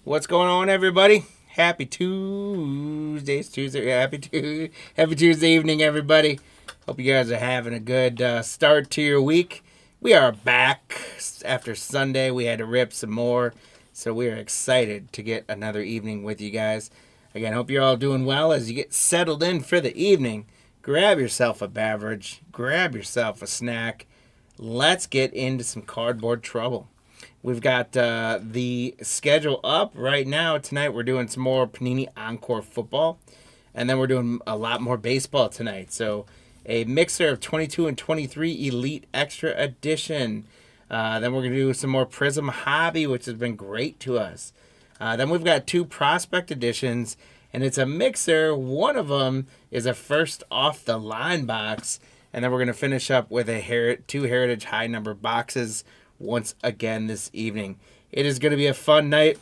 What's going on, everybody? Happy Tuesday. It's Tuesday. Happy Tuesday evening, everybody. Hope you guys are having a good start to your week. We are back after Sunday. We had to rip some more, so we are excited to get another evening with you guys. Again, hope you're all doing well as you get settled in for the evening. Grab yourself a beverage. Grab yourself a snack. Let's get into some cardboard trouble. We've got the schedule up right now. Tonight we're doing some more Panini Encore football. And then we're doing a lot more baseball tonight. So a mixer of 22 and 23 Elite Extra Edition. Then we're going to do some more Prizm Hobby, which has been great to us. Then we've got two Prospect Editions. And it's a mixer. One of them is a first off the line box. And then we're going to finish up with two Heritage high number boxes once again this evening. It is going to be a fun night.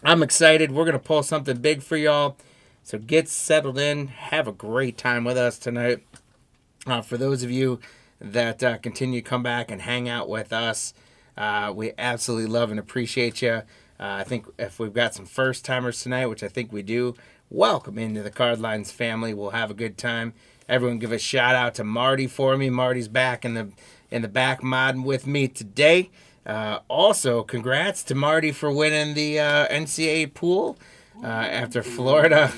I'm excited. We're going to pull something big for y'all. So get settled in. Have a great time with us tonight. For those of you that continue to come back and hang out with us, we absolutely love and appreciate you. I think if we've got some first timers tonight, which I think we do, welcome into the Card Lines family. We'll have a good time. Everyone give a shout out to Marty for me. Marty's back in the back modding with me today. Also, congrats to Marty for winning the NCAA pool after Florida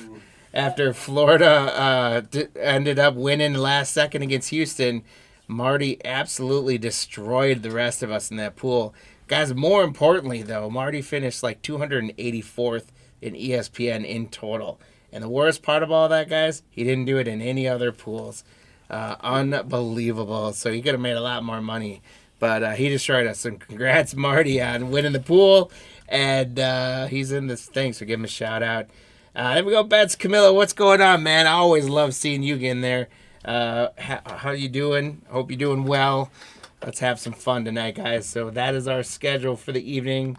ended up winning the last second against Houston. Marty absolutely destroyed the rest of us in that pool. Guys, more importantly, though, Marty finished like 284th in ESPN in total. And the worst part of all that, guys, he didn't do it in any other pools. Unbelievable. So he could have made a lot more money. But he destroyed us. And congrats, Marty, on winning the pool. And he's in this thing, so give him a shout out. There we go, Bets. Camilla, what's going on, man? I always love seeing you in there. How you doing? Hope you're doing well. Let's have some fun tonight, guys. So that is our schedule for the evening.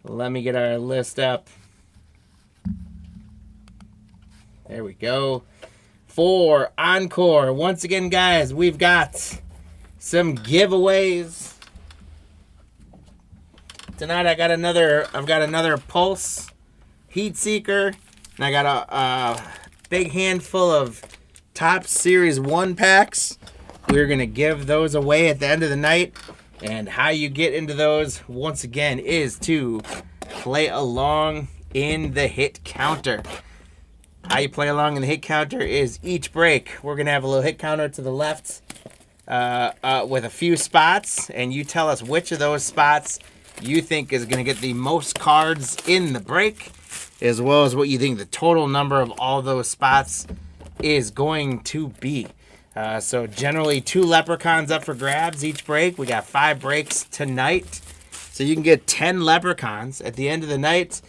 Let me get our list up. There we go. For Encore, once again, guys, we've got some giveaways. Tonight I've got another Pulse Heat Seeker, and I got a big handful of Top Series 1 packs. We're going to give those away at the end of the night. And how you get into those, once again, is to play along in the hit counter. How you play along in the hit counter is each break, we're going to have a little hit counter to the left with a few spots. And you tell us which of those spots you think is going to get the most cards in the break, as well as what you think the total number of all those spots is going to be. So generally 2 leprechauns up for grabs each break. We got 5 breaks tonight. So you can get 10 leprechauns. At the end of the night,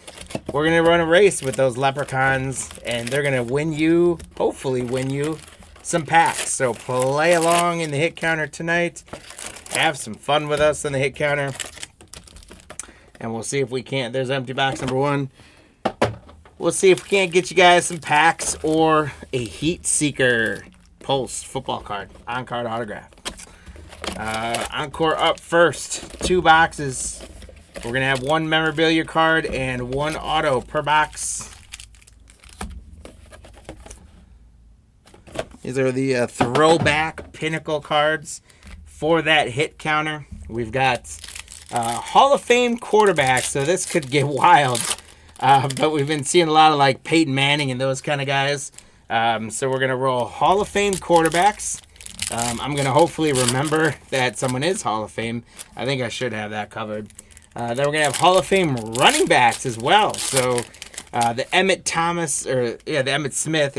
we're going to run a race with those leprechauns, and they're going to hopefully win you some packs. So play along in the hit counter tonight. Have some fun with us in the hit counter. And we'll see if we can't. There's empty box number 1. We'll see if we can't get you guys some packs or a Heat Seeker Pulse football card, on-card autograph. Encore up first, 2 boxes. We're going to have 1 memorabilia card and 1 auto per box. These are the throwback pinnacle cards for that hit counter. We've got Hall of Fame quarterbacks, so this could get wild. But we've been seeing a lot of like Peyton Manning and those kind of guys. So we're going to roll Hall of Fame quarterbacks. I'm going to hopefully remember that someone is Hall of Fame. I think I should have that covered. Then we're going to have Hall of Fame running backs as well. So the Emmett Smith,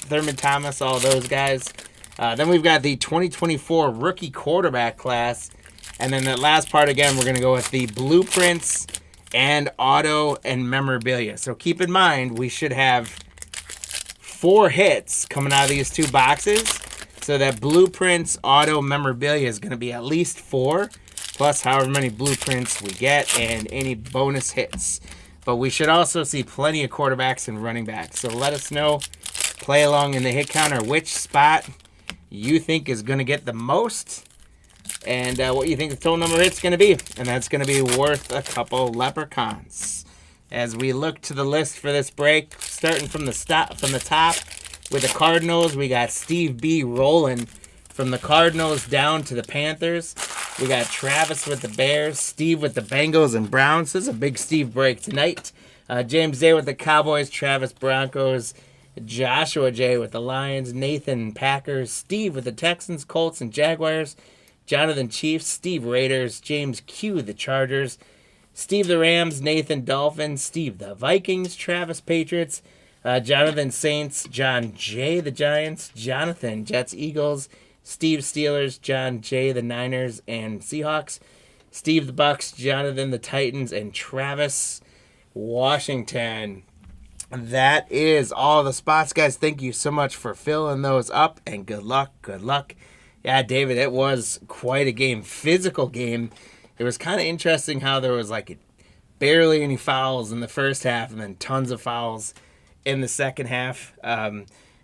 Thurman Thomas, all those guys. Then we've got the 2024 rookie quarterback class. And then that last part, again, we're going to go with the blueprints and auto and memorabilia. So keep in mind, we should have 4 hits coming out of these 2 boxes. So that blueprints, auto, memorabilia is going to be at least 4, plus however many blueprints we get and any bonus hits. But we should also see plenty of quarterbacks and running backs. So let us know, play along in the hit counter, which spot you think is going to get the most. and what you think the total number of hits going to be. And that's going to be worth a couple leprechauns. As we look to the list for this break, starting from the top with the Cardinals, we got Steve B rolling from the Cardinals down to the Panthers. We got Travis with the Bears, Steve with the Bengals and Browns. This is a big Steve break tonight. James J with the Cowboys, Travis Broncos, Joshua J with the Lions, Nathan Packers, Steve with the Texans, Colts, and Jaguars, Jonathan Chiefs, Steve Raiders, James Q the Chargers, Steve the Rams, Nathan Dolphins, Steve the Vikings, Travis Patriots, Jonathan Saints, John J the Giants, Jonathan Jets Eagles, Steve Steelers, John J the Niners and Seahawks, Steve the Bucks, Jonathan the Titans, and Travis Washington. That is all the spots, guys. Thank you so much for filling those up, and good luck. Good luck. Yeah, David, it was quite a game. Physical game. It was kind of interesting how there was like barely any fouls in the first half and then tons of fouls in the second half.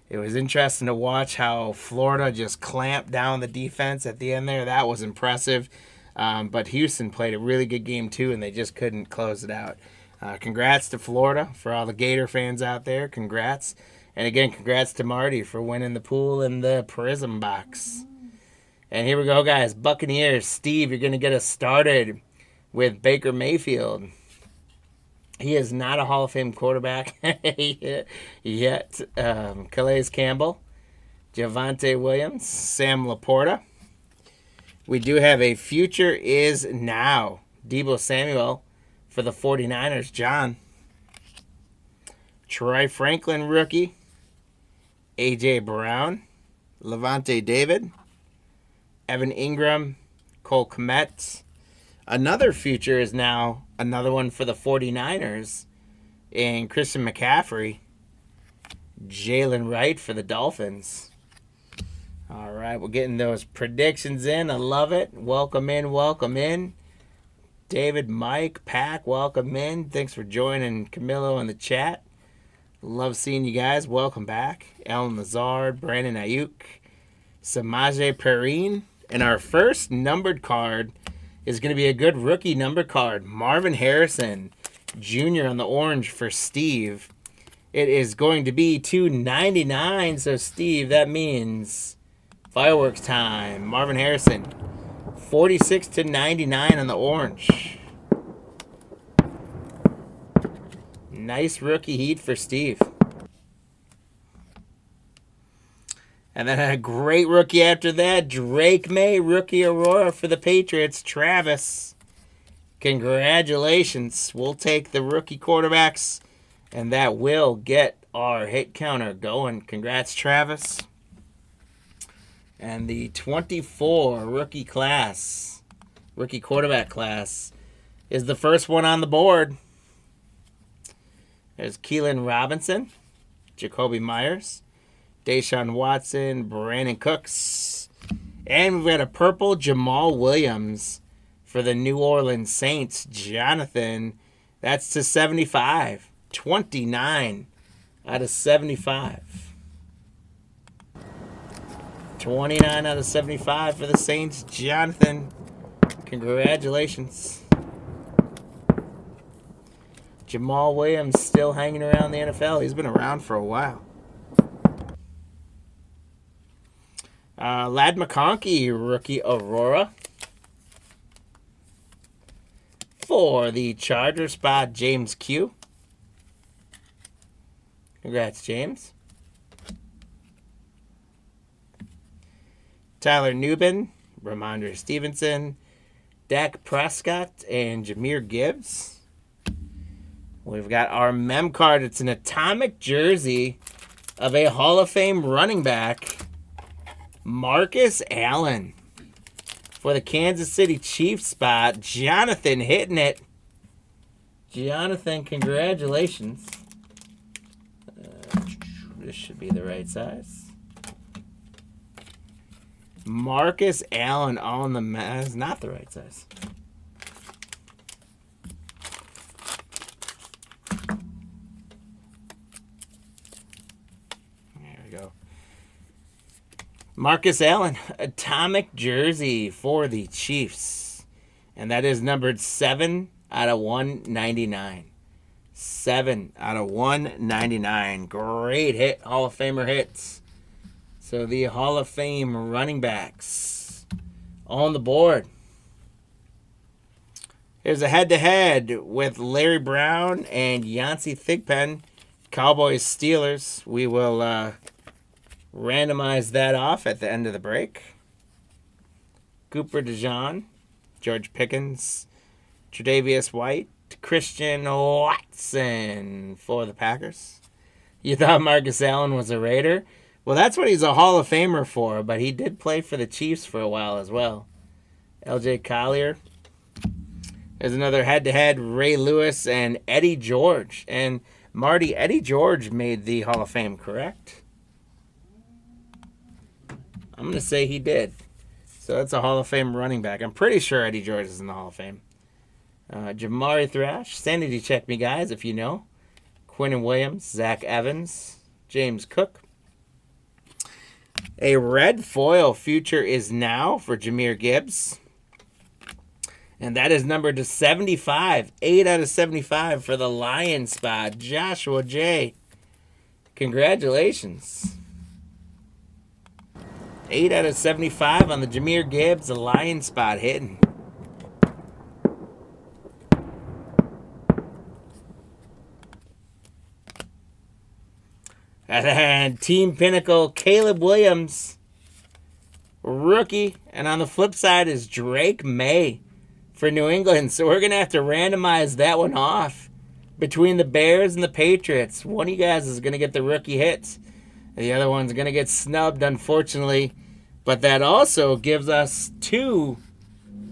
It was interesting to watch how Florida just clamped down the defense at the end there. That was impressive. But Houston played a really good game too, and they just couldn't close it out. Congrats to Florida for all the Gator fans out there. Congrats. And again, congrats to Marty for winning the pool in the Prizm box. And here we go, guys. Buccaneers. Steve, you're going to get us started with Baker Mayfield. He is not a Hall of Fame quarterback yet. Calais Campbell, Javonte Williams, Sam Laporta. We do have a future is now. Deebo Samuel for the 49ers, John. Troy Franklin, rookie. A.J. Brown, Levante David, Evan Ingram, Cole Kmet. Another future is now another one for the 49ers, and Christian McCaffrey. Jalen Wright for the Dolphins. All right, we're getting those predictions in. I love it. Welcome in, welcome in. David, Mike, Pack, welcome in. Thanks for joining Camilo in the chat. Love seeing you guys. Welcome back. Alan Lazard, Brandon Ayuk, Samaje Perine. And our first numbered card is going to be a good rookie number card. Marvin Harrison Jr. on the orange for Steve. It is going to be $2.99. So, Steve, that means fireworks time. Marvin Harrison, 46/99 on the orange. Nice rookie heat for Steve. And then a great rookie after that, Drake May, rookie Aurora for the Patriots, Travis. Congratulations. We'll take the rookie quarterbacks, and that will get our hit counter going. Congrats, Travis. And the 24 rookie class, rookie quarterback class, is the first one on the board. There's Keelan Robinson, Jacoby Myers, Deshaun Watson, Brandon Cooks. And we've got a purple Jamal Williams for the New Orleans Saints, Jonathan. That's to 75. 29 out of 75. 29 out of 75 for the Saints, Jonathan. Congratulations. Jamal Williams still hanging around the NFL. He's been around for a while. Lad McConkey, rookie Aurora. For the Charger spot, James Q. Congrats, James. Tyler Nubin, Ramondre Stevenson, Dak Prescott, and Jahmyr Gibbs. We've got our mem card. It's an atomic jersey of a Hall of Fame running back, Marcus Allen. For the Kansas City Chiefs spot, Jonathan hitting it. Jonathan, congratulations. This should be the right size. Marcus Allen on the mask. Not the right size. There we go. Marcus Allen, atomic jersey for the Chiefs. And that is numbered 7 out of 199. 7 out of 199. Great hit. Hall of Famer hits. So the Hall of Fame running backs on the board. Here's a head-to-head with Larry Brown and Yancey Thigpen. Cowboys Steelers. We will randomize that off at the end of the break. Cooper DeJean, George Pickens, Tre'Davious White, Christian Watson for the Packers. You thought Marcus Allen was a Raider? Well, that's what he's a Hall of Famer for, but he did play for the Chiefs for a while as well. L.J. Collier. There's another head-to-head, Ray Lewis and Eddie George. And Marty, Eddie George made the Hall of Fame, correct? I'm going to say he did. So that's a Hall of Fame running back. I'm pretty sure Eddie George is in the Hall of Fame. Jamari Thrash. Sanity check me, guys, if you know. Quinnen Williams, Zach Evans, James Cook. A red foil future is now for Jahmyr Gibbs. And that is numbered to 75. 8 out of 75 for the Lions spot. Joshua J. Congratulations. 8 out of 75 on the Jahmyr Gibbs, the Lions spot hitting. And Team Pinnacle, Caleb Williams, rookie. And on the flip side is Drake May for New England. So we're going to have to randomize that one off between the Bears and the Patriots. One of you guys is going to get the rookie hits. The other one's going to get snubbed, unfortunately. But that also gives us 2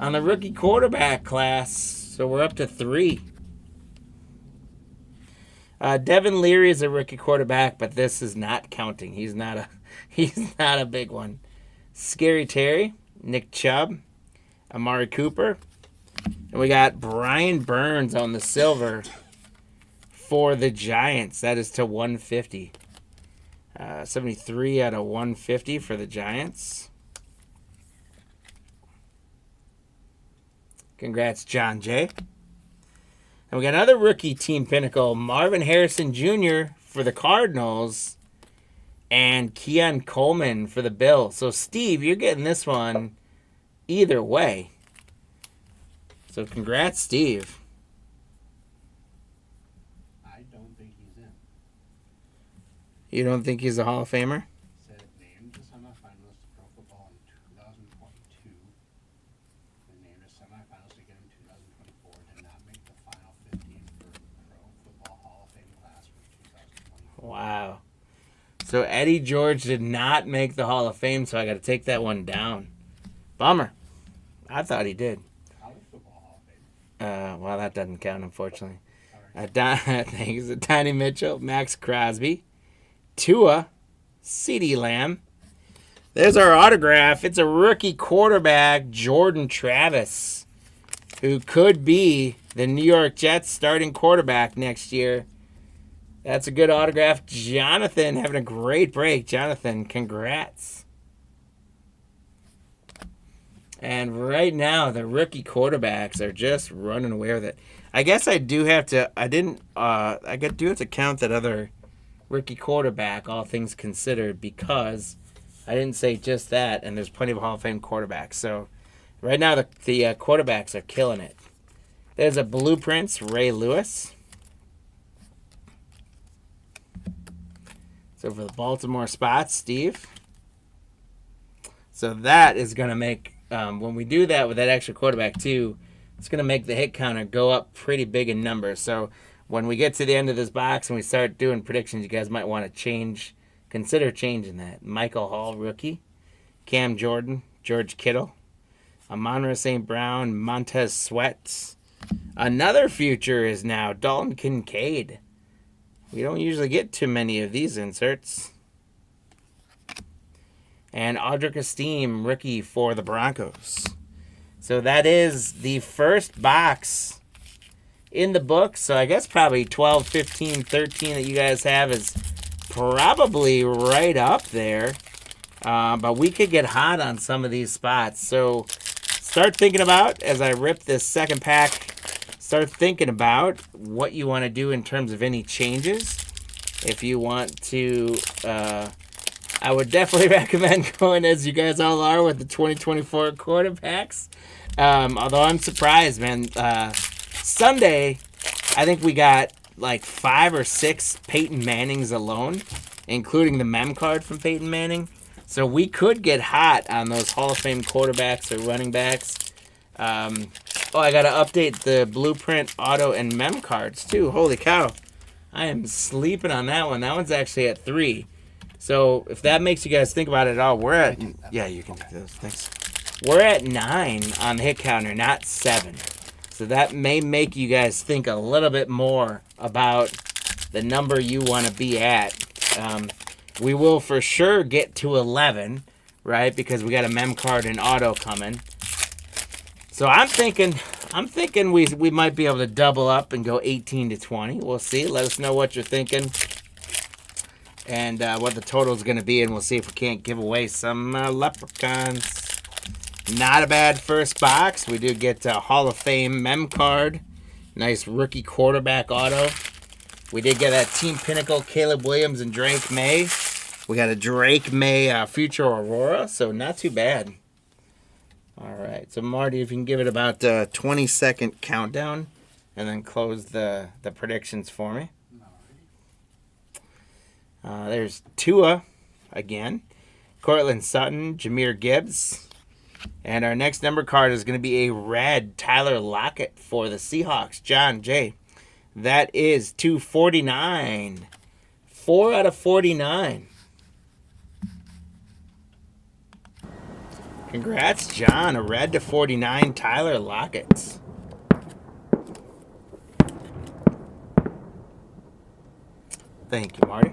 on the rookie quarterback class. So we're up to 3. Devin Leary is a rookie quarterback, but this is not counting. He's not a big one. Scary Terry, Nick Chubb, Amari Cooper. And we got Brian Burns on the silver for the Giants. That is to 150. 73 out of 150 for the Giants. Congrats, John J. And we got another rookie Team Pinnacle, Marvin Harrison Jr. for the Cardinals and Keon Coleman for the Bills. So, Steve, you're getting this one either way. So, congrats, Steve. I don't think he's in. You don't think he's a Hall of Famer? Said named the semifinalist of Pro Football in 2022. They named a semifinalist again in 2024. Did not make the final 15 for Pro Football Hall of Fame class for 2024. Wow. So Eddie George did not make the Hall of Fame, so I got to take that one down. Bummer. I thought he did. College Football Hall of Fame. Well, that doesn't count, unfortunately. Thanks. Donnie Mitchell, Max Crosby, Tua, CeeDee Lamb. There's our autograph. It's a rookie quarterback, Jordan Travis, who could be the New York Jets starting quarterback next year. That's a good autograph. Jonathan having a great break. Jonathan, congrats. And right now, the rookie quarterbacks are just running away with it. I guess I do have to. I do have to count that other rookie quarterback, all things considered, because I didn't say just that, and there's plenty of Hall of Fame quarterbacks. So right now, the quarterbacks are killing it. There's a Blueprints, Ray Lewis. So for the Baltimore spots, Steve. So that is going to make, when we do that with that extra quarterback too, it's going to make the hit counter go up pretty big in numbers. So when we get to the end of this box and we start doing predictions, you guys might want to consider changing that. Michael Hall, rookie. Cam Jordan, George Kittle. Amon-Ra St. Brown, Montez Sweat. Another future is now Dalton Kincaid. We don't usually get too many of these inserts. And Audric Esteem, rookie for the Broncos. So that is the first box in the book. So I guess probably 12, 15, 13 that you guys have is probably right up there But we could get hot on some of these spots. So start thinking about, as I rip this second pack, start thinking about what you want to do in terms of any changes. If you want to, I would definitely recommend going, as you guys all are, with the 2024 quarterbacks. Although I'm surprised, man. Sunday, I think we got like 5 or 6 Peyton Mannings alone, including the mem card from Peyton Manning. So we could get hot on those Hall of Fame quarterbacks or running backs. I got to update the blueprint auto and mem cards too. Holy cow. I am sleeping on that one. That one's actually at 3. So if that makes you guys think about it at all, we're at... Yeah, you can take those. Thanks. We're at 9 on the hit counter, not 7. So that may make you guys think a little bit more about the number you want to be at. We will for sure get to 11, right? Because we got a mem card and auto coming. So I'm thinking we might be able to double up and go 18 to 20. We'll see. Let us know what you're thinking and what the total is going to be, and we'll see if we can't give away some leprechauns. Not a bad first box. We do get a Hall of Fame mem card. Nice rookie quarterback auto. We did get that Team Pinnacle, Caleb Williams and Drake May. We got a Drake May Future Aurora, so not too bad. All right, so Marty, if you can give it about a 20-second countdown and then close the predictions for me. There's Tua again, Cortland Sutton, Jahmyr Gibbs. And our next number card is going to be a red Tyler Lockett for the Seahawks. John J. That is 249. 4 out of 49. Congrats, John. A red to 49 Tyler Lockett. Thank you, Marty.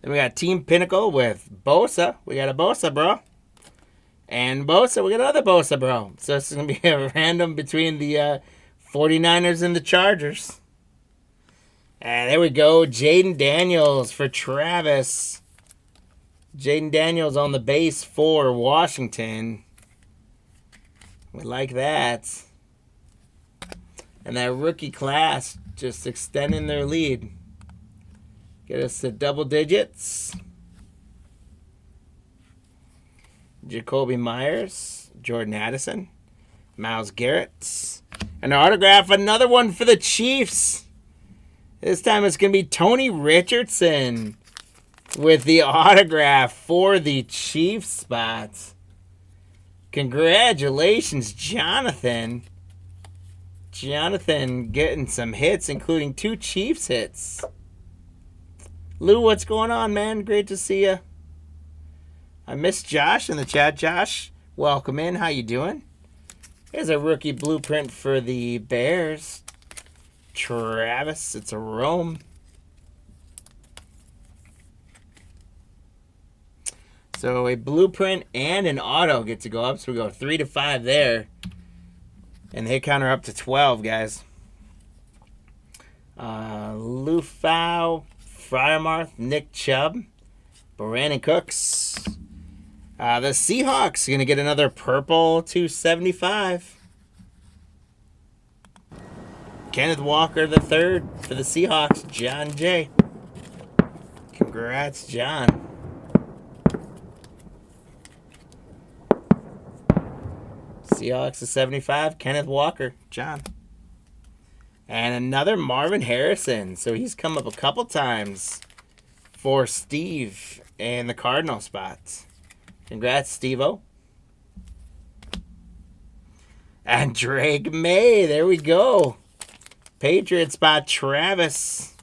Then we got Team Pinnacle with Bosa. We got a Bosa, bro. And Bosa, we got another Bosa, bro. So this is going to be a random between the 49ers and the Chargers. And there we go. Jaden Daniels for Travis. Jaden Daniels on the base for Washington. We like that. And that rookie class just extending their lead. Get us to double digits. Jacoby Myers, Jordan Addison, Myles Garrett. And our autograph, another one for the Chiefs. This time it's going to be Tony Richardson with the autograph for the Chiefs spots. Congratulations, Jonathan. Jonathan getting some hits, including 2 Chiefs hits. Lou, what's going on, man? Great to see you. I missed Josh in the chat. Josh, welcome in. How you doing? Here's a rookie blueprint for the Bears. Travis, it's a Rome. So a blueprint and an auto get to go up. So we go 3 to 5 there. And the hit counter up to 12, guys. Lufau, Fryermarth, Nick Chubb, Brandon Cooks. The Seahawks are going to get another purple 275. Kenneth Walker III for the Seahawks, John J. Congrats, John. Seahawks a 75, Kenneth Walker, John. And another Marvin Harrison. So he's come up a couple times for Steve and the Cardinal spots. Congrats, Steve-O. And Drake May. There we go. Patriot spot, Travis.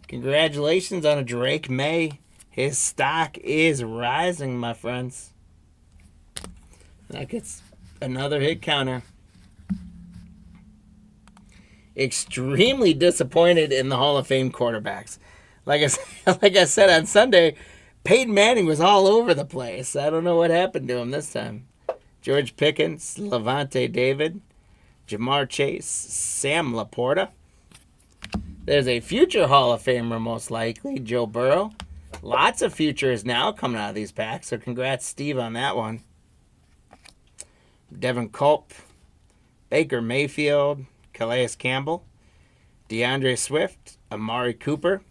Congratulations on a Drake May. His stock is rising, my friends. That gets another hit counter. Extremely disappointed in the Hall of Fame quarterbacks. Like I said on Sunday, Peyton Manning was all over the place. I don't know what happened to him this time. George Pickens, Levante David, Jamar Chase, Sam Laporta. There's a future Hall of Famer, most likely, Joe Burrow. Lots of futures now coming out of these packs, so congrats, Steve, on that one. Devin Culp, Baker Mayfield, Calais Campbell, DeAndre Swift, Amari Cooper.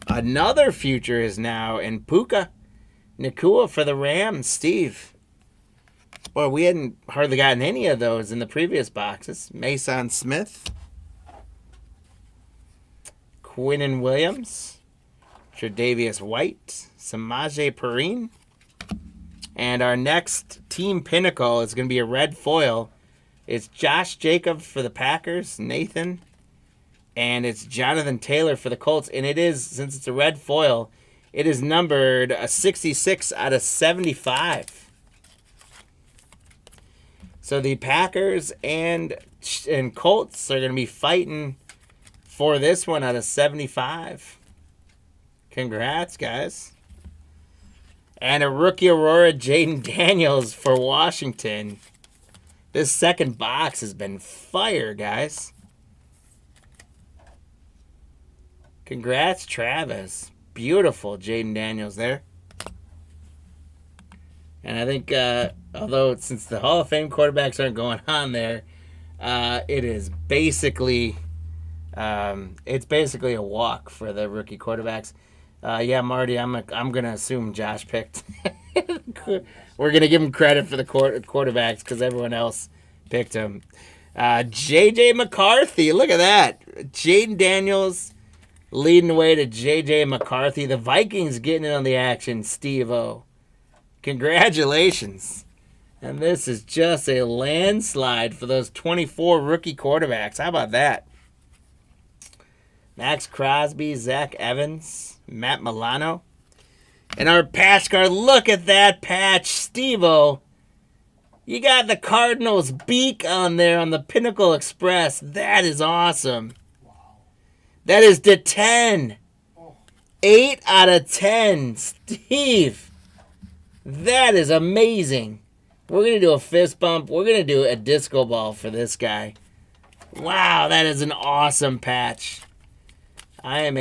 Another future is now in Puka Nacua for the Rams, Steve. Boy, we hadn't hardly gotten any of those in the previous boxes. Mason Smith, Quinnen Williams, Tre'Davious White, Samaje Perine. And our next team pinnacle is going to be a red foil. It's Josh Jacobs for the Packers, Nathan. And it's Jonathan Taylor for the Colts. And it is, since it's a red foil, it is numbered a 66 out of 75. So the Packers and Colts are going to be fighting for this one out of 75. Congrats, guys. And a rookie Aurora, Jaden Daniels for Washington. This second box has been fire, guys. Congrats, Travis. Beautiful Jaden Daniels there. And I think, although since the Hall of Fame quarterbacks aren't going on there, it is basically, it's basically a walk for the rookie quarterbacks. Yeah, Marty, I'm gonna assume Josh picked. We're gonna give him credit for the quarterbacks because everyone else picked him. J.J. McCarthy, look at that. Jaden Daniels leading the way to J.J. McCarthy. The Vikings getting in on the action, Steve-O. Congratulations. And this is just a landslide for those 24 rookie quarterbacks. How about that? Max Crosby, Zach Evans, Matt Milano. And our patch card, look at that patch, Steve-O. You got the Cardinals beak on there on the Pinnacle Express. That is awesome. Wow. That is to 10. Oh. 8 out of 10. Steve. That is amazing. We're going to do a fist bump. We're going to do a disco ball for this guy. Wow, that is an awesome patch. I am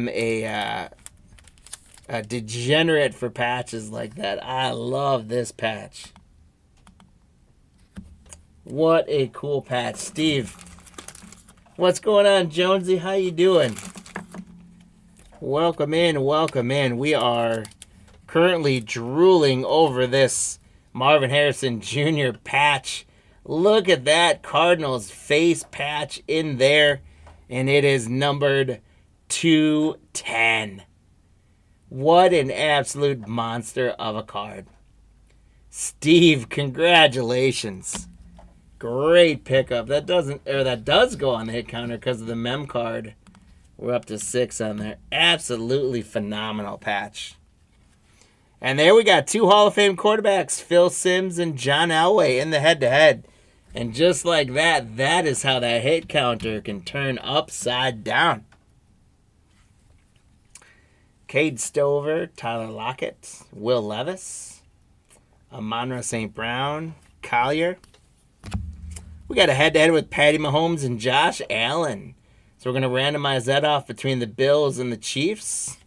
a degenerate for patches like that. I love this patch. What a cool patch. Steve, what's going on, Jonesy? How you doing? Welcome in, welcome in. We are currently drooling over this Marvin Harrison Jr. patch. Look at that Cardinals face patch in there. And it is numbered 210. What an absolute monster of a card. Steve, congratulations. Great pickup. That does go on the hit counter because of the mem card. We're up to 6 on there. Absolutely phenomenal patch. And there we got 2 Hall of Fame quarterbacks, Phil Simms and John Elway in the head-to-head. And just like that, that is how that hit counter can turn upside down. Cade Stover, Tyler Lockett, Will Levis, Amon-Ra St. Brown, Collier. We got a head-to-head with Patty Mahomes and Josh Allen. So we're going to randomize that off between the Bills and the Chiefs.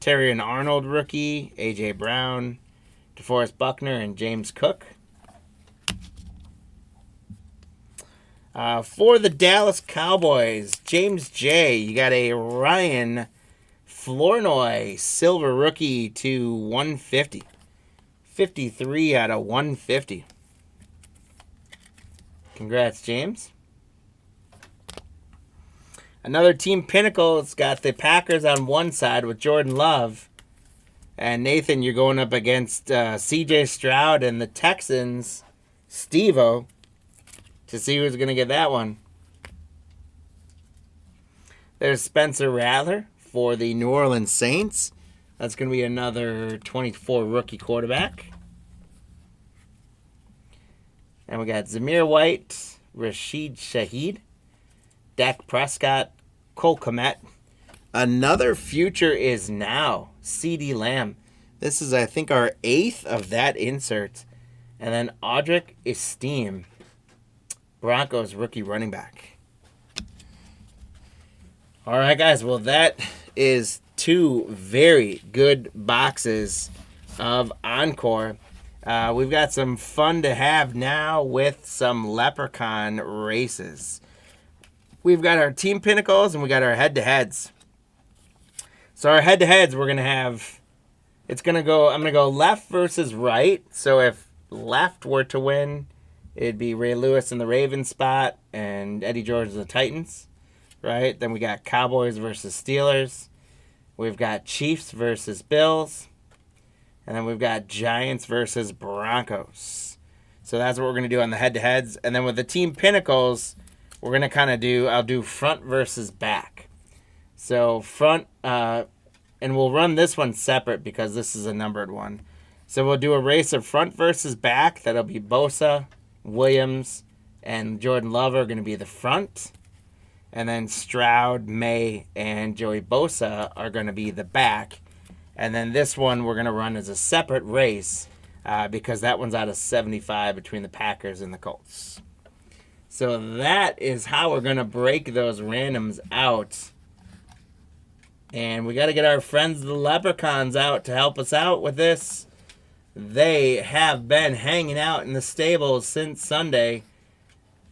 Terry and Arnold rookie, A.J. Brown, DeForest Buckner, and James Cook. For the Dallas Cowboys, James J. You got a Ryan Flournoy silver rookie to 150. 53 out of 150. Congrats, James. Another team pinnacle. It's got the Packers on one side with Jordan Love. And Nathan, you're going up against C.J. Stroud and the Texans, Steve-O, to see who's going to get that one. There's Spencer Rattler for the New Orleans Saints. That's going to be another 24 rookie quarterback. And we got Zamir White, Rashid Shaheed, Dak Prescott, Cole Kmet. Another future is now CeeDee Lamb. This is, I think, our 8th of that insert. And then Audric Esteem, Broncos rookie running back. All right, guys. Well, that is 2 very good boxes of Encore. We've got some fun to have now with some Leprechaun races. We've got our Team Pinnacles and we got our head-to-heads. So our head-to-heads, we're going to have... I'm going to go left versus right. So if left were to win, it'd be Ray Lewis in the Ravens spot and Eddie George in the Titans. Right? Then we got Cowboys versus Steelers. We've got Chiefs versus Bills. And then we've got Giants versus Broncos. So that's what we're going to do on the head-to-heads. And then with the Team Pinnacles, we're going to kind of I'll do front versus back. So front, and we'll run this one separate because this is a numbered one. So we'll do a race of front versus back. That'll be Bosa, Williams, and Jordan Love are going to be the front. And then Stroud, May, and Joey Bosa are going to be the back. And then this one we're going to run as a separate race because that one's out of 75 between the Packers and the Colts. So that is how we're going to break those randoms out. And we got to get our friends the Leprechauns out to help us out with this. They have been hanging out in the stables since Sunday,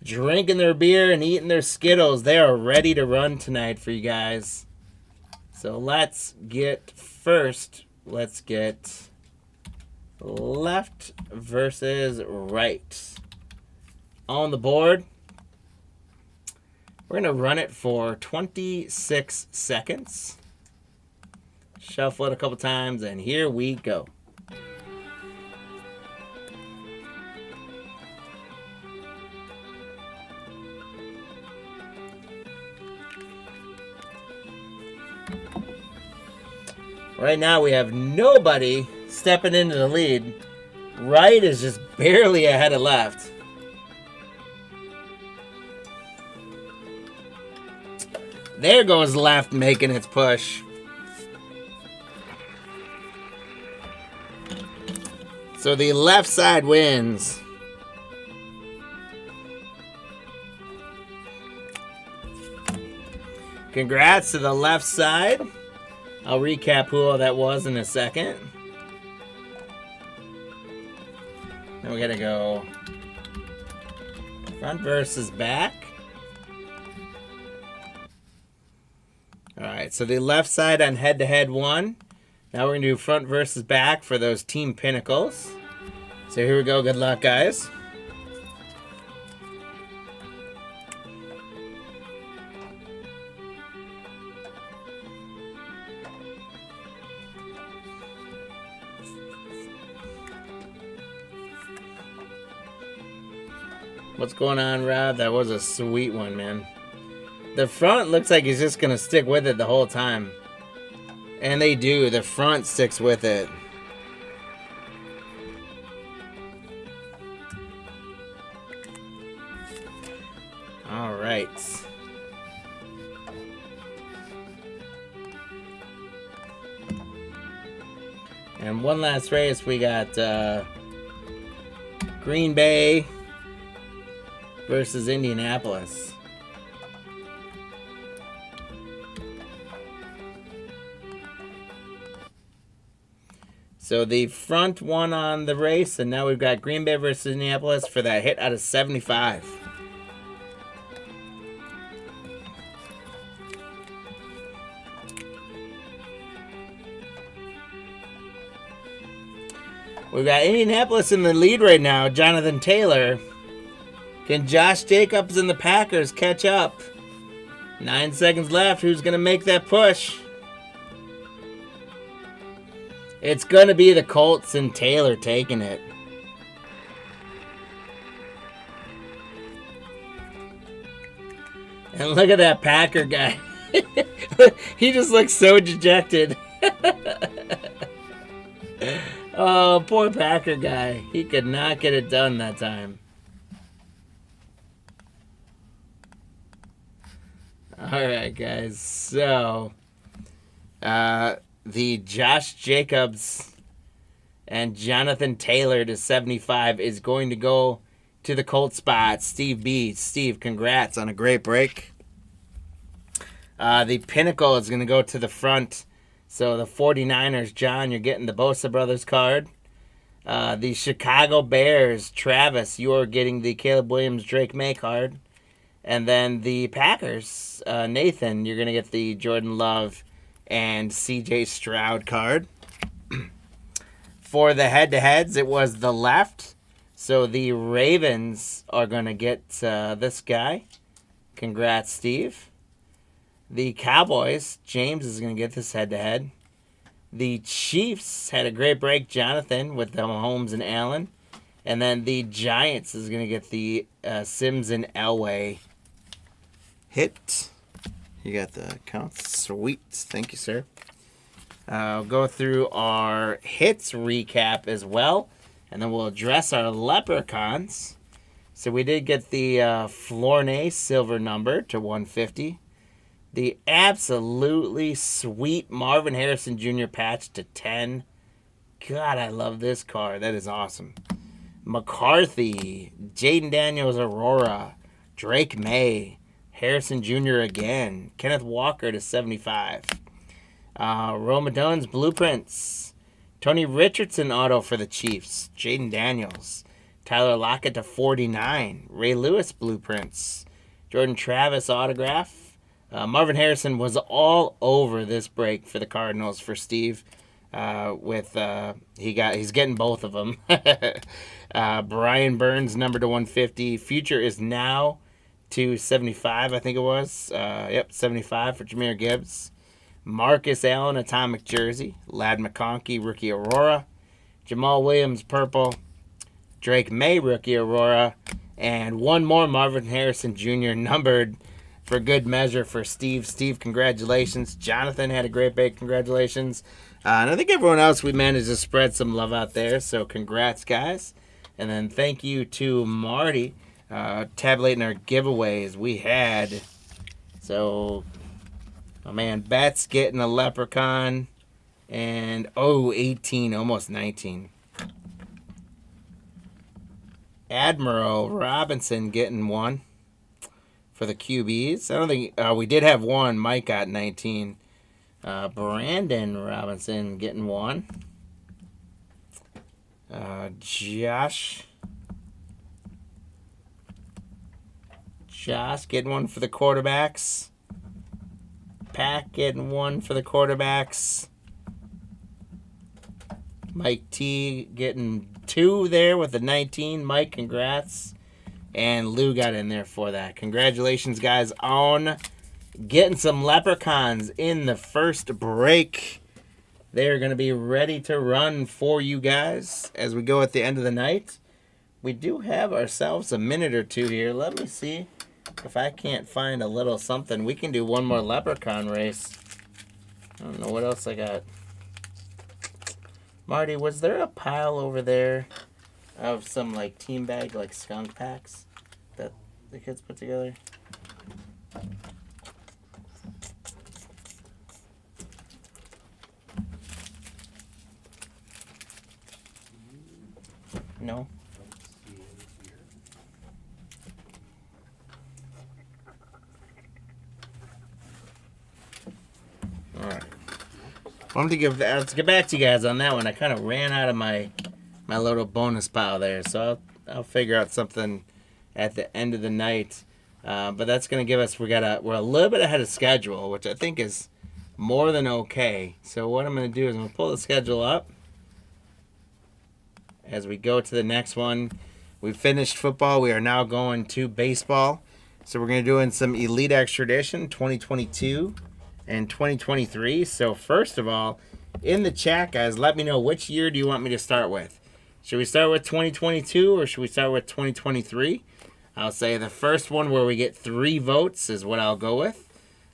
drinking their beer and eating their Skittles. They are ready to run tonight for you guys. So let's get left versus right. On the board, we're going to run it for 26 seconds. Shuffle it a couple times, and here we go. Right now, we have nobody stepping into the lead. Right is just barely ahead of left. There goes left making its push. So the left side wins. Congrats to the left side. I'll recap who all that was in a second. Then we gotta go front versus back. Alright, so the left side on head-to-head won. Now we're going to do front versus back for those Team Pinnacles. So here we go. Good luck, guys. What's going on, Rob? That was a sweet one, man. The front looks like he's just going to stick with it the whole time. And they do. The front sticks with it. All right. And one last race. We got Green Bay versus Indianapolis. So the front won on the race, and now we've got Green Bay versus Indianapolis for that hit out of 75. We've got Indianapolis in the lead right now, Jonathan Taylor. Can Josh Jacobs and the Packers catch up? 9 seconds left. Who's going to make that push? It's going to be the Colts and Taylor taking it. And look at that Packer guy. He just looks so dejected. Oh, poor Packer guy. He could not get it done that time. All right, guys. So, the Josh Jacobs and Jonathan Taylor to 75 is going to go to the Colt spot. Steve B. Steve, congrats on a great break. The Pinnacle is going to go to the front. So the 49ers, John, you're getting the Bosa Brothers card. The Chicago Bears, Travis, you're getting the Caleb Williams, Drake May card. And then the Packers, Nathan, you're going to get the Jordan Love and CJ Stroud card. For the head-to-heads, it was the left. So the Ravens are going to get this guy. Congrats, Steve. The Cowboys, James is going to get this head-to-head. The Chiefs had a great break, Jonathan, with the Mahomes and Allen. And then the Giants is going to get the Sims and Elway hit. You got the counts. Sweet. Thank you, sir. I'll go through our hits recap as well. And then we'll address our leprechauns. So we did get the Flornay silver number to 150. The absolutely sweet Marvin Harrison Jr. patch to 10. God, I love this card. That is awesome. McCarthy, Jaden Daniels Aurora, Drake May, Harrison Jr. again, Kenneth Walker to 75. Roma Dunn's Blueprints, Tony Richardson auto for the Chiefs, Jaden Daniels, Tyler Lockett to 49, Ray Lewis Blueprints, Jordan Travis autograph. Marvin Harrison was all over this break for the Cardinals for Steve. He's getting both of them. Brian Burns number to 150. Future is now to 75, I think it was. 75 for Jahmyr Gibbs. Marcus Allen atomic jersey. Ladd McConkey rookie Aurora. Jamal Williams purple. Drake May rookie Aurora. And one more Marvin Harrison Jr. numbered for good measure for Steve. Steve, congratulations. Jonathan had a great break. Congratulations. And I think everyone else, we managed to spread some love out there. So congrats, guys. And then thank you to Marty tabulating our giveaways. We had, so, my man Bet's getting a leprechaun. And, 18, almost 19. Admiral Robinson getting one for the QBs. I don't think we did have one. Mike got 19. Brandon Robinson getting one. Josh getting one for the quarterbacks. Pat getting one for the quarterbacks. Mike T getting 2 there with the 19. Mike, congrats. And Lou got in there for that. Congratulations, guys, on getting some leprechauns in the first break. They're going to be ready to run for you guys as we go at the end of the night. We do have ourselves a minute or two here. Let me see if I can't find a little something. We can do one more leprechaun race. I don't know what else I got. Marty, was there a pile over there of some like team bag, like skunk packs that the kids put together? No. All right. Let's get back to you guys on that one. I kind of ran out of my little bonus pile there, so I'll figure out something at the end of the night. But that's gonna give us we're a little bit ahead of schedule, which I think is more than okay. So what I'm gonna do is I'm gonna pull the schedule up as we go to the next one. We finished football. We are now going to baseball. So we're gonna do in some Elite Extradition 2022 and 2023. So first of all, in the chat, guys, let me know which year do you want me to start with. Should we start with 2022 or should we start with 2023? I'll say the first one where we get 3 votes is what I'll go with.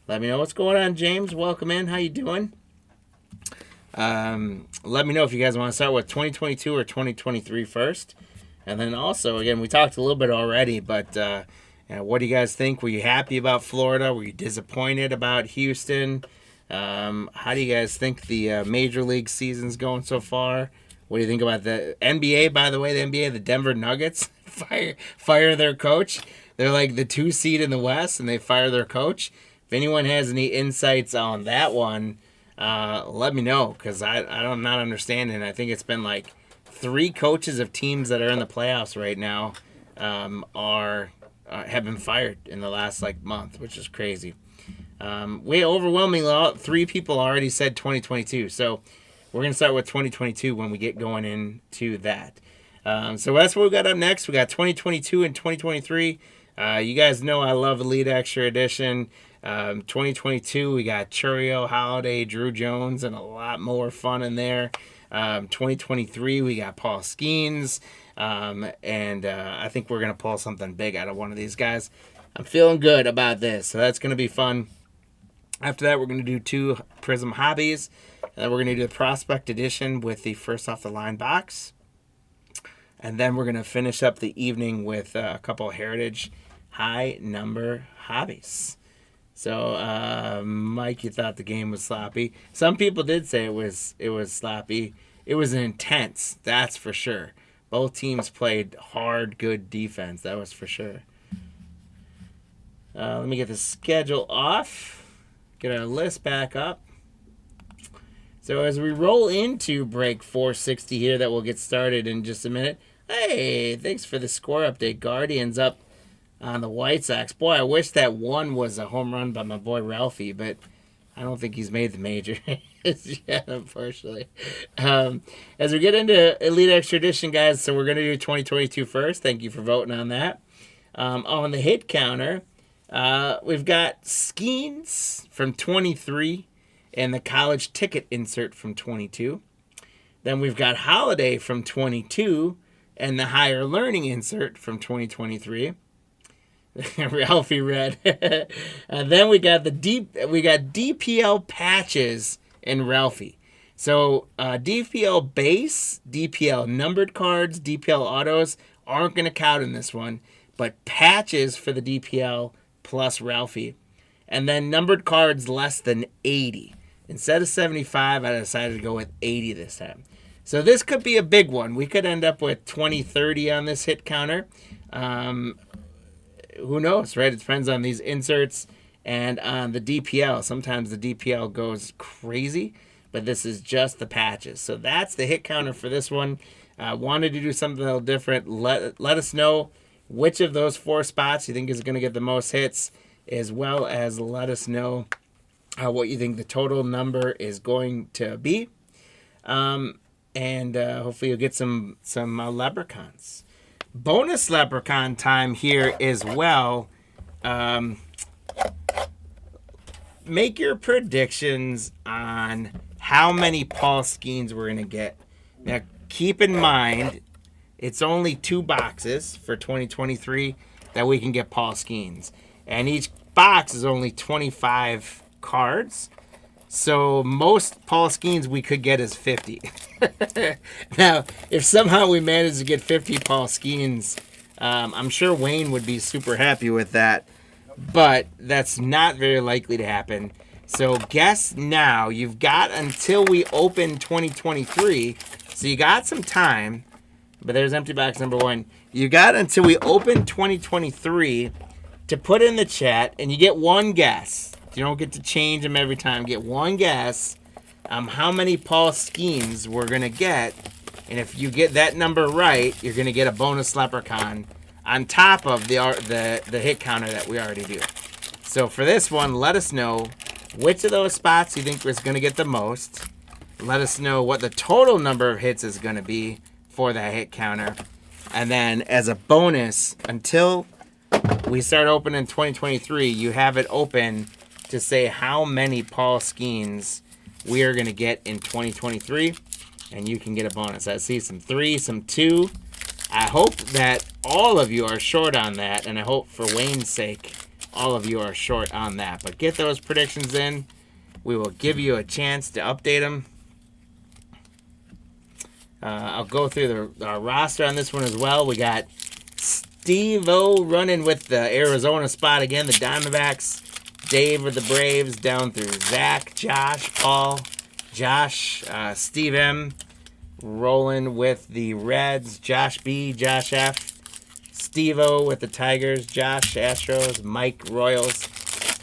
Let me know what's going on, James. Welcome in. How you doing? Let me know if you guys want to start with 2022 or 2023 first. And then also, again, we talked a little bit already, but what do you guys think? Were you happy about Florida? Were you disappointed about Houston? How do you guys think the Major League season's going so far? What do you think about the NBA, by the way? The NBA, the Denver Nuggets, fire their coach. They're like the 2 seed in the West, and they fire their coach. If anyone has any insights on that one, let me know, because I'm not understanding. I think it's been like 3 coaches of teams that are in the playoffs right now have been fired in the last like month, which is crazy. We overwhelmingly 3 people already said 2022, so we're gonna start with 2022 when we get going into that. So that's what we got up next. We got 2022 and 2023. You guys know I love Elite Extra Edition. 2022, we got Churio, Holiday, Drew Jones, and a lot more fun in there. 2023, we got Paul Skeens, and I think we're going to pull something big out of one of these guys. I'm feeling good about this, so that's going to be fun. After that, we're going to do 2 Prizm Hobbies, and then we're going to do the Prospect Edition with the first off the line box. And then we're going to finish up the evening with a couple of Heritage high number hobbies. So, Mike, you thought the game was sloppy. Some people did say it was sloppy. It was intense, that's for sure. Both teams played hard, good defense. That was for sure. Let me get the schedule off. Get our list back up. So as we roll into break 460 here, that we'll get started in just a minute. Hey, thanks for the score update. Guardians up on the White Sox. Boy, I wish that one was a home run by my boy Ralphie, but I don't think he's made the major yet, unfortunately. As we get into Elite Extra Edition, guys, so we're going to do 2022 first. Thank you for voting on that. On the hit counter, we've got Skeens from 23 and the college ticket insert from 22. Then we've got Holiday from 22 and the higher learning insert from 2023. Ralphie read. And then we got DPL patches in Ralphie. So DPL base, DPL numbered cards, DPL autos aren't going to count in this one, but patches for the DPL plus Ralphie. And then numbered cards less than 80. Instead of 75, I decided to go with 80 this time. So this could be a big one. We could end up with 20, 30 on this hit counter. Who knows, right? It depends on these inserts and on the DPL. Sometimes the DPL goes crazy, but this is just the patches. So that's the hit counter for this one. Wanted to do something a little different. Let us know which of those 4 spots you think is going to get the most hits, as well as let us know what you think the total number is going to be. And hopefully you'll get some leprechauns. Bonus leprechaun time here as well. Make your predictions on how many Paul Skeens we're going to get. Now, keep in mind, it's only 2 boxes for 2023 that we can get Paul Skeens. And each box is only 25 cards. So most Paul Skeens we could get is 50. Now, if somehow we manage to get 50 Paul Skeens, I'm sure Wayne would be super happy with that. But that's not very likely to happen. So guess now. You've got until we open 2023. So you got some time. But there's empty box number 1. You got until we open 2023 to put in the chat. And you get one guess. You don't get to change them every time. Get one guess how many Paul Skeens we're going to get. And if you get that number right, you're going to get a bonus leprechaun on top of the hit counter that we already do. So for this one, let us know which of those spots you think is going to get the most. Let us know what the total number of hits is going to be for that hit counter. And then as a bonus, until we start opening 2023, you have it open to say how many Paul Skeens we are going to get in 2023, and you can get a bonus. I see some 3, some 2. I hope that all of you are short on that, and I hope for Wayne's sake all of you are short on that. But get those predictions in. We will give you a chance to update them. I'll go through our roster on this one as well. We got Steve-O running with the Arizona spot again, the Diamondbacks. Dave with the Braves, down through Zach, Josh, Paul, Josh, Steve M, rolling with the Reds, Josh B, Josh F, Steve-O with the Tigers, Josh Astros, Mike Royals,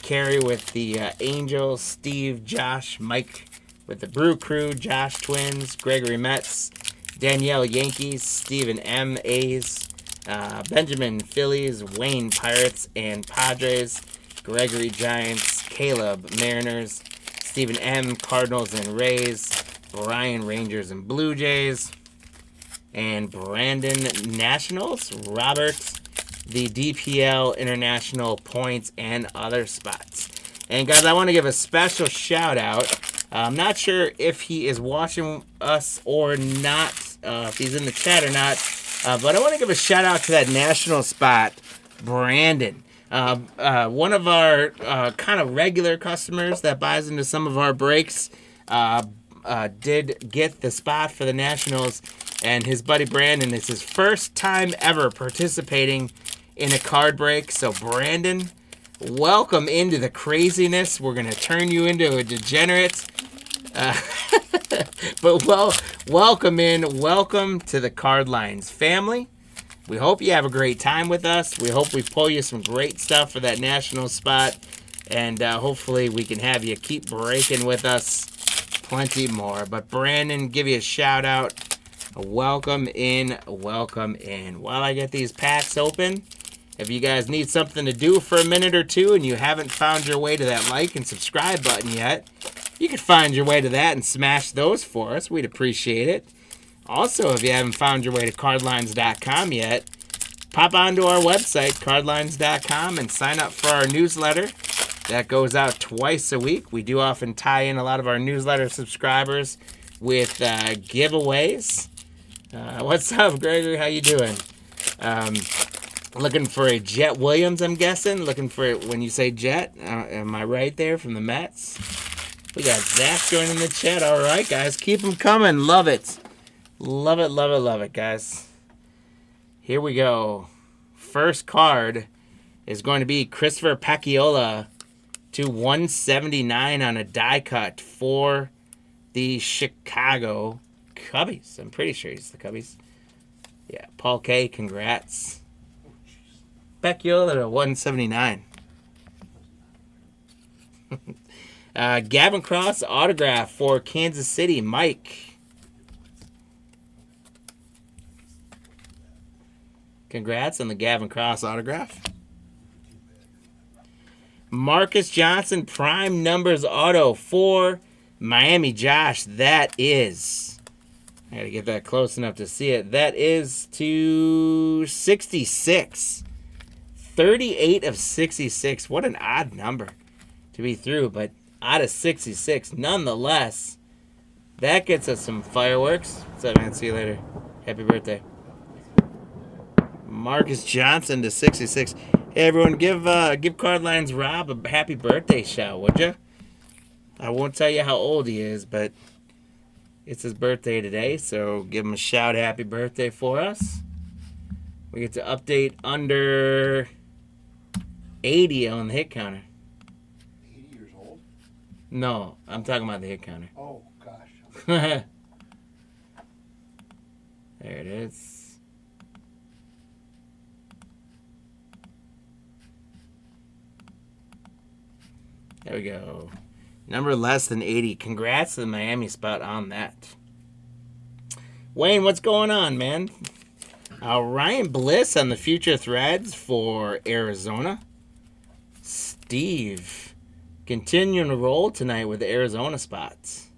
Carrie with the Angels, Steve, Josh, Mike with the Brew Crew, Josh Twins, Gregory Mets, Danielle Yankees, Stephen M A's, Benjamin Phillies, Wayne Pirates and Padres, Gregory Giants, Caleb Mariners, Stephen M Cardinals and Rays, Brian Rangers and Blue Jays, and Brandon Nationals, Robert the DPL International Points and other spots. And guys, I want to give a special shout out. I'm not sure if he is watching us or not, if he's in the chat or not, but I want to give a shout out to that national spot, Brandon. One of our kind of regular customers that buys into some of our breaks did get the spot for the Nationals, and his buddy Brandon, it's his first time ever participating in a card break. So Brandon, welcome into the craziness. We're going to turn you into a degenerate. But welcome to the Card Lines family. We hope you have a great time with us. We hope we pull you some great stuff for that national spot. And hopefully we can have you keep breaking with us plenty more. But Brandon, give you a shout out. Welcome in. While I get these packs open, if you guys need something to do for a minute or two and you haven't found your way to that like and subscribe button yet, you can find your way to that and smash those for us. We'd appreciate it. Also, if you haven't found your way to cardlines.com yet, pop onto our website, cardlines.com, and sign up for our newsletter. That goes out twice a week. We do often tie in a lot of our newsletter subscribers with giveaways. What's up, Gregory? How you doing? Looking for a Jet Williams, I'm guessing. Looking for it when you say Jet. Am I right there from the Mets? We got Zach joining the chat. All right, guys. Keep them coming. Love it. Love it, guys. Here we go. First card is going to be Christopher Paciola to 179 on a die cut for the Chicago Cubbies. I'm pretty sure he's the Cubbies. Yeah, Paul K., congrats. Paciola to 179. Gavin Cross autograph for Kansas City, Mike. Congrats on the Gavin Cross autograph. Marcus Johnson prime numbers auto for Miami Josh. That is, I gotta get that close enough to see it. That is to 66. 38 of 66. What an odd number to be through, but out of 66 nonetheless. That gets us some fireworks. What's up, man? See you later. Happy birthday. Marcus Johnson to 66. Hey, everyone, give Card Lines Rob a happy birthday shout, would you? I won't tell you how old he is, but it's his birthday today, so give him a shout, happy birthday for us. We get to update under 80 on the hit counter. 80 years old? No, I'm talking about the hit counter. Oh, gosh. There it is. There we go. Number less than 80. Congrats to the Miami spot on that. Wayne, what's going on, man? Ryan Bliss on the future threads for Arizona. Steve continuing to roll tonight with the Arizona spots.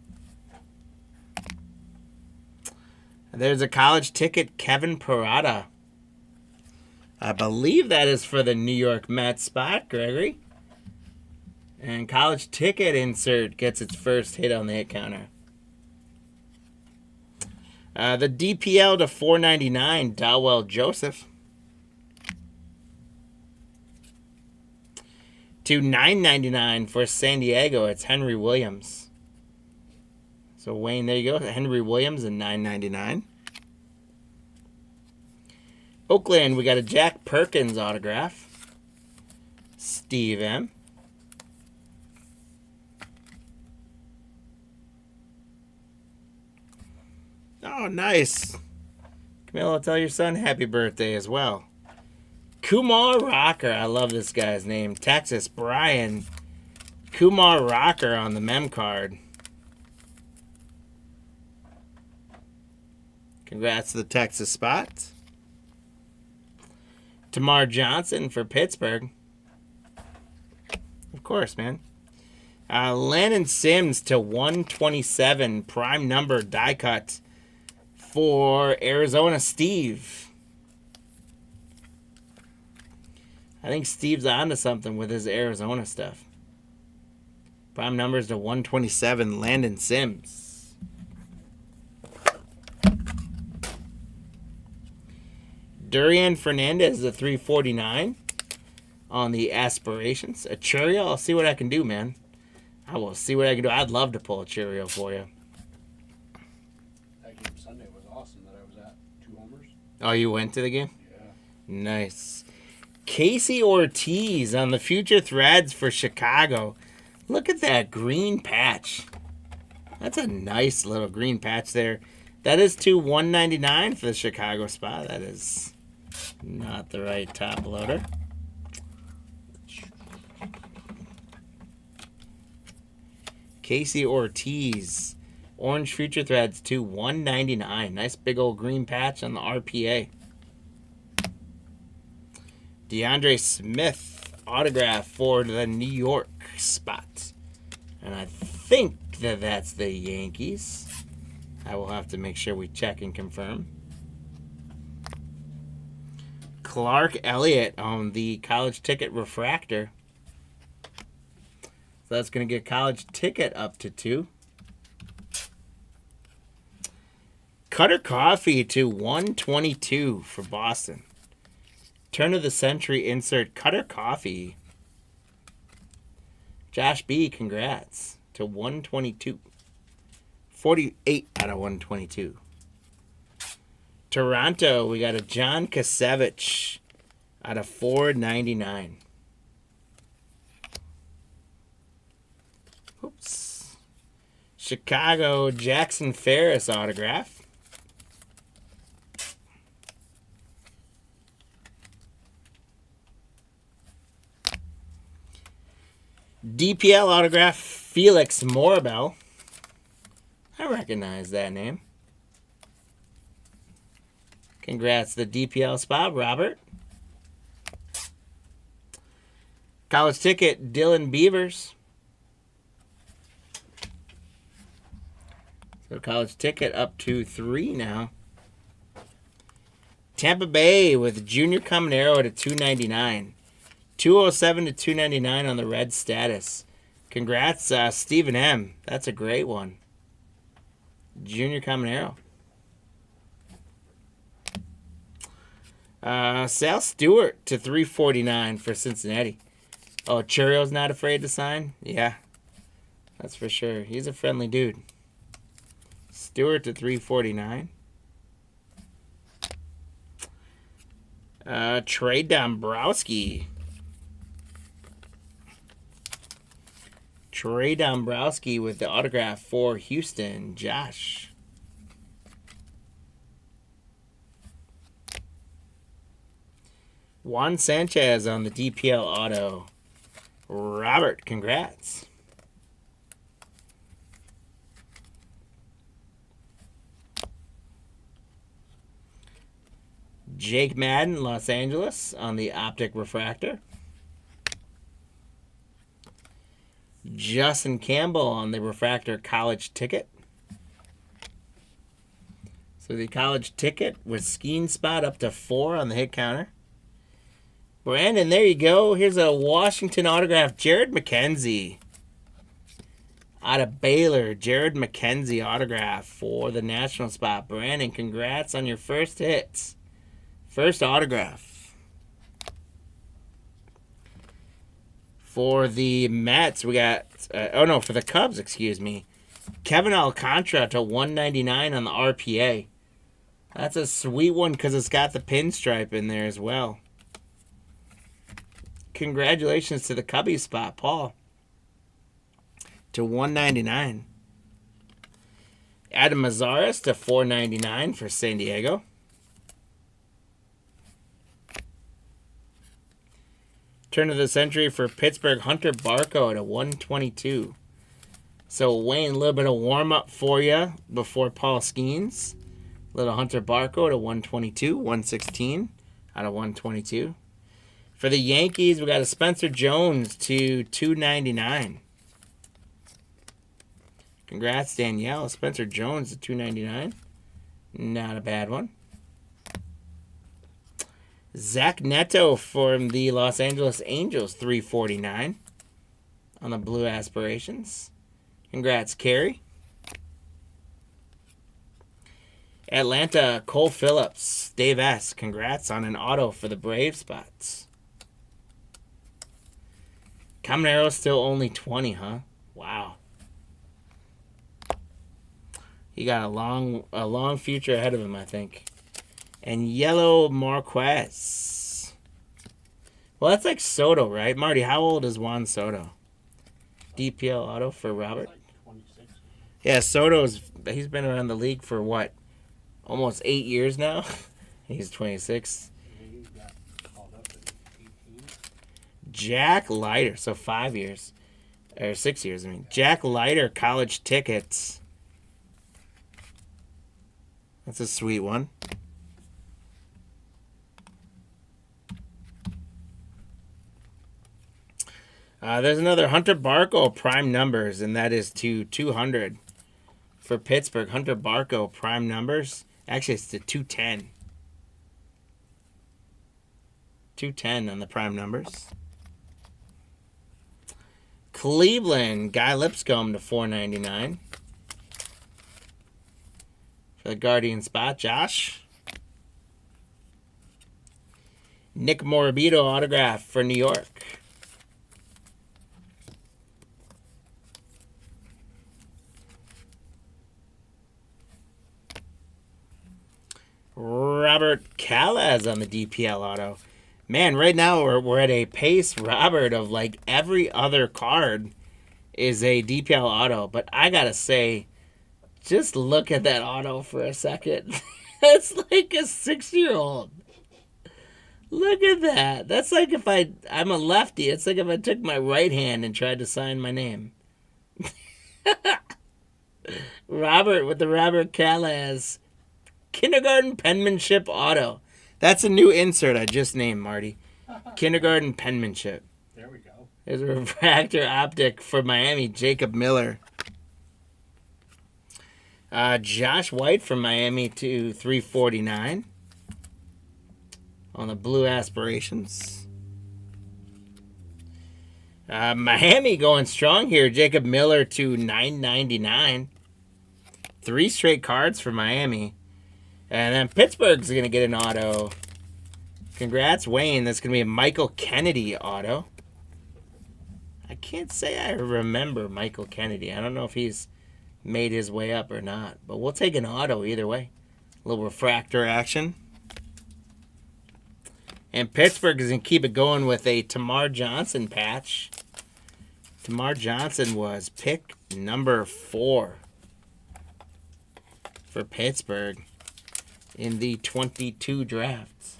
There's a college ticket, Kevin Parada. I believe that is for the New York Mets spot, Gregory. And college ticket insert gets its first hit on the hit counter. The DPL to 499, Dalwell Joseph. To 999 for San Diego, it's Henry Williams. So Wayne, there you go. Henry Williams and 999. Oakland, we got a Jack Perkins autograph. Steve M. Oh, nice. Camilo, tell your son happy birthday as well. Kumar Rocker. I love this guy's name. Texas, Brian. Kumar Rocker on the mem card. Congrats to the Texas Spots. Tamar Johnson for Pittsburgh. Of course, man. Landon Sims to 127. Prime number die cut for Arizona Steve. I think Steve's onto something with his Arizona stuff. Prime numbers to 127. Landon Sims. Durian Fernandez to 349 on the aspirations. A Cheerio. I'll see what I can do, man. I will see what I can do. I'd love to pull a Cheerio for you. That game Sunday was awesome that I was at. 2 homers. Oh, you went to the game? Yeah. Nice. Casey Ortiz on the Future Threads for Chicago. Look at that green patch. That's a nice little green patch there. That is to 199 for the Chicago spot. That is not the right top loader. Casey Ortiz. Orange Future Threads to 199. Nice big old green patch on the RPA. DeAndre Smith autograph for the New York spot. And I think that that's the Yankees. I will have to make sure we check and confirm. Clark Elliott on the college ticket refractor. So that's going to get college ticket up to 2. Cutter Coffee to 122 for Boston. Turn of the century insert Cutter Coffee. Josh B, congrats to 122. 48 out of 122. Toronto, we got a John Kasevich out of 499. Oops. Chicago, Jackson Ferris autograph. DPL autograph, Felix Morabel. I recognize that name. Congrats to the DPL spot, Robert. College ticket, Dylan Beavers. So college ticket up to 3 now. Tampa Bay with Junior Caminero to 299. 207 to 299 on the red status. Congrats, Stephen M. That's a great one. Junior Caminero. Sal Stewart to 349 for Cincinnati. Oh, Churio's not afraid to sign? Yeah, that's for sure. He's a friendly dude. Stewart to 349. Trey Dombrowski. Trey Dombrowski with the autograph for Houston. Josh. Juan Sanchez on the DPL auto. Robert, congrats. Jake Madden, Los Angeles on the optic refractor. Justin Campbell on the refractor college ticket. So the college ticket with skiing spot up to 4 on the hit counter. Brandon, there you go. Here's a Washington autograph. Jared McKenzie. Out of Baylor, Jared McKenzie autograph for the national spot. Brandon, congrats on your first hits. First autograph. For the Mets, we got... for the Cubs, excuse me. Kevin Alcantara to 199 on the RPA. That's a sweet one because it's got the pinstripe in there as well. Congratulations to the Cubby spot, Paul. To 199. Adam Mazaris to 499 for San Diego. Turn of the century for Pittsburgh, Hunter Barco to 122. So, Wayne, a little bit of warm-up for you before Paul Skeens. Little Hunter Barco to 122, 116 out of 122. For the Yankees, we got a Spencer Jones to 299. Congrats, Danielle. Spencer Jones to 299. Not a bad one. Zach Neto from the Los Angeles Angels, 349 on the Blue Aspirations. Congrats, Carrie. Atlanta, Cole Phillips, Dave S. Congrats on an auto for the Brave spots. Caminero still only 20, huh? Wow. He got a long future ahead of him, I think. And Yellow Marquez. Well, that's like Soto, right? Marty, how old is Juan Soto? DPL auto for Robert? Like 26. Yeah, he's been around the league for what? Almost 8 years now? He's 26. And he got called up at 18. Jack Leiter, so 5 years. Or 6 years, I mean. Jack Leiter, college tickets. That's a sweet one. There's another Hunter Barco prime numbers, and that is to 200 for Pittsburgh. Hunter Barco prime numbers. Actually, it's to 210. 210 on the prime numbers. Cleveland, Guy Lipscomb to 499 for the Guardian spot. Josh. Nick Morabito autograph for New York. Robert Calaz on the DPL auto. Man, right now we're at a pace, Robert, of like every other card is a DPL auto. But I gotta say, just look at that auto for a second. It's like a 6-year-old. Look at that. That's like if I'm a lefty. It's like if I took my right hand and tried to sign my name. Robert with the Robert Calaz Kindergarten Penmanship Auto. That's a new insert I just named, Marty. Kindergarten Penmanship. There we go. There's a refractor optic for Miami, Jacob Miller. Josh White from Miami to 349 on the Blue Aspirations. Miami going strong here. Jacob Miller to 999. 3 straight cards for Miami. And then Pittsburgh's going to get an auto. Congrats, Wayne. That's going to be a Michael Kennedy auto. I can't say I remember Michael Kennedy. I don't know if he's made his way up or not. But we'll take an auto either way. A little refractor action. And Pittsburgh is going to keep it going with a Tamar Johnson patch. Tamar Johnson was pick number 4 for Pittsburgh in the 22 drafts.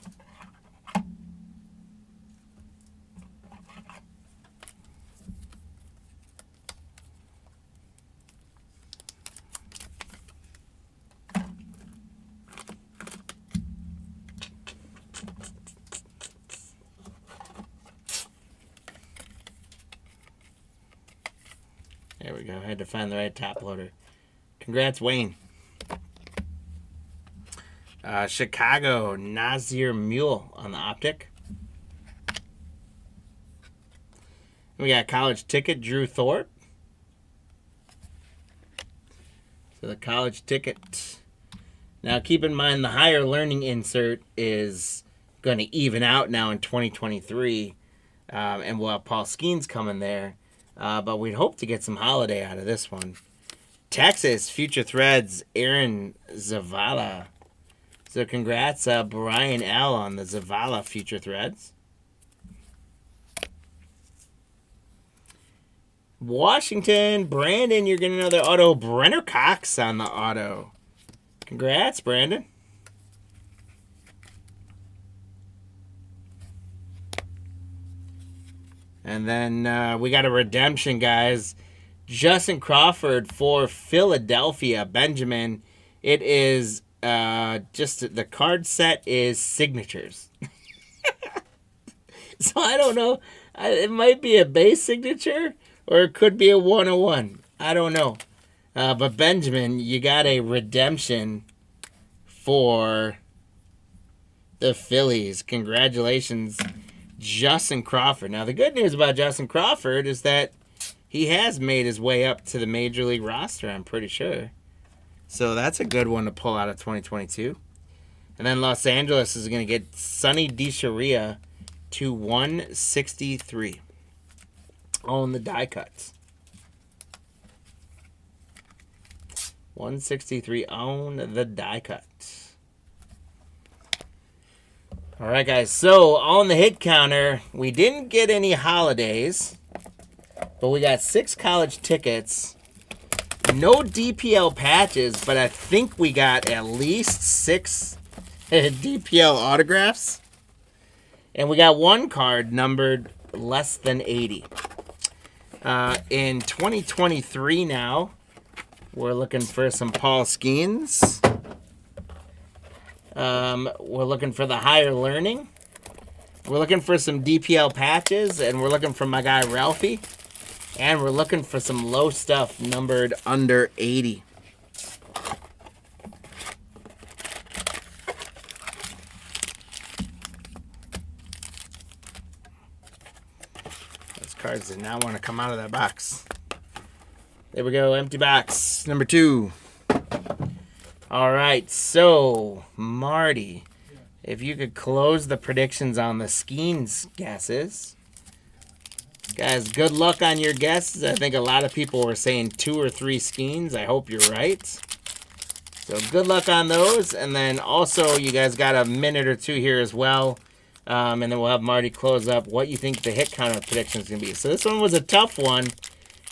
There we go. I had to find the right top loader. Congrats, Wayne. Chicago, Nazir Mule on the optic. We got college ticket, Drew Thorpe. So the college ticket. Now keep in mind the higher learning insert is going to even out now in 2023. And we'll have Paul Skeens coming there. But we'd hope to get some holiday out of this one. Texas, Future Threads, Aaron Zavala. So congrats, Brian L. on the Zavala Future Threads. Washington, Brandon, you're getting another auto. Brenner Cox on the auto. Congrats, Brandon. And then we got a redemption, guys. Justin Crawford for Philadelphia. Benjamin, it is just the card set is signatures. So I don't know. It might be a base signature or it could be a 101. I don't know. But Benjamin, you got a redemption for the Phillies. Congratulations, Justin Crawford. Now, the good news about Justin Crawford is that he has made his way up to the Major League roster, I'm pretty sure. So that's a good one to pull out of 2022. And then Los Angeles is going to get Sonny DeCharia to 163 on the die cuts. 163 on the die cuts. All right, guys. So on the hit counter, we didn't get any holidays, but we got 6 college tickets. No DPL patches, but I think we got at least 6 DPL autographs. And we got 1 card numbered less than 80. In 2023 now, we're looking for some Paul Skeens. We're looking for the higher learning. We're looking for some DPL patches, and we're looking for my guy Ralphie. And we're looking for some low stuff numbered under 80. Those cards did not want to come out of that box. There we go, empty box number 2. All right, so Marty, if you could close the predictions on the Skeens guesses. Guys, good luck on your guesses. I think a lot of people were saying 2 or 3 Skeens. I hope you're right. So good luck on those. And then also, you guys got a minute or 2 here as well. And then we'll have Marty close up what you think the hit counter prediction is going to be. So this one was a tough one.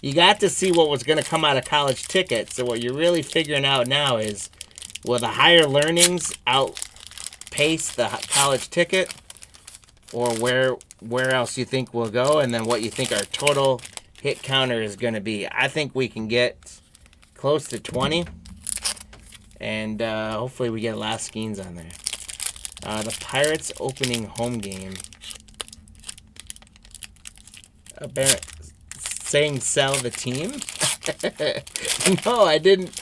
You got to see what was going to come out of college tickets. So what you're really figuring out now is, will the higher learnings outpace the college ticket? Or where else you think we'll go? And then what you think our total hit counter is going to be. I think we can get close to 20. And hopefully we get a lot of Skeens on there. The Pirates opening home game. Saying sell the team? No, I didn't.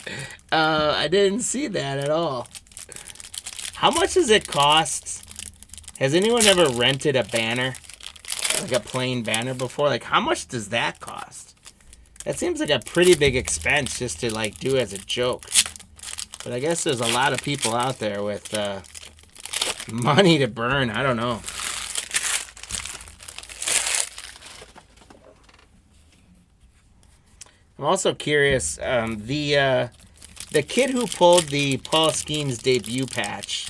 I didn't see that at all. How much does it cost? Has anyone ever rented a banner, like a plain banner before? Like, how much does that cost? That seems like a pretty big expense just to like do as a joke. But I guess there's a lot of people out there with money to burn. I don't know. I'm also curious, the kid who pulled the Paul Skeens debut patch,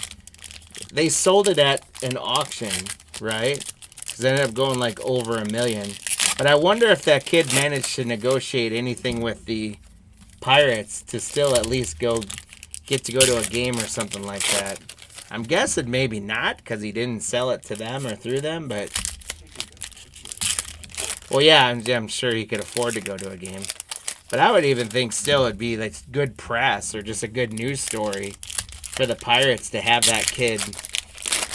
they sold it at an auction, right? Because it ended up going like over $1 million. But I wonder if that kid managed to negotiate anything with the Pirates to still at least get to go to a game or something like that. I'm guessing maybe not, because he didn't sell it to them or through them, but... Well, yeah, I'm sure he could afford to go to a game. But I would even think still it'd be like good press or just a good news story for the Pirates to have that kid,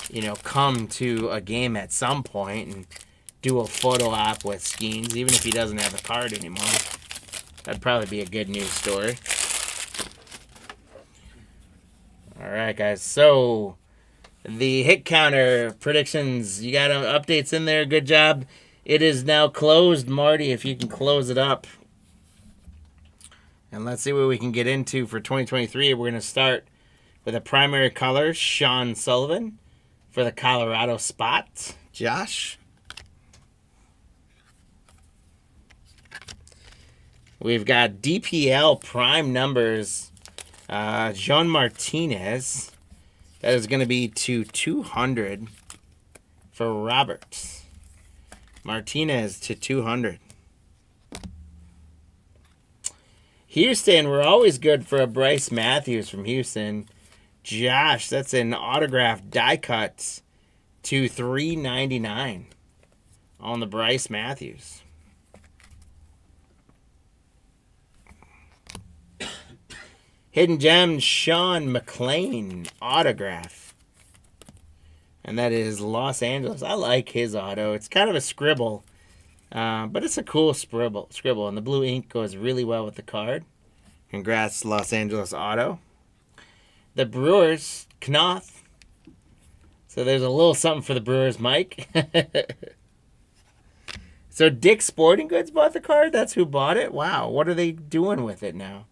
you know, come to a game at some point and do a photo op with Skeens, even if he doesn't have a card anymore. That'd probably be a good news story. All right, guys. So the hit counter predictions, you got updates in there. Good job. It is now closed, Marty, if you can close it up. And let's see what we can get into for 2023. We're going to start with a primary color, Sean Sullivan, for the Colorado Spot. Josh. We've got DPL prime numbers, Jean Martinez. That is going to be to 200 for Robert. Martinez to 200. Houston, we're always good for a Bryce Matthews from Houston. Josh, that's an autographed die cut to $3.99 on the Bryce Matthews. Hidden Gems, Sean McLean autograph. And that is Los Angeles. I like his auto. It's kind of a scribble, but it's a cool scribble. And the blue ink goes really well with the card. Congrats, Los Angeles auto. The Brewers, Knoth. So there's a little something for the Brewers, Mike. So Dick's Sporting Goods bought the card? That's who bought it? Wow. What are they doing with it now?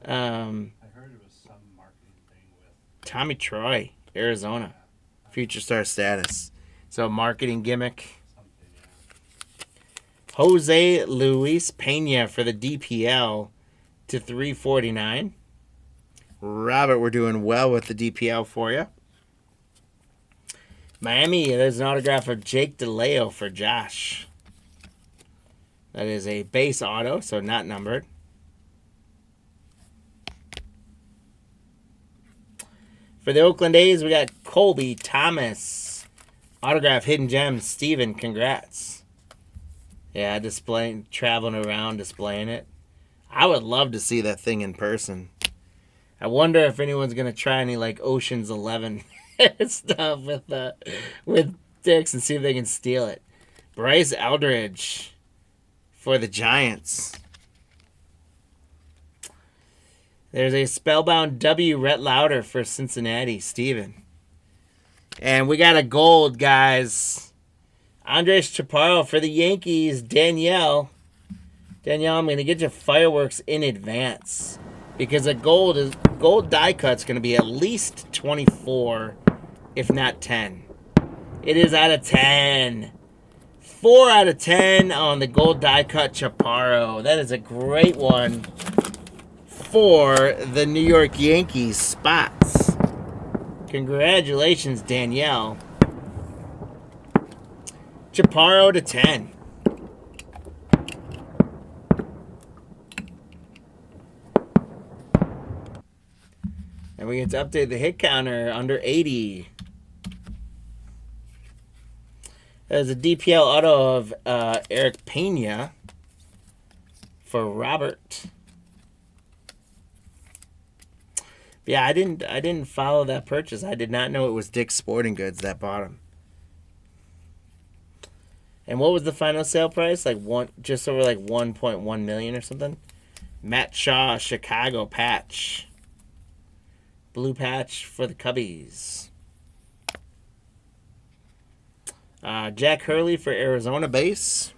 I heard it was some marketing thing with Tommy Troy, Arizona. Future star status. So marketing gimmick. something, yeah. Jose Luis Pena for the DPL to 349. Robert, we're doing well with the DPL for you. Miami, there's an autograph of Jake DeLeo for Josh. That is a base auto, so not numbered. For the Oakland A's, we got Colby Thomas. Autograph Hidden Gems. Steven, congrats. Yeah, traveling around, displaying it. I would love to see that thing in person. I wonder if anyone's going to try any, like, Ocean's 11 stuff with Dix and see if they can steal it. Bryce Eldridge for the Giants. There's a Spellbound W. Rhett Lauder for Cincinnati, Steven. And we got a gold, guys. Andres Chaparro for the Yankees, Danielle. Danielle, I'm going to get you fireworks in advance. Because a gold die cut's going to be at least 24, if not 10. It is out of 10. 4 out of 10 on the gold die cut Chaparro. That is a great one for the New York Yankees spots. Congratulations, Danielle. Chaparro to 10. And we get to update the hit counter under 80. There's a DPL auto of Eric Pena for Robert. Yeah, I didn't follow that purchase. I did not know it was Dick's Sporting Goods that bought him. And what was the final sale price? Just over 1.1 million or something. Matt Shaw, Chicago patch. Blue patch for the Cubbies. Jack Hurley for Arizona base.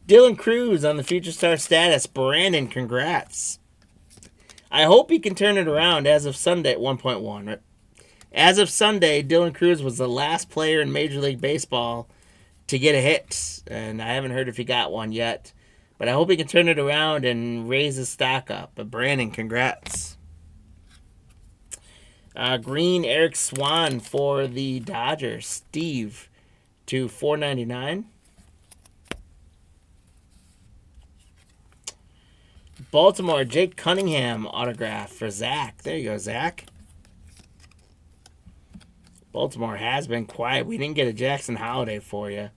Dylan Cruz on the Future Star status. Brandon, congrats. I hope he can turn it around as of Sunday at 1.1. Right? As of Sunday, Dylan Cruz was the last player in Major League Baseball to get a hit. And I haven't heard if he got one yet. But I hope he can turn it around and raise his stock up. But Brandon, congrats. Green Eric Swan for the Dodgers. Steve to 499. Baltimore, Jake Cunningham autograph for Zach. There you go, Zach. Baltimore has been quiet. We didn't get a Jackson Holiday for you.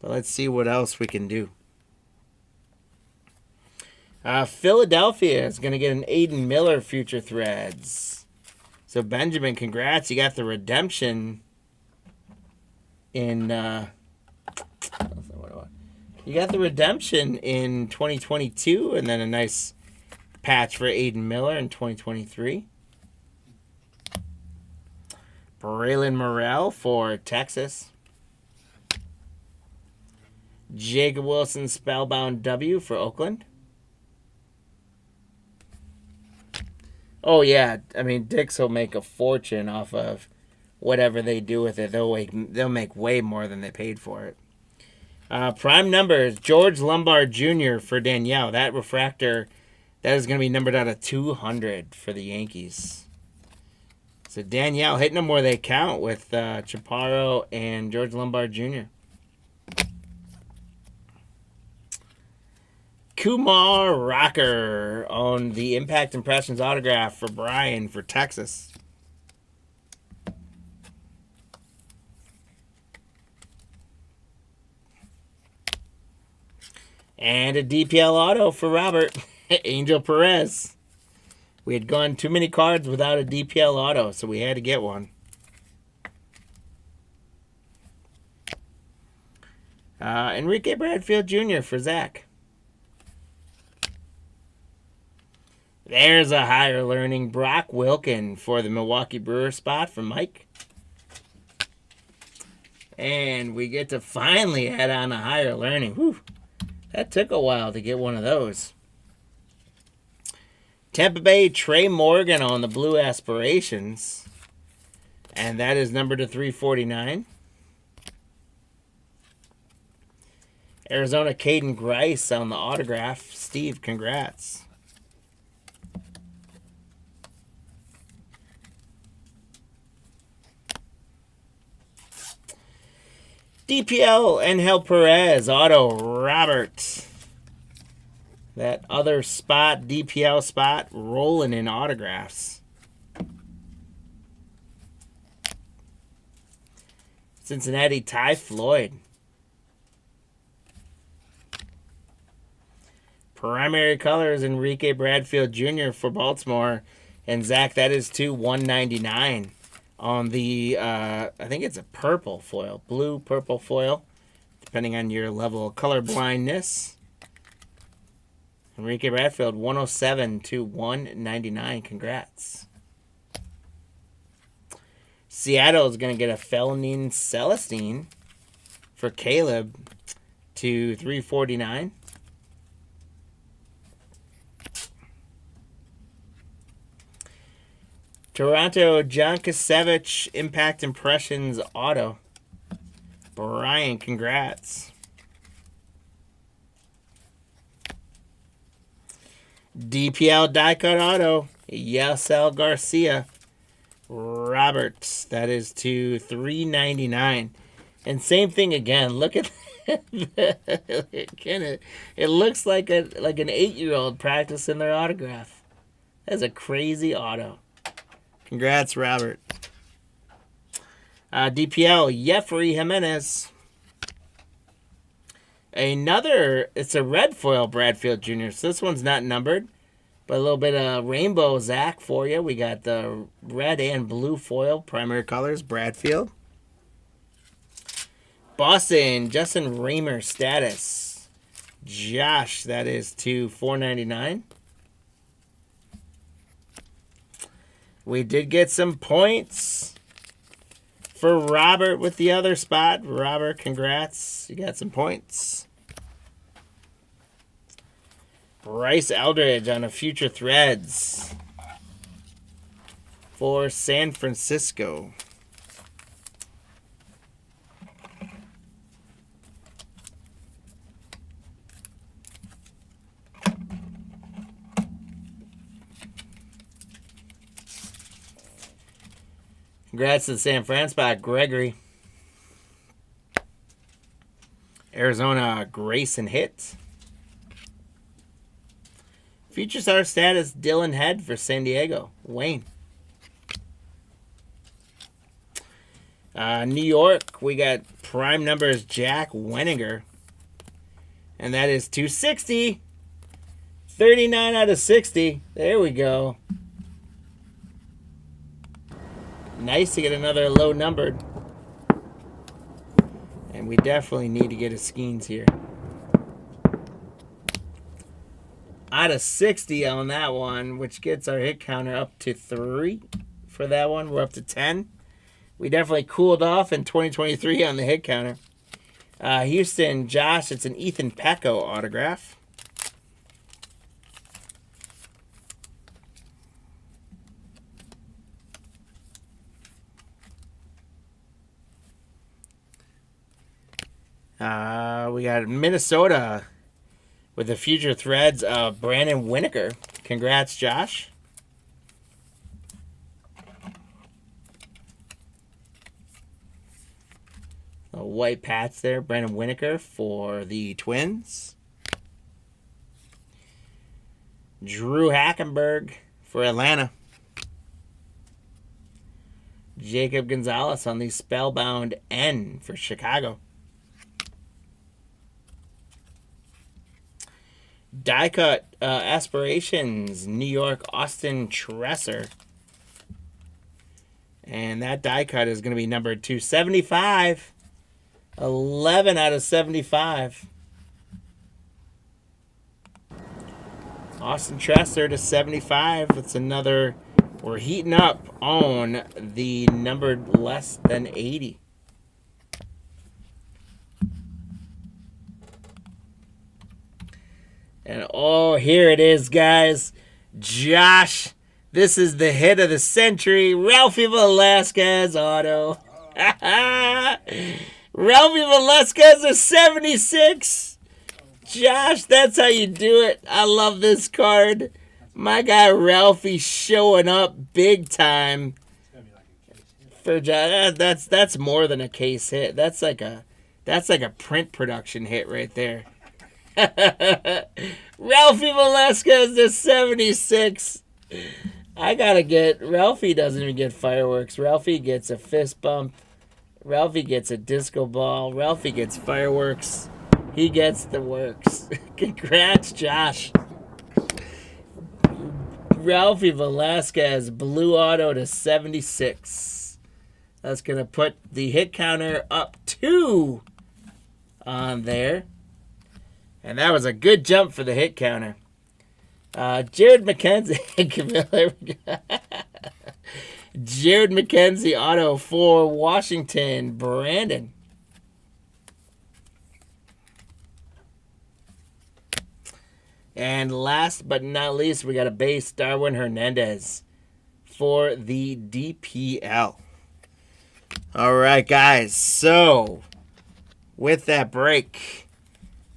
But let's see what else we can do. Philadelphia is going to get an Aiden Miller Future Threads. So, Benjamin, congrats. You got the redemption in... You got the redemption in 2022, and then a nice patch for Aiden Miller in 2023. Braylon Morrell for Texas. Jacob Wilson Spellbound W for Oakland. Oh, yeah. I mean, Dix will make a fortune off of whatever they do with it. They'll make way more than they paid for it. Prime numbers, George Lombard Jr. for Danielle. That refractor, that is going to be numbered out of 200 for the Yankees. So Danielle hitting them where they count with Chaparro and George Lombard Jr. Kumar Rocker on the Impact Impressions autograph for Brian for Texas. And a DPL auto for Robert. Angel Perez. We had gone too many cards without a DPL auto, so we had to get one. Enrique Bradfield Jr. for Zach. There's a higher learning Brock Wilken for the Milwaukee Brewers spot from Mike. And we get to finally add on a higher learning. Whew. That took a while to get one of those. Tampa Bay Trey Morgan on the Blue Aspirations. And that is numbered to 349. Arizona Caden Grice on the autograph. Steve, congrats. DPL Angel Perez auto Robert. That other spot, DPL spot, rolling in autographs. Cincinnati Ty Floyd. Primary colors Enrique Bradfield Jr. for Baltimore. And Zach, that is to 199 on the, I think it's a purple foil, blue purple foil, depending on your level of color blindness. Enrique Bradfield, 107 to 199. Congrats. Seattle is going to get a Felnin Celestine for Caleb to 349. Toronto John Kasevich Impact Impressions auto. Brian, congrats. DPL die cut auto, Yasel Garcia. Roberts, that is to 399. And same thing again. Look at it looks like an 8-year-old practicing their autograph. That's a crazy auto. Congrats, Robert. DPL Jeffrey Jimenez. It's a red foil Bradfield Jr. So this one's not numbered, but a little bit of rainbow Zach for you. We got the red and blue foil, primary colors, Bradfield. Boston, Justin Raymer status. Josh, that is to 499. We did get some points for Robert with the other spot. Robert, congrats. You got some points. Bryce Eldridge on a Future Threads for San Francisco. Congrats to the San Fran spot, Gregory. Arizona, Grayson Hit. Future Star status, Dylan Head for San Diego, Wayne. New York, we got prime numbers, Jack Wenninger. And that is 260. 39 out of 60. There we go. Nice to get another low numbered. And we definitely need to get a Skeens here. Out of 60 on that one, which gets our hit counter up to 3 for that one. We're up to 10. We definitely cooled off in 2023 on the hit counter. Houston, Josh, it's an Ethan Pecco autograph. We got Minnesota with the Future Threads of Brandon Winokur. Congrats, Josh. A white patch there, Brandon Winokur for the Twins. Drew Hackenberg for Atlanta. Jacob Gonzalez on the Spellbound N for Chicago. Die cut aspirations, New York, Austin Tresser. And that die cut is going to be numbered 275. 11 out of 75. Austin Tresser to 75. It's another. We're heating up on the numbered less than 80. And oh, here it is, guys. Josh, this is the hit of the century. Ralphie Velasquez auto. Ralphie Velasquez is 76. Josh, that's how you do it. I love this card. My guy Ralphie showing up big time. For Josh, that's more than a case hit. That's like a print production hit right there. Ralphie Velasquez to 76. I gotta get. Ralphie doesn't even get fireworks. Ralphie gets a fist bump. Ralphie gets a disco ball. Ralphie gets fireworks. He gets the works. Congrats, Josh. Ralphie Velasquez, blue auto to 76. That's going to put the hit counter up 2 on there. And that was a good jump for the hit counter. Jared McKenzie. Jared McKenzie auto for Washington, Brandon. And last but not least, we got a base, Darwin Hernandez for the DPL. All right, guys. So, with that break,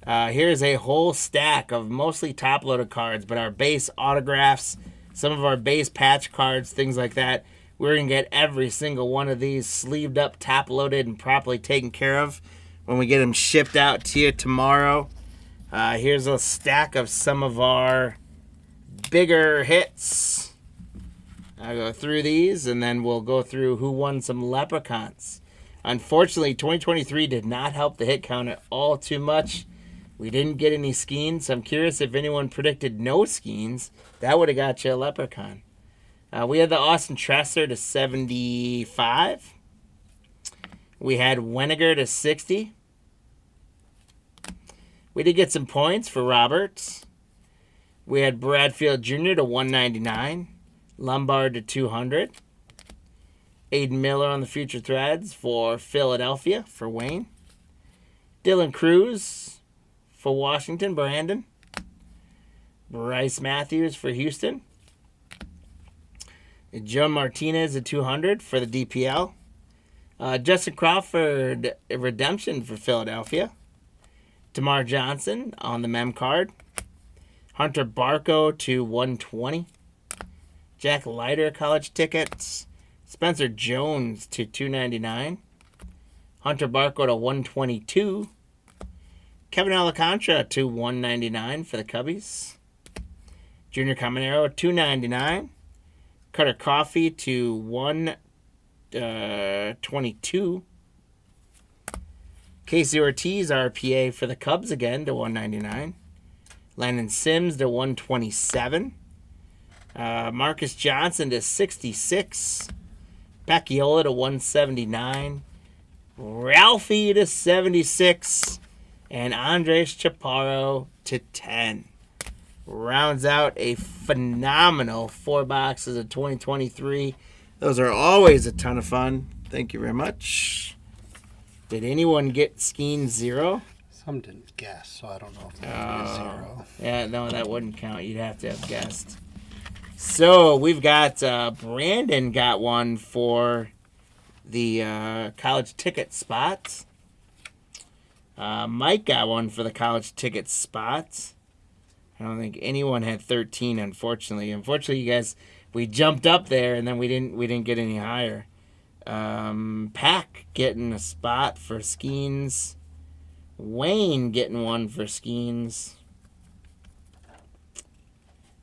here's a whole stack of mostly top-loaded cards, but our base autographs, some of our base patch cards, things like that. We're going to get every single one of these sleeved up, top-loaded, and properly taken care of when we get them shipped out to you tomorrow. Here's a stack of some of our bigger hits. I'll go through these, and then we'll go through who won some leprechauns. Unfortunately, 2023 did not help the hit count all too much. We didn't get any skeins, so I'm curious if anyone predicted no skeins. That would have got you a leprechaun. We had the Austin Tresser to 75. We had Weniger to 60. We did get some points for Roberts. We had Bradfield Jr. to 199. Lombard to 200. Aiden Miller on the Future Threads for Philadelphia for Wayne. Dylan Cruz for Washington, Brandon. Bryce Matthews for Houston. Joe Martinez at 200 for the DPL. Justin Crawford Redemption for Philadelphia. DeMar Johnson on the mem card. Hunter Barco to 120. Jack Leiter college tickets. Spencer Jones to 299. Hunter Barco to 122. Kevin Alcantara to 199 for the Cubbies. Junior Caminero 299. Cutter Coffee to 122. Casey Ortiz, RPA for the Cubs again to 199. Landon Sims to 127. Marcus Johnson to 66. Paciola to 179. Ralphie to 76. And Andres Chaparro to 10. Rounds out a phenomenal 4 boxes of 2023. Those are always a ton of fun. Thank you very much. Did anyone get Skeen 0? Some didn't guess, so I don't know if that was 0. Yeah, no, that wouldn't count. You'd have to have guessed. So we've got Brandon got one for the college ticket spots. Mike got one for the college ticket spots. I don't think anyone had 13, unfortunately. Unfortunately, you guys, we jumped up there and then we didn't get any higher. Pack getting a spot for Skeens. Wayne getting one for Skeens.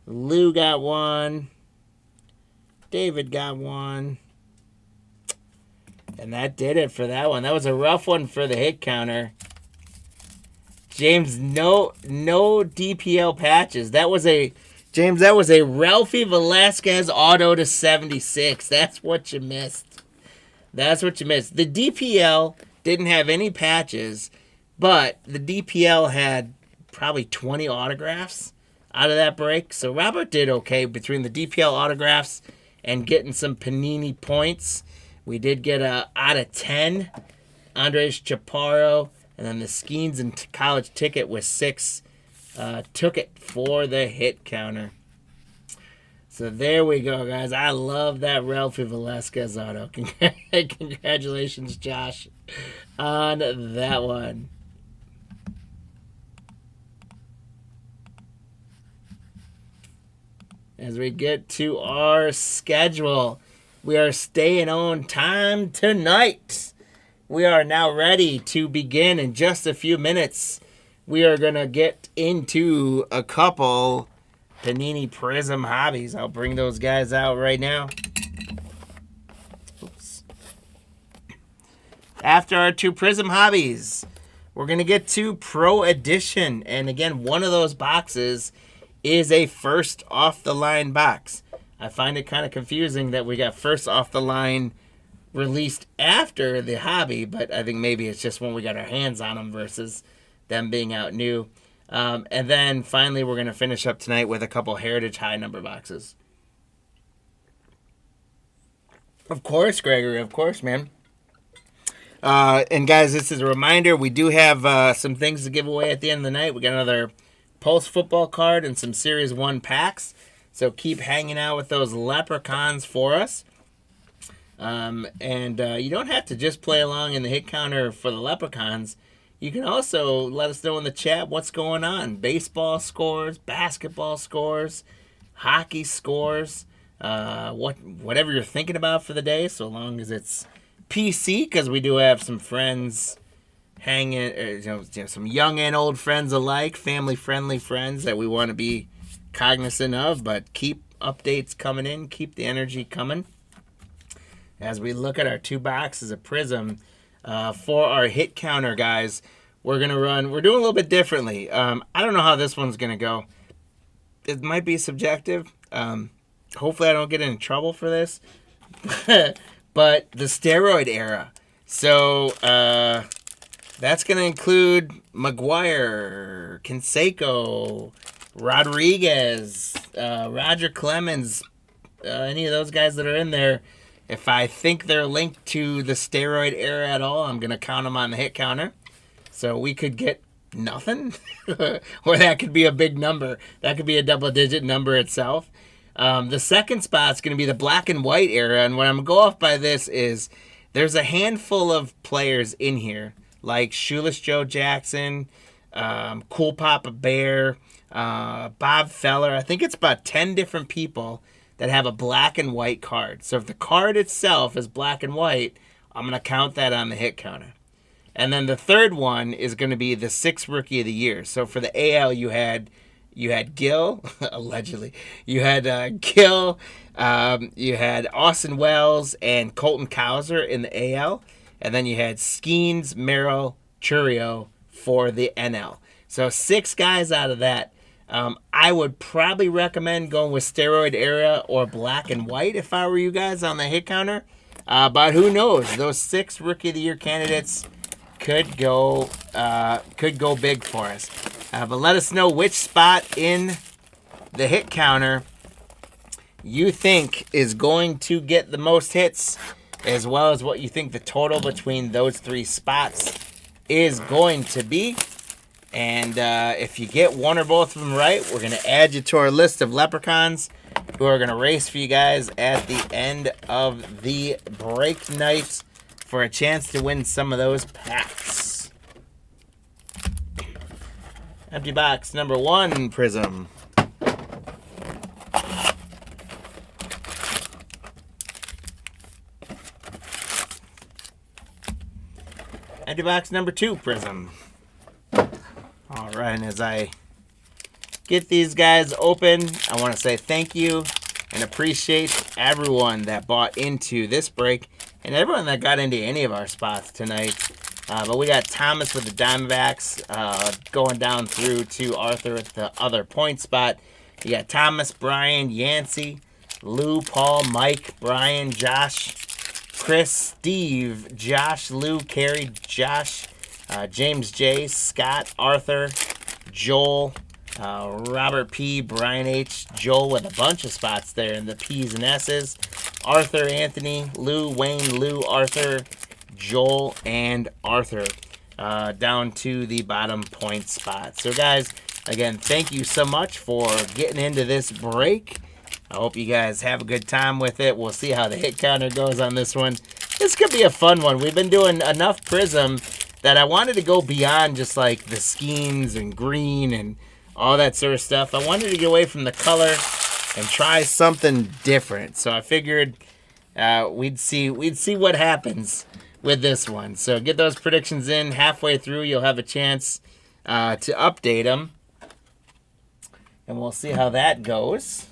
Lou got one. David got one. And that did it for that one. That was a rough one for the hit counter. James, no DPL patches. That was a Ralphie Velasquez auto to 76. That's what you missed. The DPL didn't have any patches, but the DPL had probably 20 autographs out of that break. So Robert did okay between the DPL autographs and getting some Panini points. We did get a out of 10 Andres Chaparro, and then the Skeens and college ticket with 6 took it for the hit counter. So there we go, guys. I love that Ralphie Velasquez auto. Congratulations, Josh, on that one. As we get to our schedule, we are staying on time tonight. We are now ready to begin in just a few minutes. We are going to get into a couple Panini Prizm hobbies. I'll bring those guys out right now. Oops. After our 2 Prizm hobbies, we're going to get to Pro Edition. And again, one of those boxes is a first off the line box. I find it kind of confusing that we got first off the line released after the hobby, but I think maybe it's just when we got our hands on them versus them being out new. And then finally, we're going to finish up tonight with a couple Heritage high number boxes. Of course, Gregory. Of course, man. And guys, this is a reminder. We do have some things to give away at the end of the night. We got another Pulse football card and some Series 1 packs. So keep hanging out with those leprechauns for us. And you don't have to just play along in the hit counter for the leprechauns. You can also let us know in the chat what's going on. Baseball scores, basketball scores, hockey scores, whatever you're thinking about for the day, so long as it's PC, because we do have some friends hanging, some young and old friends alike, family-friendly friends that we want to be cognizant of, but keep updates coming in, keep the energy coming. As we look at our 2 boxes of Prizm, for our hit counter, guys, we're doing a little bit differently. I don't know how this one's going to go. It might be subjective. Hopefully I don't get in trouble for this. But the steroid era. So that's going to include McGuire, Canseco, Rodriguez, Roger Clemens, any of those guys that are in there. If I think they're linked to the steroid era at all, I'm going to count them on the hit counter. So we could get nothing, or that could be a big number. That could be a double-digit number itself. The second spot's going to be the black and white era, and what I'm going to go off by this is there's a handful of players in here, like Shoeless Joe Jackson, Cool Papa Bear, Bob Feller. I think it's about 10 different people that have a black and white card. So if the card itself is black and white, I'm going to count that on the hit counter. And then the third one is going to be the 6th Rookie of the Year. So for the AL, you had Gil, allegedly. You had Gil, you had Austin Wells and Colton Cowser in the AL. And then you had Skeens, Merrill, Churio for the NL. So 6 guys out of that. I would probably recommend going with steroid era or black and white if I were you guys on the hit counter. But who knows? Those 6 Rookie of the Year candidates could go big for us. But let us know which spot in the hit counter you think is going to get the most hits, as well as what you think the total between those 3 spots is going to be. And if you get one or both of them right, we're going to add you to our list of leprechauns who are going to race for you guys at the end of the break night for a chance to win some of those packs. Empty box number 1, Prizm. Empty box number 2, Prizm. All right, and as I get these guys open, I want to say thank you and appreciate everyone that bought into this break and everyone that got into any of our spots tonight. But we got Thomas with the Diamondbacks going down through to Arthur at the other point spot. You got Thomas, Brian, Yancey, Lou, Paul, Mike, Brian, Josh, Chris, Steve, Josh, Lou, Carrie, Josh, James J, Scott, Arthur, Joel, Robert P, Brian H, Joel with a bunch of spots there in the P's and S's, Arthur, Anthony, Lou, Wayne, Lou, Arthur, Joel, and Arthur down to the bottom point spot. So guys, again, thank you so much for getting into this break. I hope you guys have a good time with it. We'll see how the hit counter goes on this one. This could be a fun one. We've been doing enough Prizm that I wanted to go beyond just like the schemes and green and all that sort of stuff. I wanted to get away from the color and try something different. So I figured we'd see what happens with this one. So get those predictions in. Halfway through, you'll have a chance to update them. And we'll see how that goes.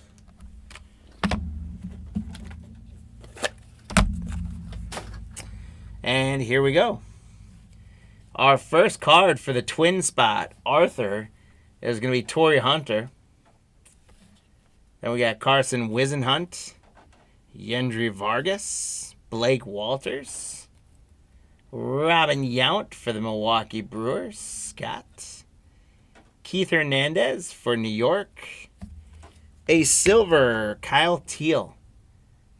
And here we go. Our first card for the twin spot, Arthur, is going to be Torrey Hunter. Then we got Carson Wisenhunt, Yendry Vargas, Blake Walters, Robin Yount for the Milwaukee Brewers, Scott, Keith Hernandez for New York, a silver, Kyle Teal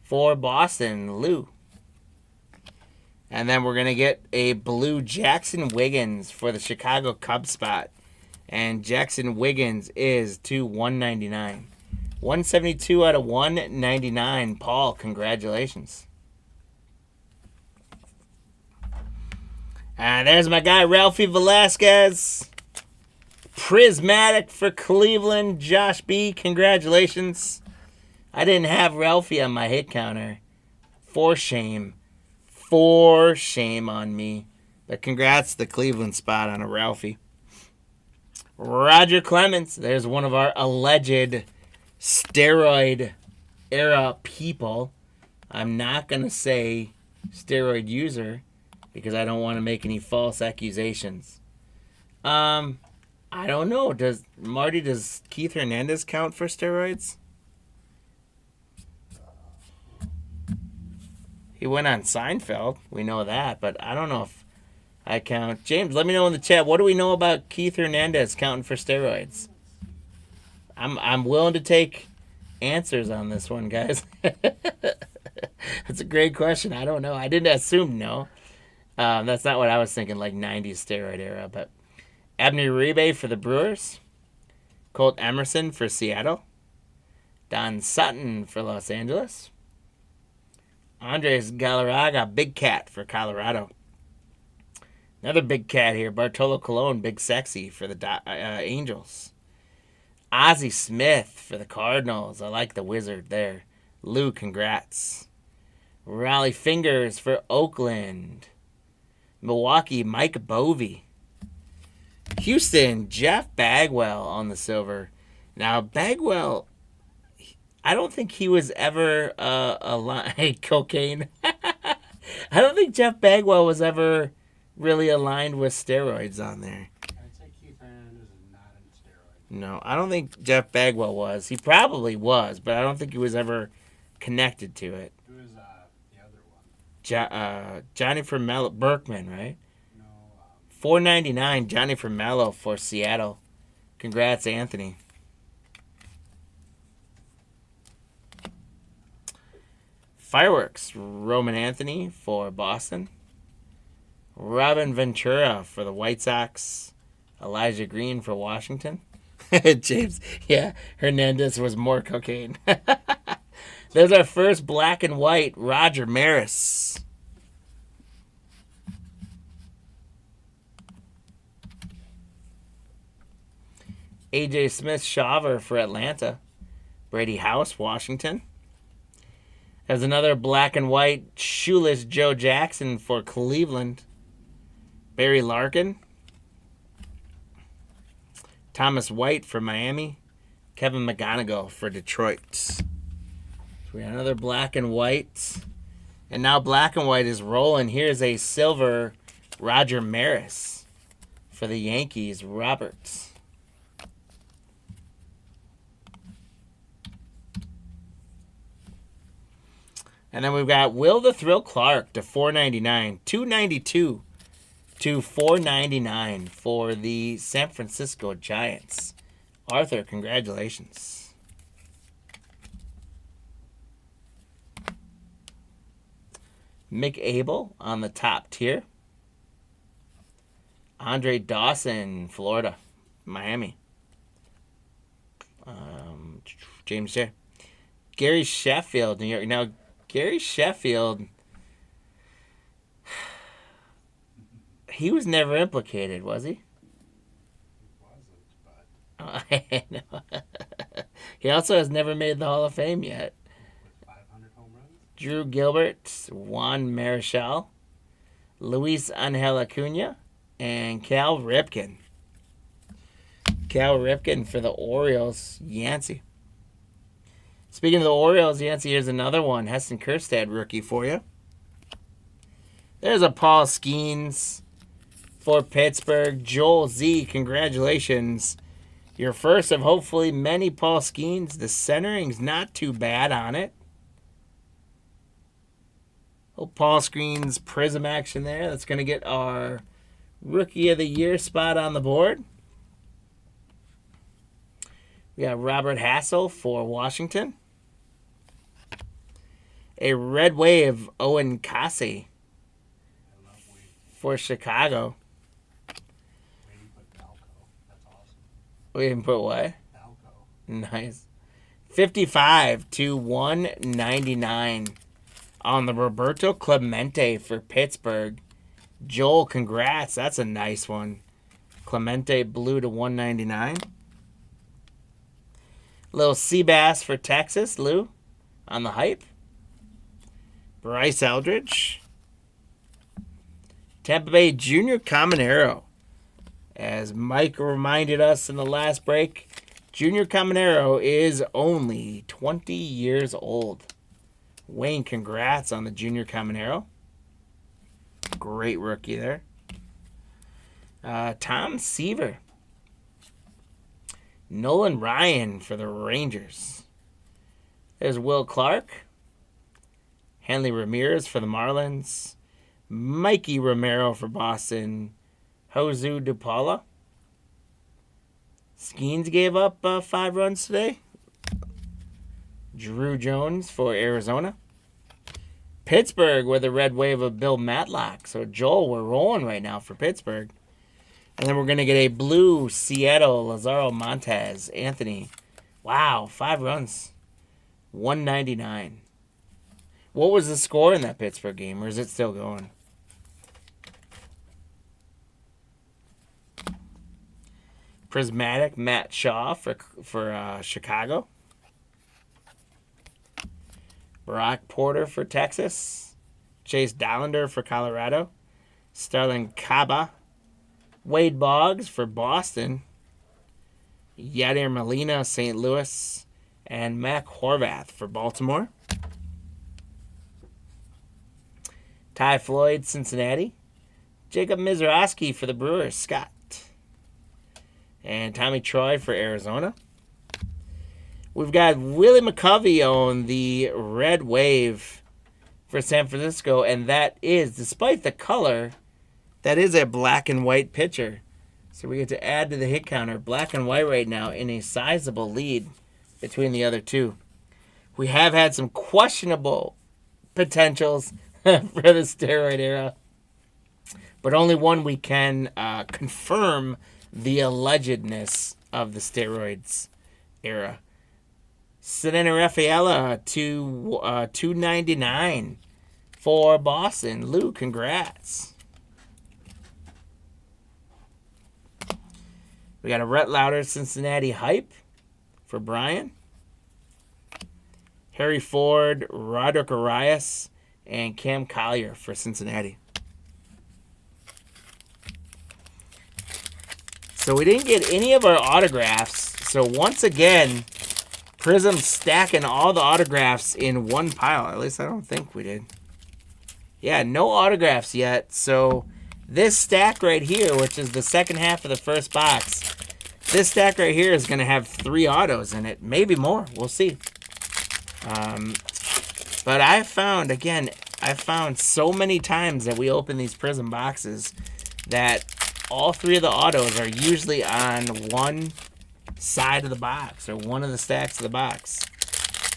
for Boston, Lou. And then we're going to get a blue Jackson Wiggins for the Chicago Cubs spot. And Jackson Wiggins is to 199. 172 out of 199. Paul, congratulations. And there's my guy, Ralphie Velasquez. Prismatic for Cleveland, Josh B. Congratulations. I didn't have Ralphie on my hit counter. For shame. For shame on me. But congrats to the Cleveland spot on a Ralphie. Roger Clemens. There's one of our alleged steroid era people. I'm not going to say steroid user because I don't want to make any false accusations. I don't know. Does Keith Hernandez count for steroids? He went on Seinfeld. We know that, but I don't know if I count. James, let me know in the chat. What do we know about Keith Hernandez counting for steroids? I'm willing to take answers on this one, guys. That's a great question. I don't know. I didn't assume no. That's not what I was thinking, like 90s steroid era. But Abner Uribe for the Brewers. Colt Emerson for Seattle. Don Sutton for Los Angeles. Andres Galarraga, Big Cat for Colorado. Another Big Cat here. Bartolo Colon, Big Sexy for the Angels. Ozzie Smith for the Cardinals. I like the wizard there. Lou, congrats. Raleigh Fingers for Oakland. Milwaukee, Mike Bovey. Houston, Jeff Bagwell on the silver. Now, Bagwell, I don't think he was ever aligned. Cocaine. I don't think Jeff Bagwell was ever really aligned with steroids on there. I'd say Keith Hernandez is not in steroids. No, I don't think Jeff Bagwell was. He probably was, but I don't think he was ever connected to it. Who is the other one? Johnny Formello, Berkman, right? No. $4.99, Johnny Formello for Seattle. Congrats, Anthony. Fireworks, Roman Anthony for Boston. Robin Ventura for the White Sox. Elijah Green for Washington. James, yeah, Hernandez was more cocaine. There's our first black and white, Roger Maris. AJ Smith-Shawver for Atlanta. Brady House, Washington. There's another black and white, shoeless Joe Jackson for Cleveland. Barry Larkin. Thomas White for Miami. Kevin McGonigal for Detroit. So we got another black and white. And now black and white is rolling. Here's a silver Roger Maris for the Yankees, Roberts. And then we've got Will the Thrill Clark to 499, 292 to 499 for the San Francisco Giants. Arthur, congratulations. Mick Abel on the top tier. Andre Dawson, Florida, Miami. James J. Gary Sheffield, New York. Now, Gary Sheffield, he was never implicated, was he? He wasn't, but He also has never made the Hall of Fame yet. with 500 home runs. Drew Gilbert, Juan Marichal, Luis Angel Acuna, and Cal Ripken. Cal Ripken for the Orioles, Yancey. Speaking of the Orioles, Yancey, here's another one. Heston Kjerstad rookie for you. There's a Paul Skeens for Pittsburgh. Joel Z, congratulations. Your first of hopefully many Paul Skeens. The centering's not too bad on it. Oh, Paul Skeens Prizm action there. That's going to get our Rookie of the Year spot on the board. We got Robert Hassel for Washington. A Red Wave Owen Kase I love Wade. for Chicago. Wade put Balco. That's awesome. We didn't put what? Balco. Nice. 55 to 199 on the Roberto Clemente for Pittsburgh. Joel, congrats. That's a nice one. Clemente blue to 199. Little Seabass for Texas, Lou, on the hype. Bryce Eldridge. Tampa Bay Junior Caminero. As Mike reminded us in the last break, Junior Caminero is only 20 years old. Wayne, congrats on the Junior Caminero. Great rookie there. Tom Seaver. Nolan Ryan for the Rangers. There's Will Clark. Hanley Ramirez for the Marlins. Mikey Romero for Boston. Josu DePaula. Skeens gave up 5 runs today. Drew Jones for Arizona. Pittsburgh with a red wave of Bill Matlock. So, Joel, we're rolling right now for Pittsburgh. And then we're going to get a blue Seattle Lazaro Montez. Anthony. Wow, 5 runs. 199. What was the score in that Pittsburgh game, or is it still going? Prismatic Matt Shaw for Chicago. Barack Porter for Texas. Chase Dollander for Colorado. Starlin Caba. Wade Boggs for Boston. Yadier Molina, St. Louis. And Mac Horvath for Baltimore. Ty Floyd, Cincinnati. Jacob Mizraski for the Brewers, Scott. And Tommy Troy for Arizona. We've got Willie McCovey on the red wave for San Francisco, and that is, despite the color, that is a black and white pitcher. So we get to add to the hit counter. Black and white right now in a sizable lead between the other two. We have had some questionable potentials for the steroid era, but only one we can confirm the allegedness of the steroids era. Sedena Rafaela to 299 for Boston. Lou, congrats. We got a Rhett Lauder Cincinnati hype for Brian. Harry Ford, Roderick Arias, and Cam Collier for Cincinnati. So we didn't get any of our autographs. So once again, Prizm stacking all the autographs in one pile. At least I don't think we did. Yeah, no autographs yet. So This stack right here, which is the second half of the first box, this stack right here is going to have 3 autos in it. Maybe more. We'll see. But I found so many times that we open these Prizm boxes that all 3 of the autos are usually on one side of the box or one of the stacks of the box.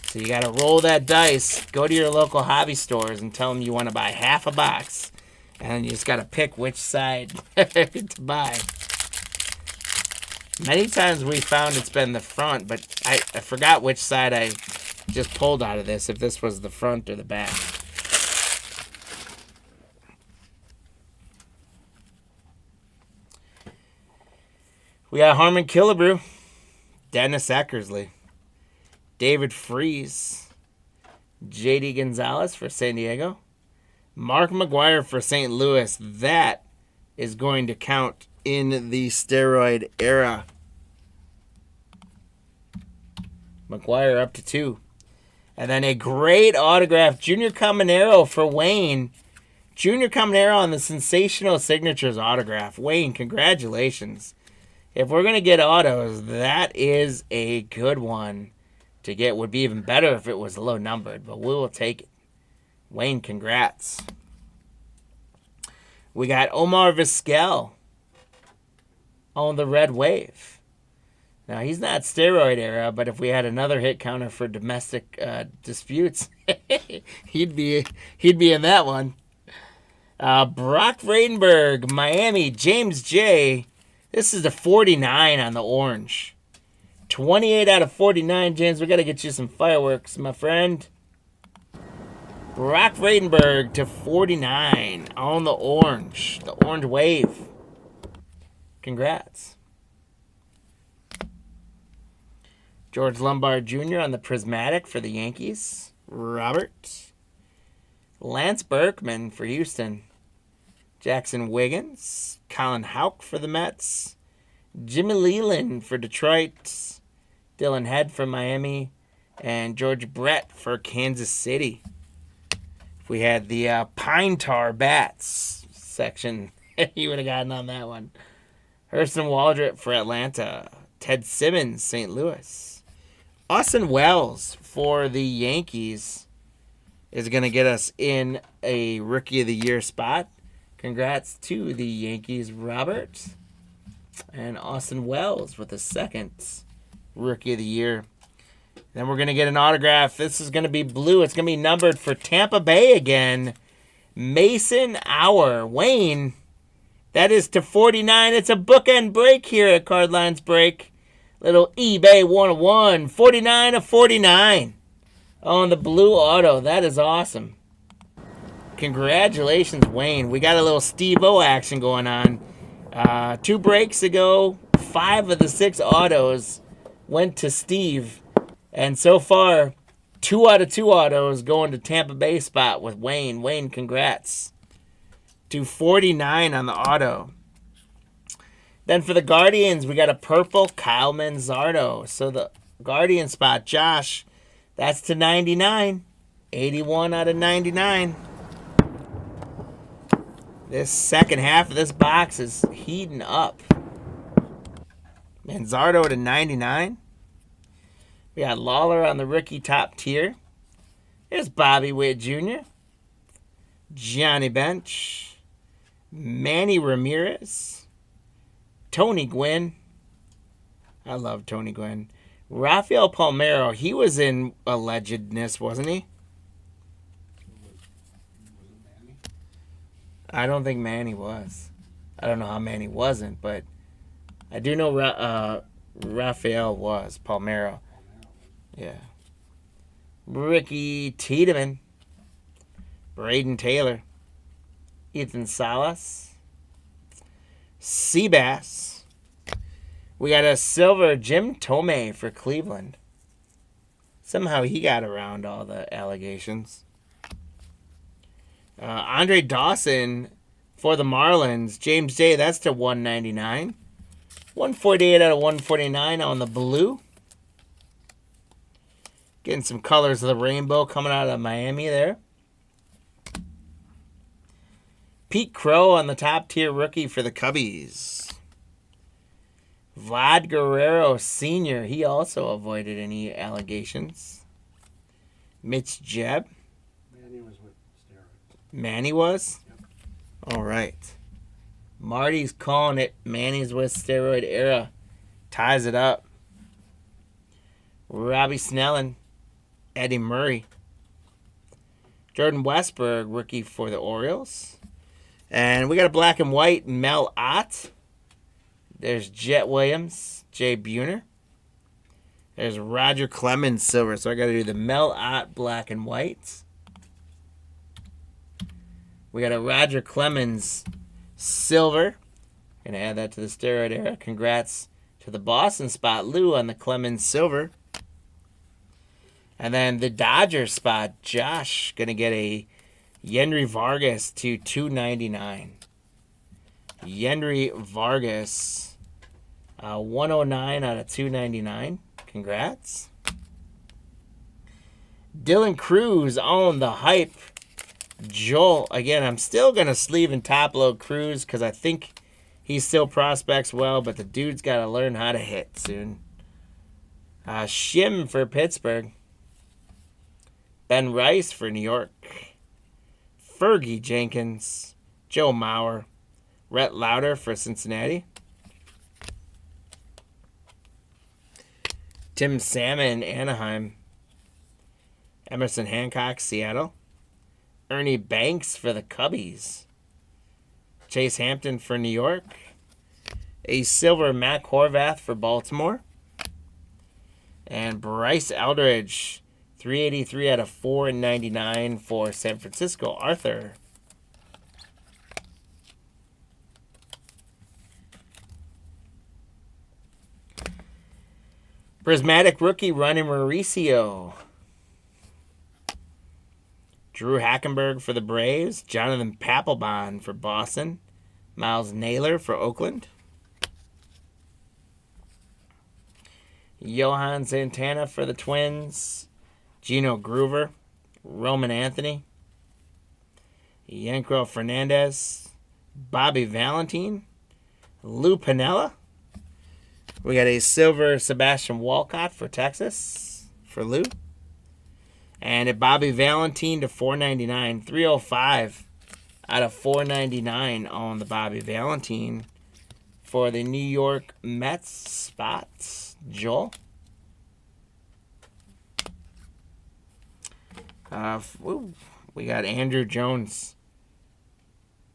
So you got to roll that dice, go to your local hobby stores and tell them you want to buy half a box. And you just got to pick which side to buy. Many times we found it's been the front, but I forgot which side I just pulled out of this, if this was the front or the back. We got Harmon Killebrew, Dennis Eckersley, David Freese, J.D. Gonzalez for San Diego, Mark McGuire for St. Louis. That is going to count in the steroid era. McGuire up to 2. And then a great autograph, Junior Caminero for Wayne. Junior Caminero on the Sensational Signatures autograph. Wayne, congratulations. If we're going to get autos, that is a good one to get. Would be even better if it was low numbered, but we will take it. Wayne, congrats. We got Omar Vizquel on the Red Wave. Now, he's not steroid era, but if we had another hit counter for domestic disputes, he'd be in that one. Brock Vradenberg, Miami, James J. This is the 49 on the orange. 28 out of 49, James. We got to get you some fireworks, my friend. Brock Vradenberg to 49 on the orange wave. Congrats. George Lombard Jr. on the Prismatic for the Yankees. Robert. Lance Berkman for Houston. Jackson Wiggins. Colin Houck for the Mets. Jimmy Leland for Detroit. Dylan Head for Miami. And George Brett for Kansas City. If we had the Pine Tar Bats section, you would have gotten on that one. Hurston Waldrop for Atlanta. Ted Simmons, St. Louis. Austin Wells for the Yankees is going to get us in a Rookie of the Year spot. Congrats to the Yankees, Robert. And Austin Wells with the second Rookie of the Year. Then we're going to get an autograph. This is going to be blue. It's going to be numbered for Tampa Bay again. Mason Hour. Wayne, that is to 49. It's a bookend break here at Cardlines Break. Little eBay 101. 49 of 49 on the blue auto. That is awesome. Congratulations, Wayne. We got a little Steve-O action going on. 2 breaks ago, 5 of the 6 autos went to Steve. And so far, 2 out of 2 autos going to Tampa Bay spot with Wayne. Wayne, congrats. To 49 on the auto. Then for the Guardians, we got a purple Kyle Manzardo. So the Guardian spot, Josh, that's to 99. 81 out of 99. This second half of this box is heating up. Manzardo to 99. We got Lawler on the rookie top tier. Here's Bobby Witt Jr. Johnny Bench. Manny Ramirez. Tony Gwynn. I love Tony Gwynn. Rafael Palmeiro. He was in Allegedness, wasn't he? I don't think Manny was. I don't know how Manny wasn't, but I do know Rafael was. Palmeiro. Yeah. Ricky Tiedemann. Braden Taylor. Ethan Salas. Seabass. We got a silver Jim Thome for Cleveland. Somehow he got around all the allegations. Andre Dawson for the Marlins. James J, that's to 199. 148 out of 149 on the blue. Getting some colors of the rainbow coming out of Miami there. Pete Crow on the top tier rookie for the Cubbies. Vlad Guerrero Sr. He also avoided any allegations. Mitch Jeb. Manny was with steroids. Manny was? Yep. All right. Marty's calling it. Manny's with steroid era. Ties it up. Robbie Snelling. Eddie Murray. Jordan Westberg, rookie for the Orioles. And we got a black and white Mel Ott. There's Jet Williams, Jay Buhner. There's Roger Clemens silver. So I got to do the Mel Ott black and white. We got a Roger Clemens silver. Gonna add that to the steroid era. Congrats to the Boston spot, Lou, on the Clemens silver. And then the Dodgers spot, Josh, gonna get a Yenry Vargas to 299. Yenry Vargas, 109 out of 299. Congrats. Dylan Cruz on the hype. Joel, again, I'm still gonna sleeve and top load Cruz because I think he still prospects well, but the dude's got to learn how to hit soon. Shim for Pittsburgh. Ben Rice for New York. Fergie Jenkins. Joe Mauer. Rhett Lauder for Cincinnati. Tim Salmon, Anaheim. Emerson Hancock, Seattle. Ernie Banks for the Cubbies. Chase Hampton for New York. A silver Mac Horvath for Baltimore. And Bryce Eldridge, 383 out of 499 for San Francisco. Arthur. Prismatic rookie Ronnie Mauricio. Drew Hackenberg for the Braves. Jonathan Papelbon for Boston. Miles Naylor for Oakland. Johan Santana for the Twins. Gino Groover. Roman Anthony. Yanko Fernandez. Bobby Valentine. Lou Piniella. We got a silver Sebastian Walcott for Texas for Lou. And a Bobby Valentine to 499. 305 out of 499 on the Bobby Valentine for the New York Mets spots. Joel. We got Andrew Jones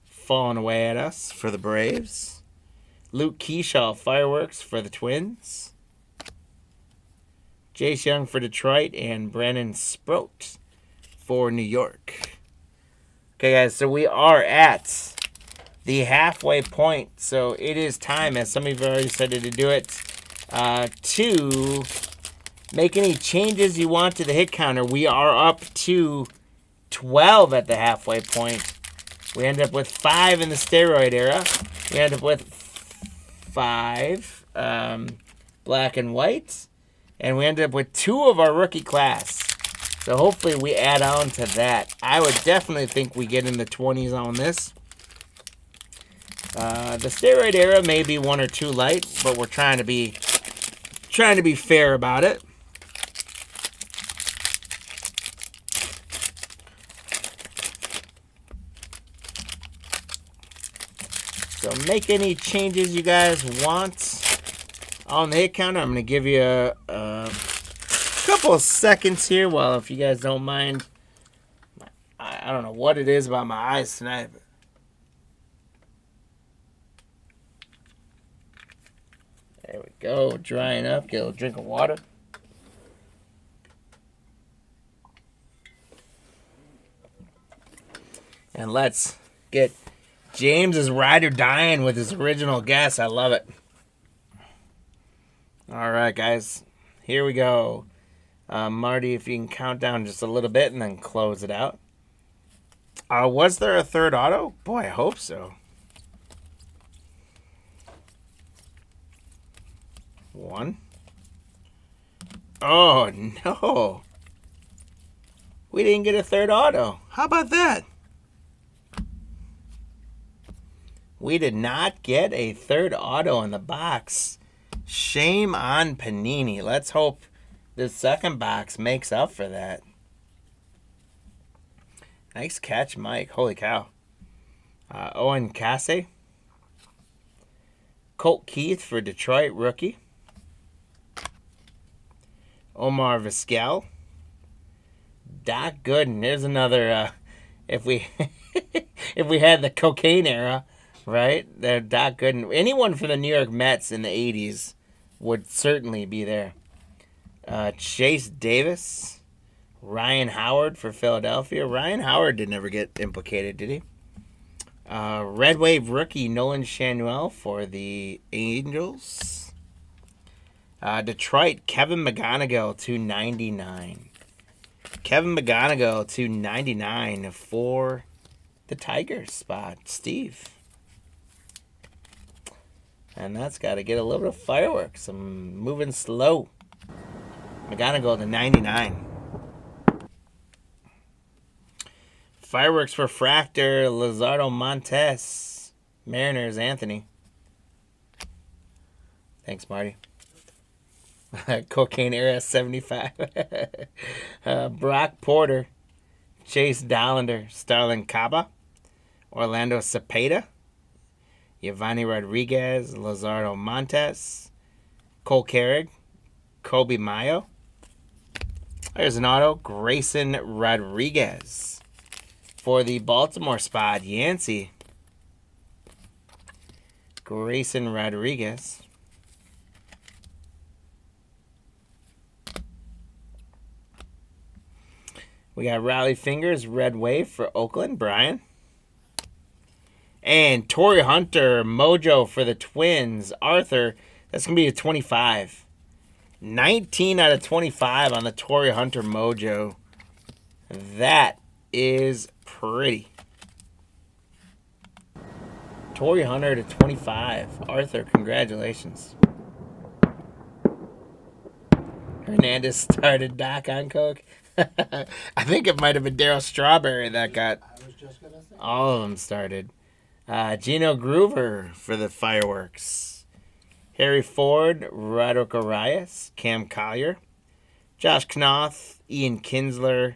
falling away at us for the Braves. Luke Keyshaw, fireworks for the Twins. Jace Young for Detroit, and Brandon Sproat for New York. Okay, guys, so we are at the halfway point. So it is time, as some of you have already started to do it, to make any changes you want to the hit counter. We are up to 12 at the halfway point. We end up with 5 in the steroid era. We end up with 5 black and white. And we ended up with 2 of our rookie class. So hopefully we add on to that. I would definitely think we get in the 20s on this. The steroid era may be 1 or 2 light, but we're trying to be fair about it. So make any changes you guys want on the hit counter. I'm going to give you a couple of seconds here while, if you guys don't mind, I don't know what it is about my eyes tonight. But there we go. Drying up. Get a little drink of water. And let's get James's Ride or Dying with his original guess. I love it. All right, guys. Here we go. Marty, if you can count down just a little bit and then close it out. Was there a third auto? Boy, I hope so. 1. Oh, no. We didn't get a third auto. How about that? We did not get a third auto in the box. Shame on Panini. Let's hope this second box makes up for that. Nice catch, Mike. Holy cow. Owen Casse. Colt Keith for Detroit, rookie. Omar Vizquel. Doc Gooden. There's another, if we if we had the cocaine era, right? There, Doc Gooden. Anyone from the New York Mets in the 80s would certainly be there. Chase Davis. Ryan Howard for Philadelphia. Ryan Howard did never get implicated, did he? Red Wave rookie Nolan Shanuel for the Angels. Detroit, Kevin McGonigal /99. Kevin McGonigal /99 for the Tigers spot. Steve. And that's got to get a little bit of fireworks. I'm moving slow. McGonigal /99. Fireworks for Fractor, Lizardo Montes. Mariners, Anthony. Thanks, Marty. Cocaine era 75. Brock Porter. Chase Dollander. Starlin Caba. Orlando Cepeda. Giovanni Rodriguez. Lizardo Montes. Cole Carrig. Kobe Mayo. There's an auto. Grayson Rodriguez. For the Baltimore spot, Yancey. Grayson Rodriguez. We got Rally Fingers, Red Wave for Oakland, Brian. And Torrey Hunter, Mojo for the Twins, Arthur. That's going to be a 25. 19 out of 25 on the Torrey Hunter Mojo. That is pretty. Torrey Hunter /25. Arthur, congratulations. Hernandez started Doc on coke. I think it might have been Darryl Strawberry that got all of them started. Gino Groover for the Fireworks. Harry Ford, Roderick Arias, Cam Collier, Josh Knoth, Ian Kinsler,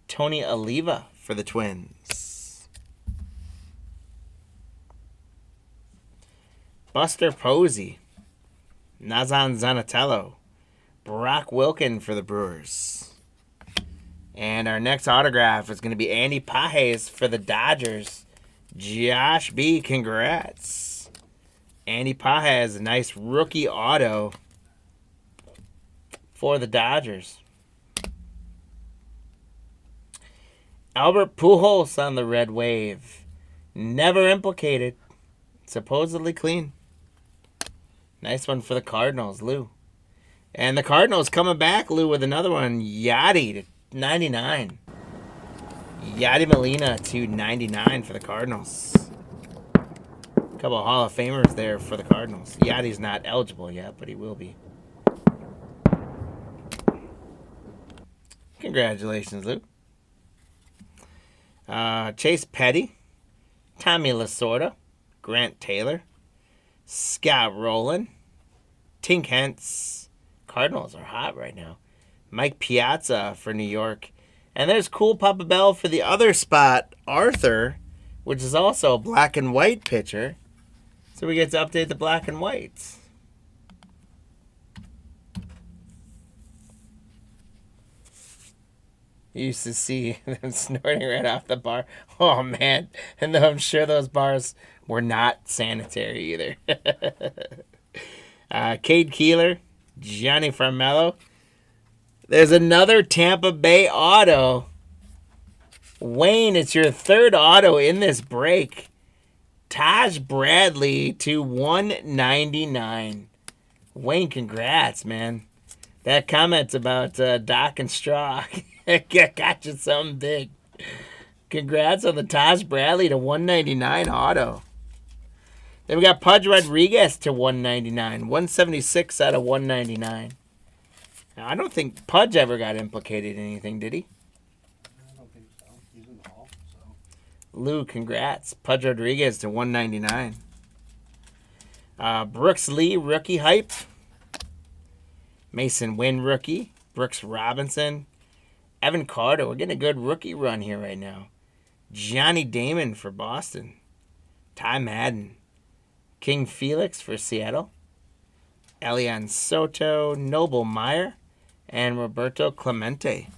Tony Oliva for the Twins. Buster Posey, Nazan Zanatello, Brock Wilkin for the Brewers. And our next autograph is going to be Andy Pages for the Dodgers. Josh B., congrats. Andy Pages, a nice rookie auto for the Dodgers. Albert Pujols on the Red Wave. Never implicated. Supposedly clean. Nice one for the Cardinals, Lou. And the Cardinals coming back, Lou, with another one. Yachty /99. Yadi Molina /99 for the Cardinals. A couple of Hall of Famers there for the Cardinals. Yadi's not eligible yet, but he will be. Congratulations, Luke. Chase Petty, Tommy Lasorda, Grant Taylor, Scott Rowland, Tink Hentz. Cardinals are hot right now. Mike Piazza for New York. And there's Cool Papa Bell for the other spot, Arthur, which is also a black and white pitcher. So we get to update the black and whites. You used to see them snorting right off the bar. Oh, man. And I'm sure those bars were not sanitary either. Cade Keeler, Johnny Farmello. There's another Tampa Bay auto. Wayne, it's your third auto in this break. Taj Bradley /199. Wayne, congrats, man. That comment's about Doc and Straw. Got you something big. Congrats on the Taj Bradley /199 auto. Then we got Pudge Rodriguez /199. 176 out of 199. Now, I don't think Pudge ever got implicated in anything, did he? I don't think so. He's in the hall, so. Lou, congrats. Pudge Rodriguez /199. Brooks Lee, rookie hype. Mason Wynn, rookie. Brooks Robinson. Evan Carter. We're getting a good rookie run here right now. Johnny Damon for Boston. Ty Madden. King Felix for Seattle. Elian Soto, Noble Meyer, and Roberto Clemente.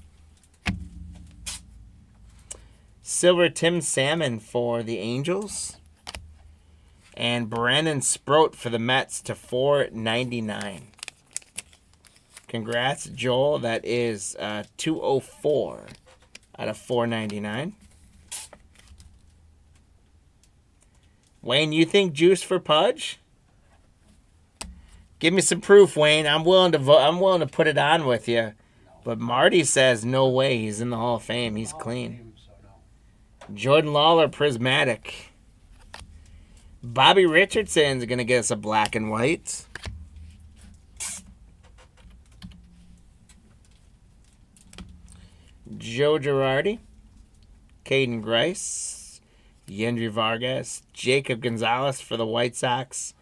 Silver Tim Salmon for the Angels. And Brandon Sproat for the Mets to $4.99. Congrats, Joel. That is 204 out of $4.99. Wayne, you think juice for Pudge? Give me some proof, Wayne. I'm willing to vote. I'm willing to put it on with you. But Marty says no way. He's in the Hall of Fame. He's clean. Jordan Lawler, prismatic. Bobby Richardson's going to get us a black and white. Joe Girardi. Caden Grice. Yendry Vargas. Jacob Gonzalez for the White Sox.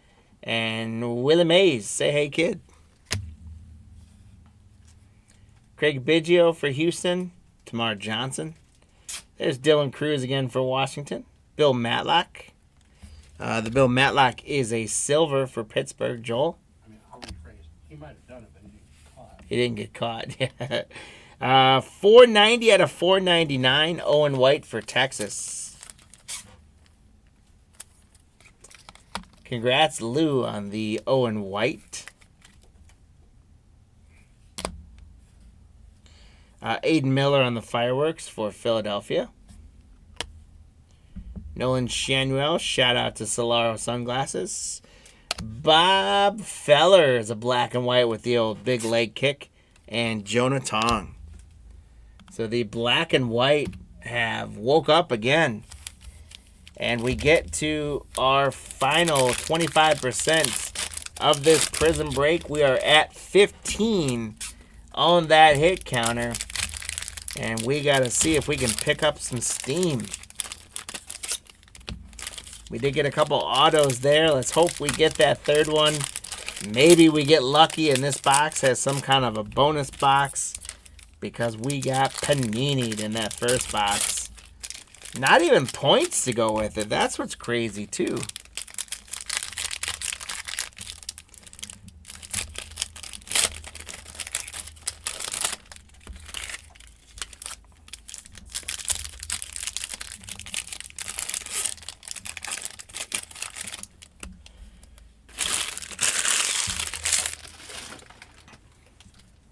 And Willie Mays. Say hey, kid. Craig Biggio for Houston. Tamar Johnson. There's Dylan Cruz again for Washington. Bill Matlock. The Bill Matlock is a silver for Pittsburgh. Joel? I mean, I'll rephrase. He might have done it, but he didn't get caught. He didn't get caught. 490 out of 499. Owen White for Texas. Congrats, Lou, on the Owen White. Aiden Miller on the fireworks for Philadelphia. Nolan Shanuel, shout out to Solaro Sunglasses. Bob Feller is a black and white with the old big leg kick. And Jonah Tong. So the black and white have woke up again. And we get to our final 25% of this Prizm break. We are at 15 on that hit counter. And we got to see if we can pick up some steam. We did get a couple autos there. Let's hope we get that third one. Maybe we get lucky and this box has some kind of a bonus box. Because we got Panini'd in that first box. Not even points to go with it. That's what's crazy, too.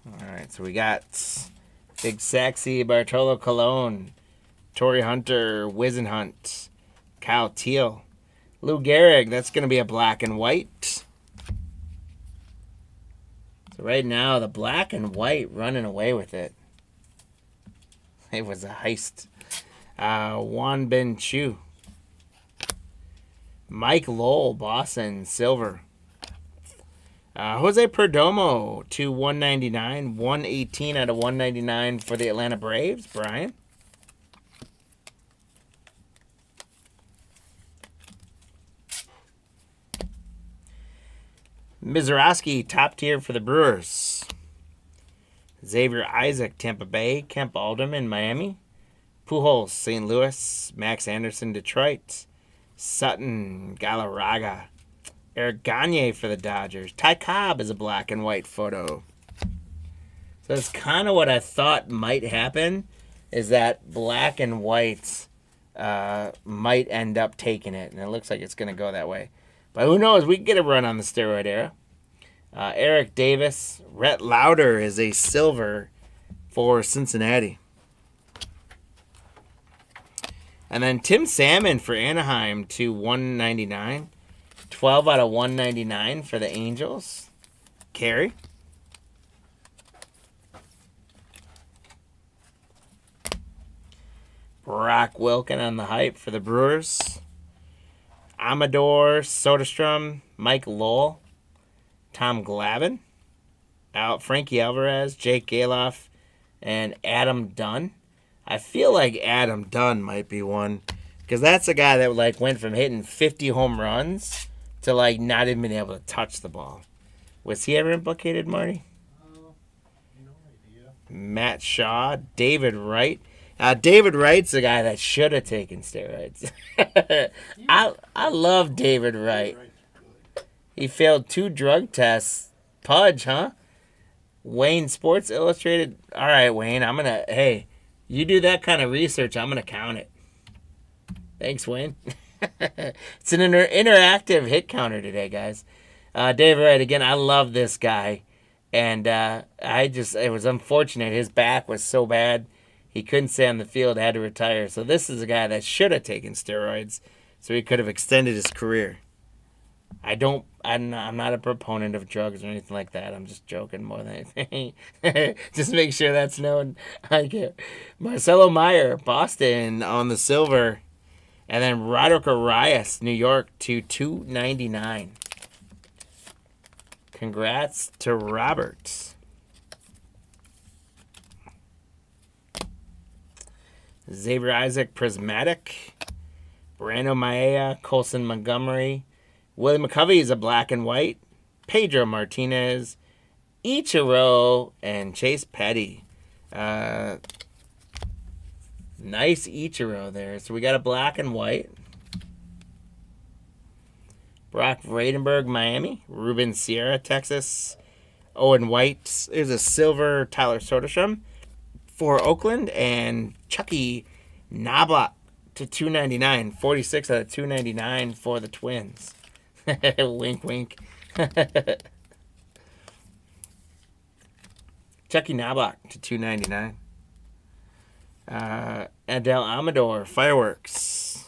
All right, so we got Big Sexy, Bartolo Colon, Torrey Hunter, Wizenhunt, Kyle Teal, Lou Gehrig. That's going to be a black and white. So right now, the black and white running away with it. It was a heist. Juan Ben Chu. Mike Lowell, Boston, silver. Jose Perdomo to 199. 118 out of 199 for the Atlanta Braves. Brian. Mizorowski, top tier for the Brewers. Xavier Isaac, Tampa Bay. Kemp Alderman, Miami. Pujols, St. Louis. Max Anderson, Detroit. Sutton, Galarraga. Eric Gagne for the Dodgers. Ty Cobb is a black and white photo. So that's kind of what I thought might happen, is that black and whites might end up taking it. And it looks like it's going to go that way. But who knows? We can get a run on the steroid era. Eric Davis. Rhett Lauder is a silver for Cincinnati. And then Tim Salmon for Anaheim to 199. 12 out of 199 for the Angels. Carey. Brock Wilken on the hype for the Brewers. Amador Soderstrom, Mike Lowell, Tom Glavine, Frankie Alvarez, Jake Galoff, and Adam Dunn. I feel like Adam Dunn might be one, because that's a guy that went from hitting 50 home runs to like not even being able to touch the ball. Was he ever implicated, Marty? No idea. Matt Shaw, David Wright. David Wright's the guy that should have taken steroids. I love David Wright. He failed 2 drug tests. Pudge, huh? Wayne Sports Illustrated. All right, Wayne. Hey, you do that kind of research, I'm gonna count it. Thanks, Wayne. It's an interactive hit counter today, guys. David Wright, again, I love this guy. And it was unfortunate. His back was so bad, he couldn't stay on the field, had to retire. So this is a guy that should have taken steroids so he could have extended his career. I'm not a proponent of drugs or anything like that. I'm just joking more than anything. Just make sure that's known. Marcelo Meyer, Boston on the silver. And then Roderick Arias, New York to 299. Congrats to Robert. Xavier Isaac, Prismatic. Brando Maea, Colson Montgomery. Willie McCovey is a black and white. Pedro Martinez. Ichiro and Chase Petty. Nice Ichiro there. So we got a black and white. Brock Vradenberg, Miami. Ruben Sierra, Texas. Owen White. There's a silver Tyler Soderstrom for Oakland. And Chucky Knobloch to 299. 46 out of 299 for the Twins. Wink, wink. Chucky Knobloch to 299. Adele Amador, Fireworks.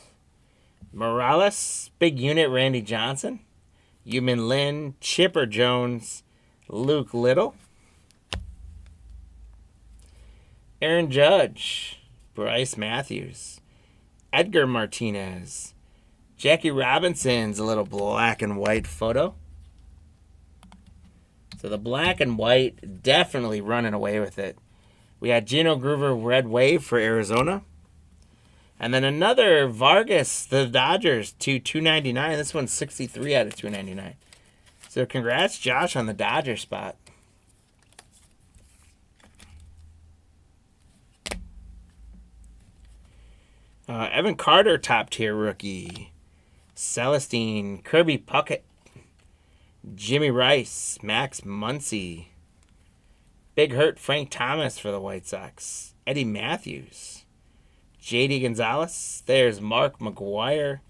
Morales, Big Unit, Randy Johnson. Yumin Lin, Chipper Jones, Luke Little. Aaron Judge, Bryce Matthews. Edgar Martinez. Jackie Robinson's a little black and white photo. So the black and white definitely running away with it. We had Gino Groover, Red Wave for Arizona. And then another Vargas, the Dodgers, to 299. This one's 63 out of 299. So congrats, Josh, on the Dodger spot. Evan Carter, top tier rookie. Celestine, Kirby Puckett. Jimmy Rice, Max Muncy. Big Hurt, Frank Thomas for the White Sox. Eddie Matthews. J.D. Gonzalez. There's Mark McGuire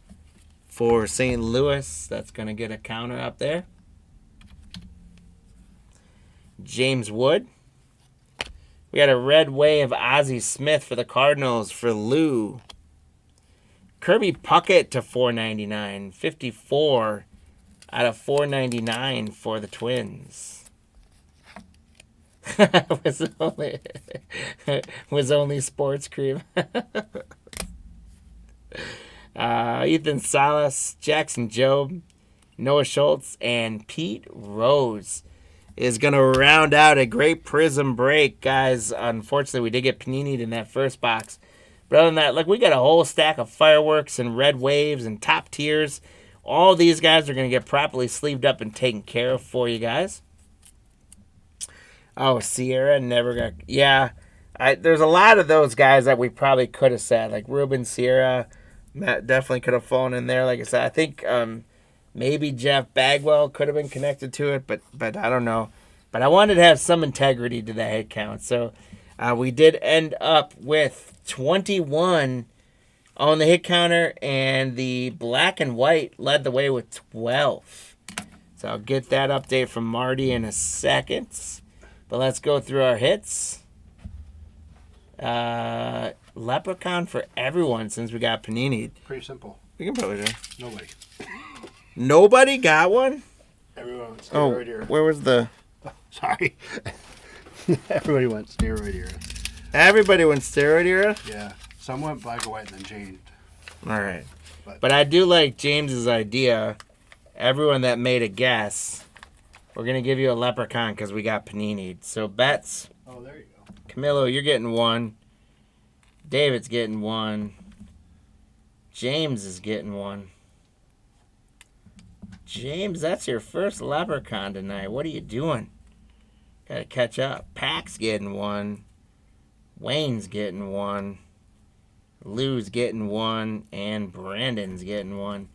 for St. Louis. That's going to get a counter up there. James Wood. We got a red wave Ozzie Smith for the Cardinals for Lou. Kirby Puckett to 499. 54 out of 499 for the Twins. was only sports cream. Ethan Salas, Jackson Jobe, Noah Schultz, and Pete Rose is going to round out a great Prizm break, guys. Unfortunately, we did get Panini in that first box. But other than that, like, we got a whole stack of Fireworks and Red Waves and top tiers. All these guys are going to get properly sleeved up and taken care of for you guys. Oh, Sierra never got... Yeah, there's a lot of those guys that we probably could have said. Like Ruben Sierra, Matt definitely could have fallen in there. Like I said, I think maybe Jeff Bagwell could have been connected to it, but I don't know. But I wanted to have some integrity to the head count. So we did end up with 21 on the hit counter, and the black and white led the way with 12. So I'll get that update from Marty in a second. But let's go through our hits. Leprechaun for everyone since we got Panini. Pretty simple. We can probably do. Nobody. Nobody got one? Everyone went steroid era. Where was the... Sorry. Everybody went steroid era. Everybody went steroid era? Yeah. Some went black and white and then changed. All right. But I do like James's idea. Everyone that made a guess, we're going to give you a Leprechaun because we got Panini. So bets. Oh, there you go. Camilo, you're getting one. David's getting one. James is getting one. James, that's your first Leprechaun tonight. What are you doing? Gotta catch up. Pac's getting one. Wayne's getting one. Lou's getting one. And Brandon's getting one.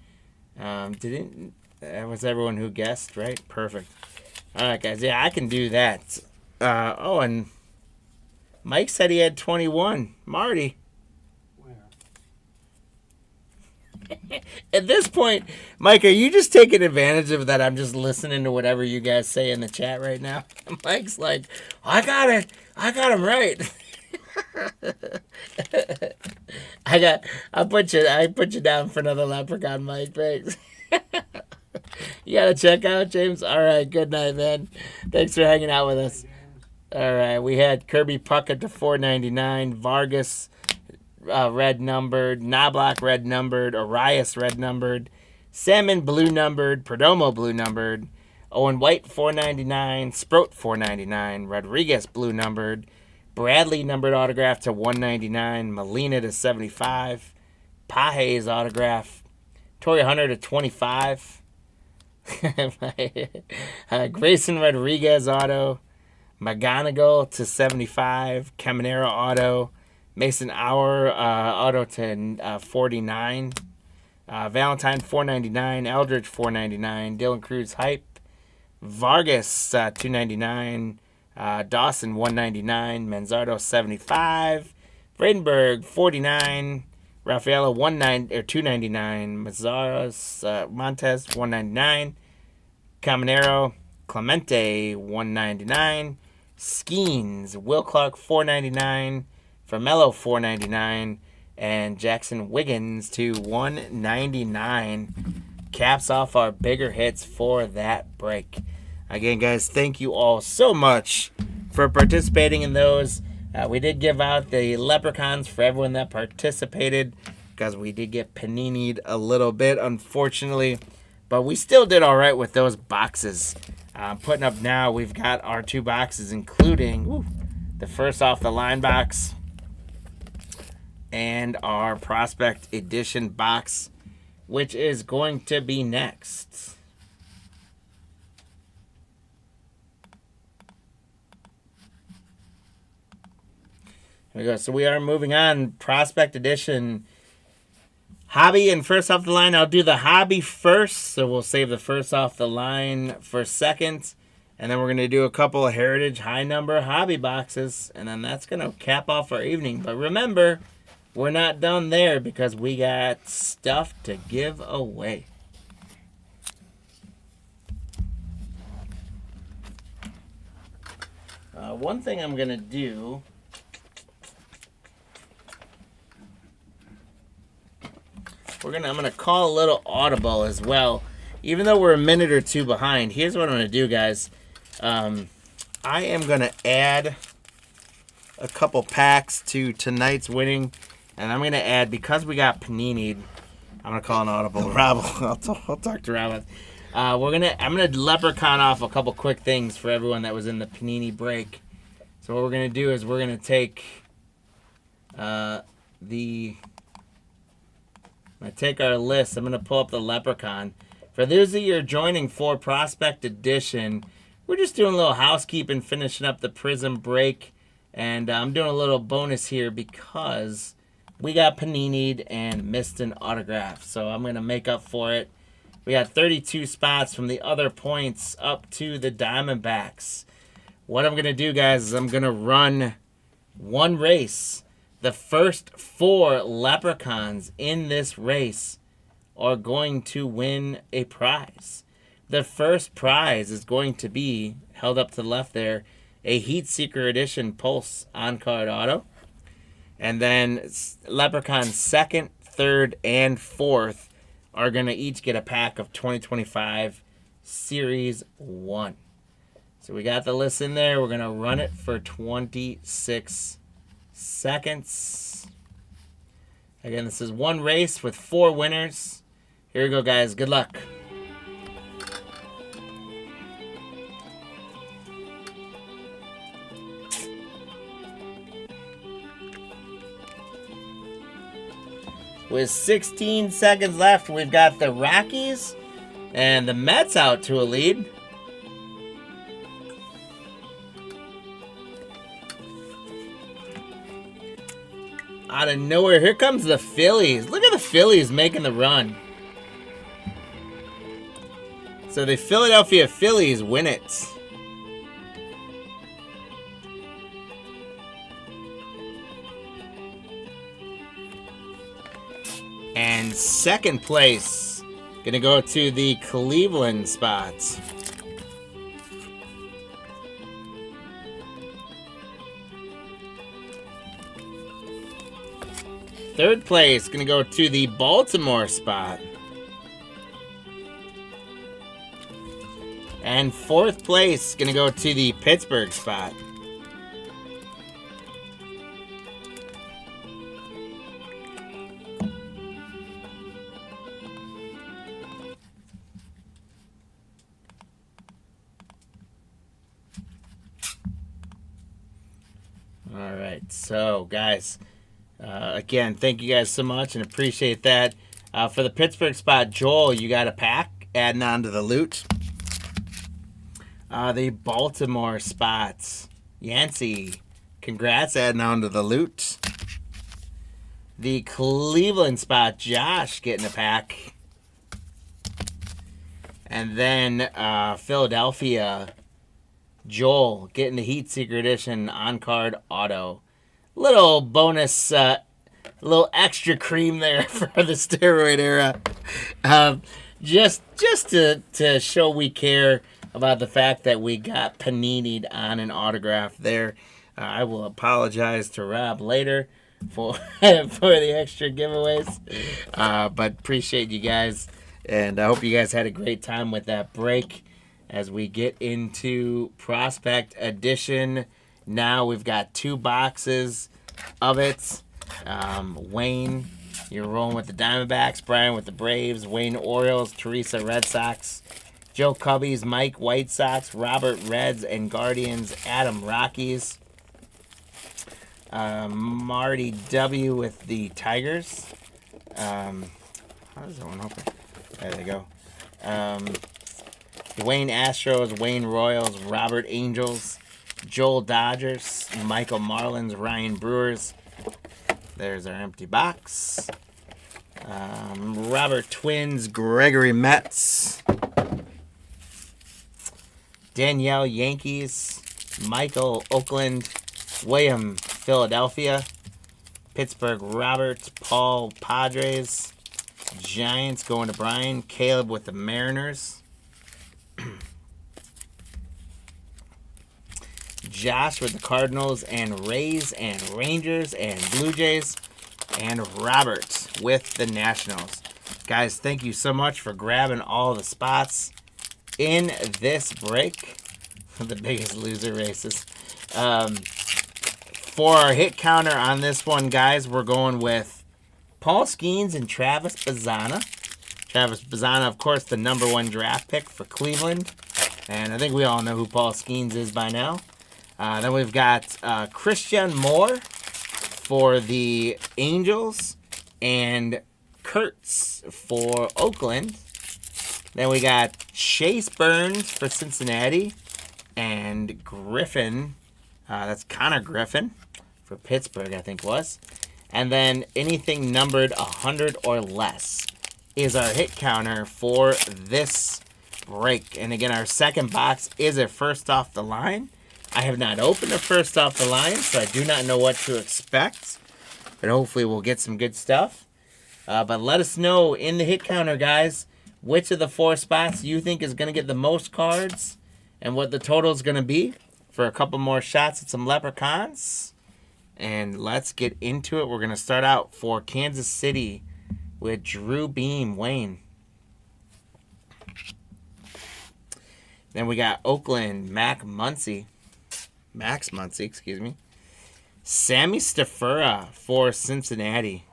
That was everyone who guessed, right? Perfect. All right, guys. Yeah, I can do that. And Mike said he had 21. Marty. Where? At this point, Mike, are you just taking advantage of that? I'm just listening to whatever you guys say in the chat right now. Mike's like, I got it. I got him right. I put you down for another Leprechaun, Mike. Thanks. You gotta check out James. All right, good night, man. Thanks for hanging out with us. All right, we had Kirby Puckett to 499, Vargas red numbered, Knobloch red numbered, Arias red numbered, Salmon blue numbered, Perdomo blue numbered, Owen White 499, Sproat 499, Rodriguez blue numbered, Bradley numbered autograph to 199, Molina to 75, Page's autograph, Torrey Hunter to 25, Grayson Rodriguez auto, McGonigal to 75, Caminero auto, Mason Hour auto to 49, Valentine 499, Eldridge 499, Dylan Cruz hype, Vargas 299, Dawson 199, Manzardo 75, Vredenberg 49, Rafaela 299, Mazares Montes 199, Caminero Clemente 199, Skeens Will Clark 499, Vermello 499, and Jackson Wiggins to 199. Caps off our bigger hits for that break. Again, guys, thank you all so much for participating in those. We did give out the Leprechauns for everyone that participated because we did get panini'd a little bit, unfortunately. But we still did all right with those boxes. Putting up now, we've got our 2 boxes, including the first off the line box and our Prospect Edition box, which is going to be next. Here we go. So we are moving on. Prospect Edition Hobby, and first off the line, I'll do the hobby first. So we'll save the first off the line for second. And then we're going to do a couple of Heritage high number hobby boxes. And then that's going to cap off our evening. But remember, we're not done there because we got stuff to give away. One thing I'm going to do... I'm gonna call a little audible as well. Even though we're a minute or two behind, here's what I'm gonna do, guys. I am gonna add a couple packs to tonight's winning, and I'm gonna add, because we got Panini, I'm gonna call an audible. Rob, I'll talk to Rob. I'm gonna leprechaun off a couple quick things for everyone that was in the Panini break. So what we're gonna do is we're gonna take I take our list. I'm going to pull up the Leprechaun. For those of you who are joining for Prospect Edition, we're just doing a little housekeeping, finishing up the Prizm break. And I'm doing a little bonus here because we got Panini'd and missed an autograph. So I'm going to make up for it. We got 32 spots from the other points up to the Diamondbacks. What I'm going to do, guys, is I'm going to run one race. The first 4 Leprechauns in this race are going to win a prize. The first prize is going to be, held up to the left there, a Heat Seeker Edition Pulse on-card auto. And then Leprechaun 2nd, 3rd, and 4th are going to each get a pack of 2025 Series 1. So we got the list in there. We're going to run it for 26 seconds. Again, this is one race with 4 winners. Here we go, guys. Good luck. With 16 seconds left, we've got the Rockies, And the Mets out to a lead. Out of nowhere, here comes the Phillies. Look at the Phillies making the run. So the Philadelphia Phillies win it. And second place, gonna go to the Cleveland spots. Third place, gonna go to the Baltimore spot. And fourth place, gonna go to the Pittsburgh spot. All right, so guys, again, thank you guys so much and appreciate that. For the Pittsburgh spot, Joel, you got a pack adding on to the loot. The Baltimore spots, Yancey, congrats adding on to the loot. The Cleveland spot, Josh getting a pack. And then Philadelphia, Joel getting the Heat Seeker Edition on-card auto. Little bonus, little extra cream there for the steroid era. Just to show we care about the fact that we got Panini'd on an autograph there. I will apologize to Rob later for the extra giveaways. But appreciate you guys. And I hope you guys had a great time with that break. As we get into Prospect Edition, now we've got 2 boxes of it. Wayne, you're rolling with the Diamondbacks. Brian with the Braves. Wayne Orioles. Teresa Red Sox. Joe Cubbies. Mike White Sox. Robert Reds and Guardians. Adam Rockies. Marty W with the Tigers. How does that one open? There they go. Wayne Astros, Wayne Royals, Robert Angels, Joel Dodgers, Michael Marlins, Ryan Brewers. There's our empty box. Robert Twins, Gregory Mets, Danielle Yankees, Michael Oakland, William Philadelphia, Pittsburgh Robert, Paul Padres, Giants going to Brian, Caleb with the Mariners. Josh with the Cardinals and Rays and Rangers and Blue Jays, and Robert with the Nationals. Guys, thank you so much for grabbing all the spots in this break. The Biggest Loser races. For our hit counter on this one, guys, we're going with Paul Skeens and Travis Bazzana. Travis Bazzana, of course, the #1 draft pick for Cleveland. And I think we all know who Paul Skeens is by now. Then we've got Christian Moore for the Angels and Kurtz for Oakland. Then we got Chase Burns for Cincinnati and Griffin. That's Connor Griffin for Pittsburgh, I think was. And then anything numbered 100 or less is our hit counter for this break. And again, our second box is a first off the line. I have not opened a first off the line, so I do not know what to expect. But hopefully we'll get some good stuff. But let us know in the hit counter, guys, which of the 4 spots you think is going to get the most cards and what the total is going to be for a couple more shots at some leprechauns. And let's get into it. We're going to start out for Kansas City with Drew Beam, Wayne. Then we got Oakland, Max Muncy, excuse me. Sammy Stafura for Cincinnati.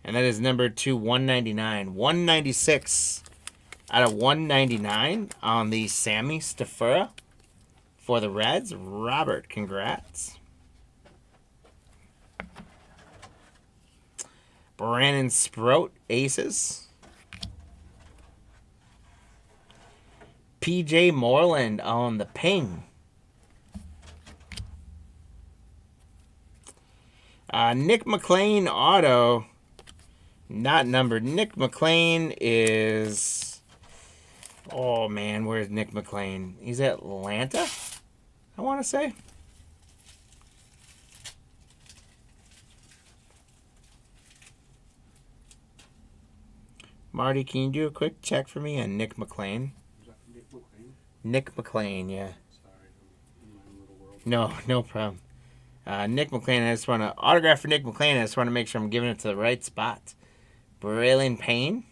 And that is number 2/199. 196 out of 199 on the Sammy Stafura for the Reds. Robert, congrats. Brandon Sproat, Aces. P.J. Moreland on the ping. Nick McLean auto, not numbered. Nick McLean is... Oh, man, where's Nick McLean? He's at Atlanta, I want to say. Marty, can you do a quick check for me on Nick McLean? Is that Nick McLean? Nick McLean, yeah. Sorry, I'm in my own little world. No problem. Nick McLean, I just want to autograph for Nick McLean. I just want to make sure I'm giving it to the right spot. Braylon Payne.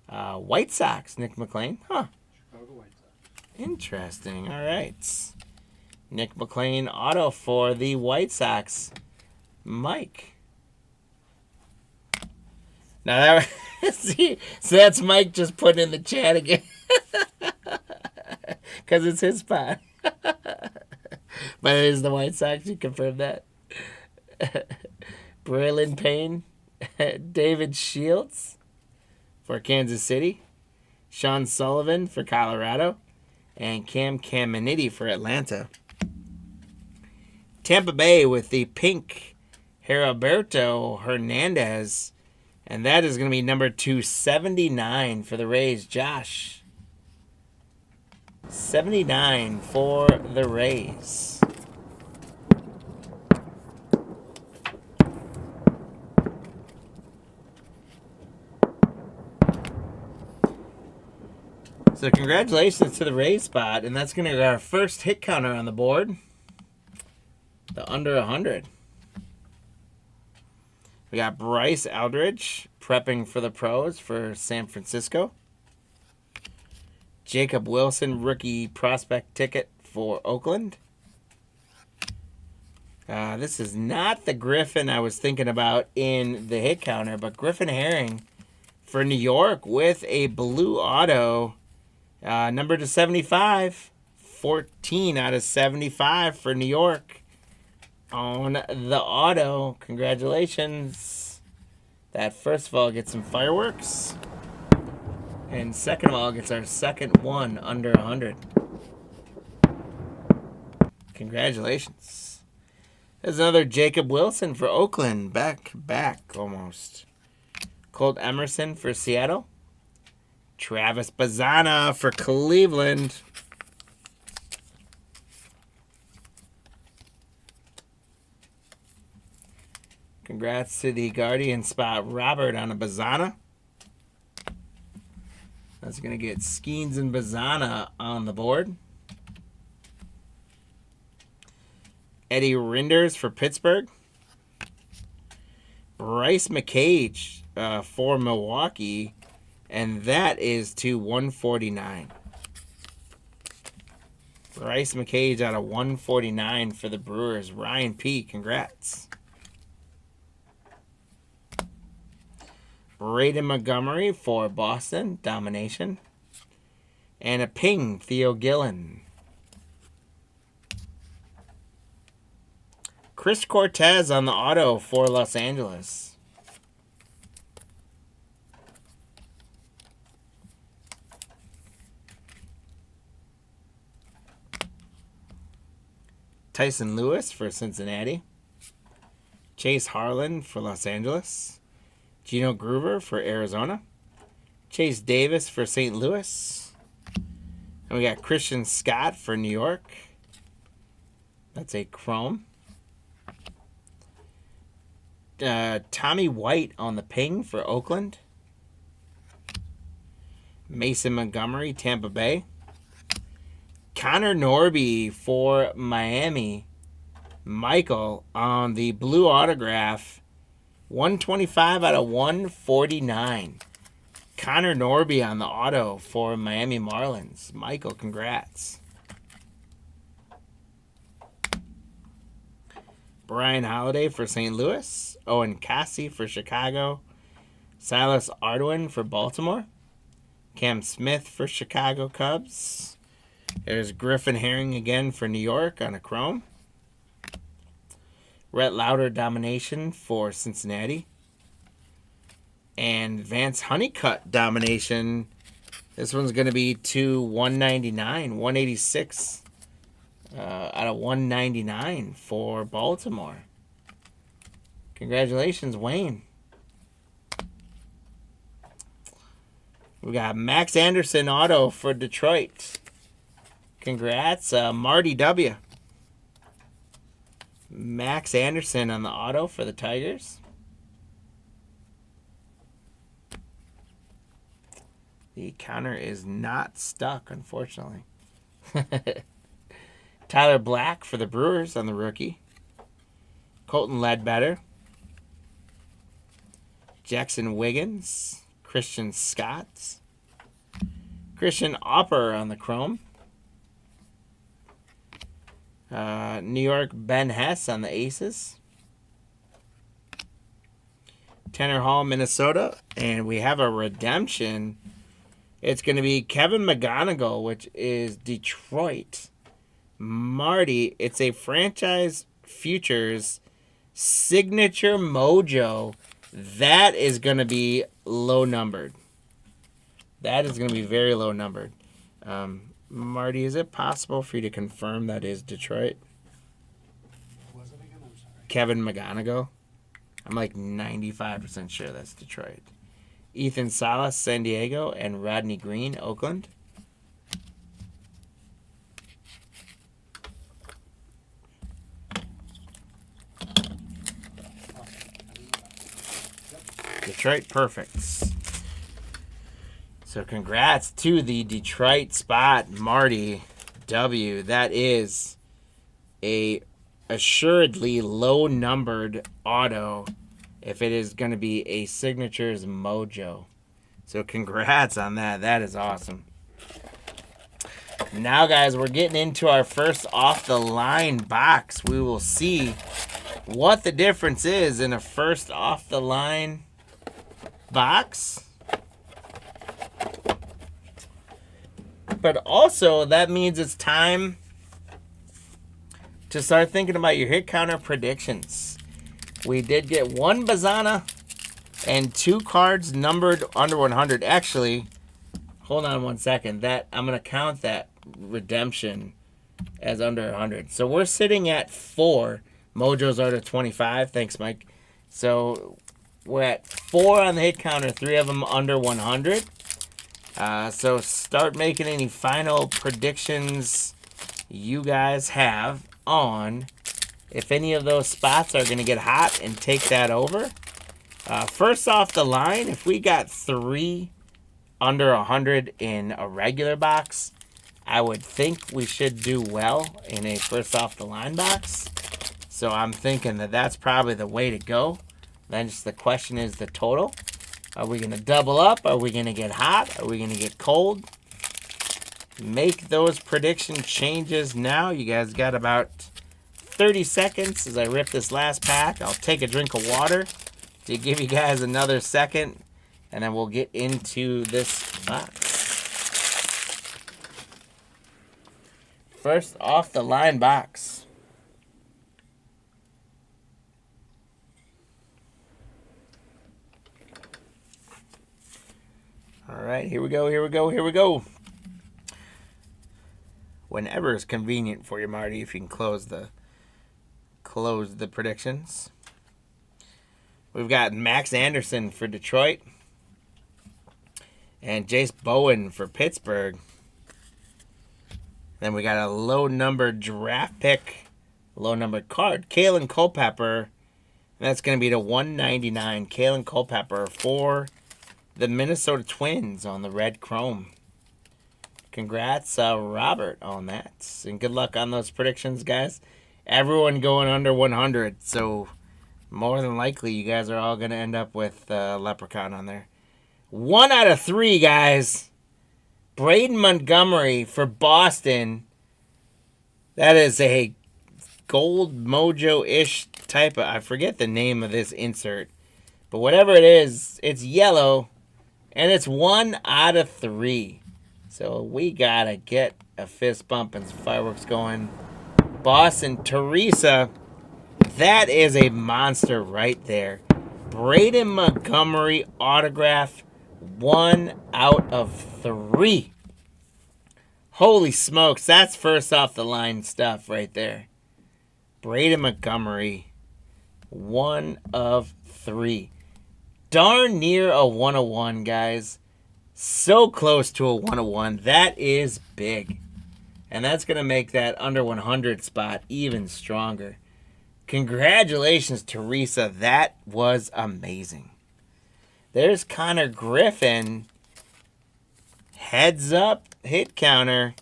White Sox, Nick McLean. Huh. Chicago White Sox. Interesting. All right. Nick McLean auto for the White Sox. Mike. Now that see, so that's Mike just putting in the chat again. Because it's his spot. But it is the White Sox. You confirmed that. Braylon Payne. David Shields for Kansas City. Sean Sullivan for Colorado. And Cam Caminiti for Atlanta. Tampa Bay with the pink Heriberto Hernandez. And that is going to be number 279 for the Rays. Josh. 79 for the Rays. So congratulations to the Rays spot. And that's going to be our first hit counter on the board. The under 100. We got Bryce Aldridge prepping for the pros for San Francisco. Jacob Wilson, rookie prospect ticket for Oakland. This is not the Griffin I was thinking about in the hit counter, but Griffin Herring for New York with a blue auto, number to 75. 14 out of 75 for New York on the auto. Congratulations. That first of all gets some fireworks. And second of all gets our second one under 100. Congratulations. There's another Jacob Wilson for Oakland. Back almost. Colt Emerson for Seattle. Travis Bazzana for Cleveland. Congrats to the Guardian spot, Robert, on a Bazzana. That's going to get Skeens and Bazzana on the board. Eddie Rinders for Pittsburgh. Bryce McCage for Milwaukee. And that is to 149. Bryce McCage out of 149 for the Brewers. Ryan P., congrats. Braden Montgomery for Boston, domination. And a ping, Theo Gillen. Chris Cortez on the auto for Los Angeles. Tyson Lewis for Cincinnati. Chase Harlan for Los Angeles. Gino Groover for Arizona. Chase Davis for St. Louis. And we got Christian Scott for New York. That's a chrome. Tommy White on the ping for Oakland. Mason Montgomery, Tampa Bay. Connor Norby for Miami. Michael on the blue autograph. 125 out of 149. Connor Norby on the auto for Miami Marlins. Michael, congrats. Brian Holiday for St. Louis. Owen Cassie for Chicago. Silas Arduin for Baltimore. Cam Smith for Chicago Cubs. There's Griffin Herring again for New York on a chrome. Rhett Lauder domination for Cincinnati. And Vance Honeycutt domination This one's going to be to 199, 186 out of 199 for Baltimore. Congratulations, Wayne. We got Max Anderson auto for Detroit. Congrats, Marty W. Max Anderson on the auto for the Tigers. The counter is not stuck, unfortunately. Tyler Black for the Brewers on the rookie. Colton Ledbetter. Jackson Wiggins. Christian Scott. Christian Opper on the chrome. New York Ben Hess on the Aces. Tanner Hall, Minnesota. And we have a redemption. It's going to be Kevin McGonigal, which is Detroit. Marty, it's a franchise futures signature mojo. That is going to be low numbered. That is going to be very low numbered. Marty, is it possible for you to confirm that is Detroit? What was it again? I'm sorry. Kevin McGonigal? I'm like 95% sure that's Detroit. Ethan Salas, San Diego, and Rodney Green, Oakland. Detroit Perfects. So congrats to the Detroit spot, Marty W. That is a assuredly low-numbered auto if it is going to be a signatures mojo. So congrats on that. That is awesome. Now, guys, we're getting into our first off-the-line box. We will see what the difference is in a first off-the-line box. But also, that means it's time to start thinking about your hit counter predictions. We did get one Bazana and 2 cards numbered under 100. Actually, hold on one second. That I'm going to count that redemption as under 100. So we're sitting at 4. Mojos are to 25. Thanks, Mike. So we're at 4 on the hit counter, 3 of them under 100. So start making any final predictions you guys have on if any of those spots are going to get hot and take that over. First off the line, if we got 3 under 100 in a regular box, I would think we should do well in a first off the line box. So I'm thinking that that's probably the way to go. Then just the question is the total. Are we going to double up? Are we going to get hot? Are we going to get cold? Make those prediction changes now. You guys got about 30 seconds as I rip this last pack. I'll take a drink of water to give you guys another second, and then we'll get into this box. First off the line box. All right, here we go. Whenever it's convenient for you, Marty, if you can close the predictions. We've got Max Anderson for Detroit and Jace Bowen for Pittsburgh. Then we got a low-numbered draft pick, low-numbered card, Kalen Culpepper. And that's going to be to 199. Kalen Culpepper for the Minnesota Twins on the red chrome. Congrats, Robert, on that. And good luck on those predictions, guys. Everyone going under 100, so more than likely you guys are all going to end up with Leprechaun on there. 1 out of 3, guys. Braden Montgomery for Boston. That is a gold mojo-ish type of... I forget the name of this insert. But whatever it is, it's yellow. And it's 1 out of 3. So we got to get a fist bump and some fireworks going. Boston, Teresa. That is a monster right there. Braden Montgomery autograph 1 out of 3. Holy smokes, that's first off the line stuff right there. Braden Montgomery, 1 of 3. Darn near a 101, guys. So close to a 101. That is big. And that's going to make that under 100 spot even stronger. Congratulations, Teresa. That was amazing. There's Connor Griffin. Heads up hit counter.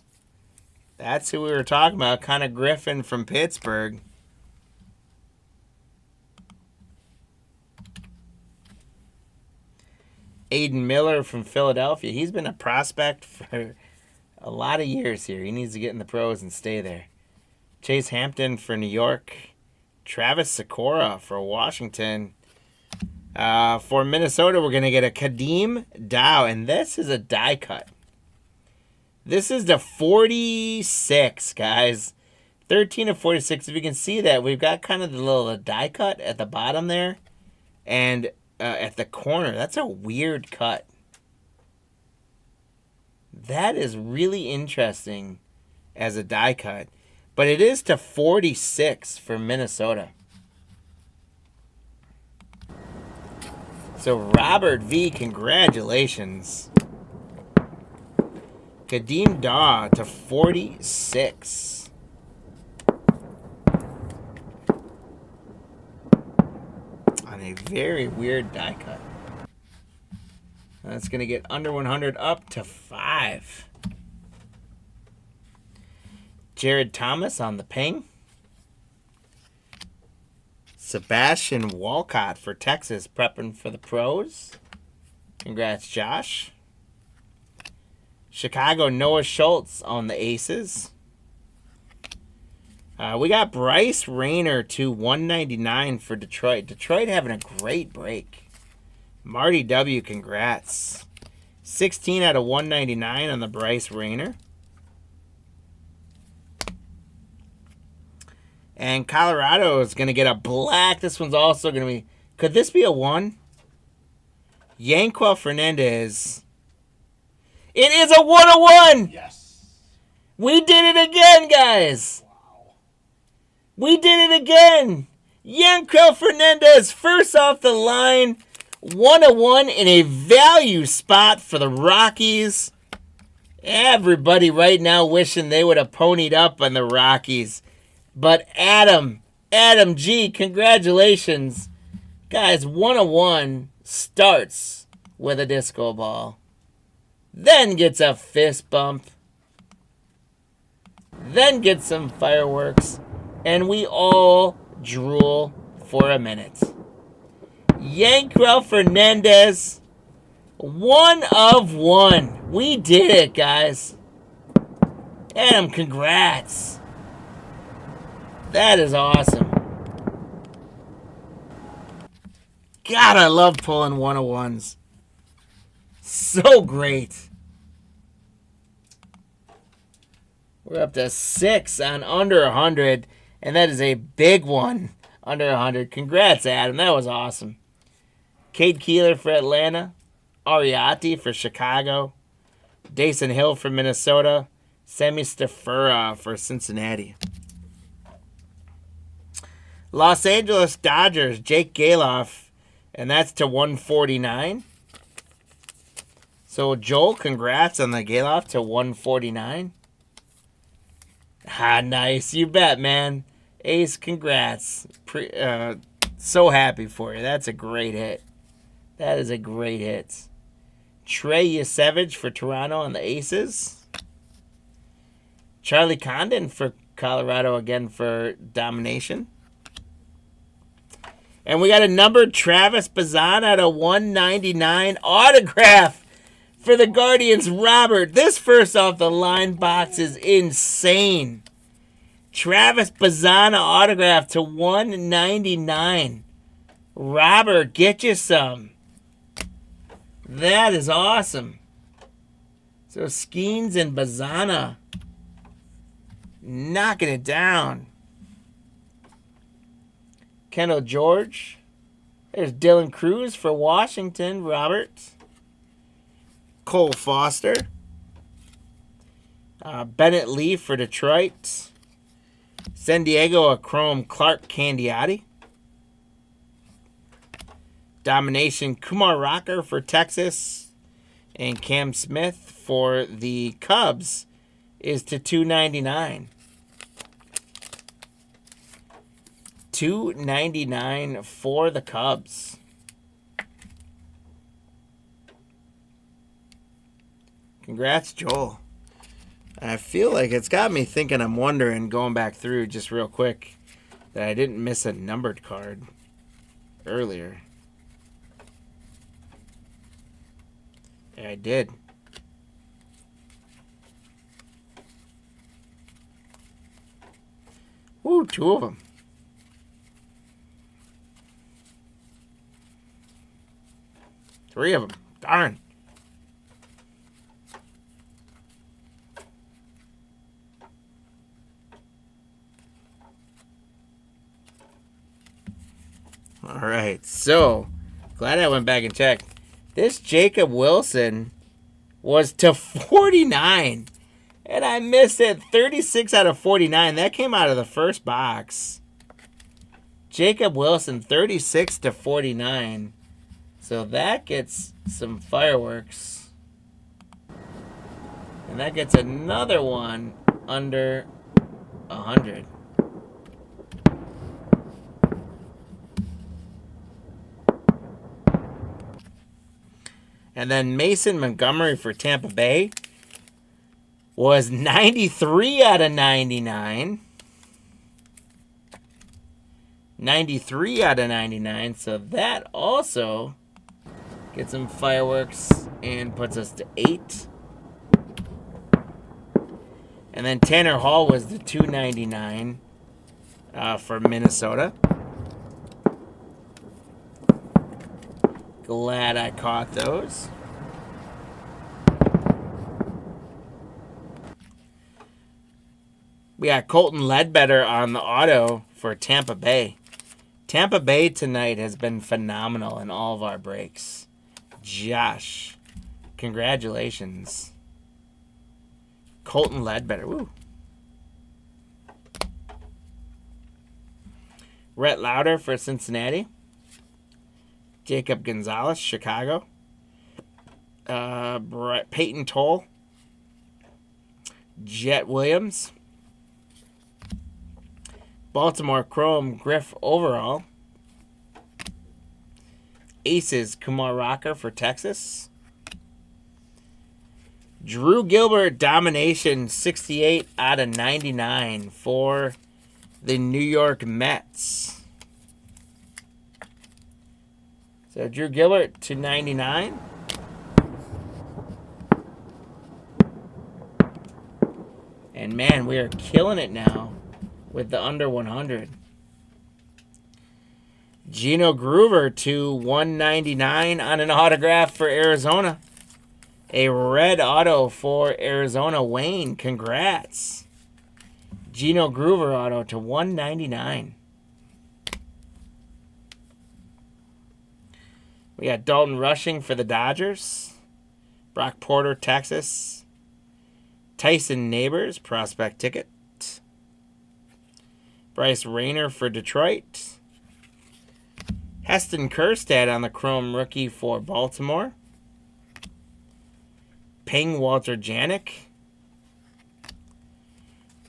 That's who we were talking about. Connor Griffin from Pittsburgh. Aiden Miller from Philadelphia. He's been a prospect for a lot of years here. He needs to get in the pros and stay there. Chase Hampton for New York. Travis Sikora for Washington. For Minnesota, we're going to get a Kadeem Dow, and this is a die cut. This is the 46, guys. 13 of 46. If you can see that, we've got kind of the little die cut at the bottom there, and at the corner. That's a weird cut. That is really interesting as a die cut. But it is to 46 for Minnesota. So Robert V, congratulations. Kadeem Daw to 46. On a very weird die cut. That's going to get under 100 up to 5. Jared Thomas on the ping. Sebastian Walcott for Texas, prepping for the pros. Congrats, Josh. Chicago, Noah Schultz on the aces. We got Bryce Rayner to 199 for Detroit. Detroit having a great break. Marty W, congrats. 16 out of 199 on the Bryce Rayner. And Colorado is going to get a black. This one's also going to be... Could this be a 1? Yanquel Fernandez. It is a 101! Yes. We did it again, guys. Wow. We did it again. Yanquel Fernandez, first off the line. 101 in a value spot for the Rockies. Everybody right now wishing they would have ponied up on the Rockies. But Adam G, congratulations. Guys, 101 starts with a disco ball. Then gets a fist bump. Then gets some fireworks. And we all drool for a minute. Yanquel Fernandez, 1 of 1. We did it, guys. Adam, congrats. That is awesome. God, I love pulling 101s. So great. We're up to 6 on under 100, and that is a big one, under 100. Congrats, Adam. That was awesome. Cade Keeler for Atlanta. Ariati for Chicago. Dason Hill for Minnesota. Semi Stafura for Cincinnati. Los Angeles Dodgers, Jake Galoff, and that's to 149. So, Joel, congrats on the Galoff to 149. Ah, nice. You bet, man. Ace, congrats. So happy for you. That's a great hit. That is a great hit. Trey Yasevich for Toronto on the Aces. Charlie Condon for Colorado again for domination. And we got a numbered Travis Bazan at a 199 autograph for the Guardians. Robert, this first off the line box is insane. Travis Bazan autograph to 199. Robert, get you some. That is awesome. So Skeens and Bazana knocking it down. Kendall George. There's Dylan Cruz for Washington, Robert. Cole Foster. Bennett Lee for Detroit. San Diego, a chrome Clark Candiotti. Domination, Kumar Rocker for Texas. And Cam Smith for the Cubs is to 299. 299 for the Cubs. Congrats, Joel. I feel like it's got me thinking, I'm wondering, going back through just real quick, that I didn't miss a numbered card earlier. Yeah, I did. Ooh, 2 of them. Three of them. Darn. All right. So, glad I went back and checked. This Jacob Wilson was to 49. And I missed it. 36 out of 49. That came out of the first box. Jacob Wilson, 36 to 49. So that gets some fireworks. And that gets another one under 100. And then Mason Montgomery for Tampa Bay was 93 out of 99. 93 out of 99. So that also gets some fireworks and puts us to 8. And then Tanner Hall was the 299 for Minnesota. Glad I caught those. We got Colton Ledbetter on the auto for Tampa Bay. Tampa Bay tonight has been phenomenal in all of our breaks. Josh, congratulations. Colton Ledbetter. Woo. Rhett Lauder for Cincinnati. Jacob Gonzalez, Chicago. Peyton Toll. Jet Williams. Baltimore Chrome Griff overall. Aces Kumar Rocker for Texas. Drew Gilbert Domination 68 out of 99 for the New York Mets. So Drew Gilbert to 99. And man, we are killing it now with the under 100. Gino Groover to 199 on an autograph for Arizona. A red auto for Arizona. Wayne, congrats. Gino Groover auto to 199. We got Dalton Rushing for the Dodgers. Brock Porter, Texas. Tyson Neighbors, prospect ticket. Bryce Rayner for Detroit. Heston Kjerstad on the Chrome rookie for Baltimore. Ping Walter Janik.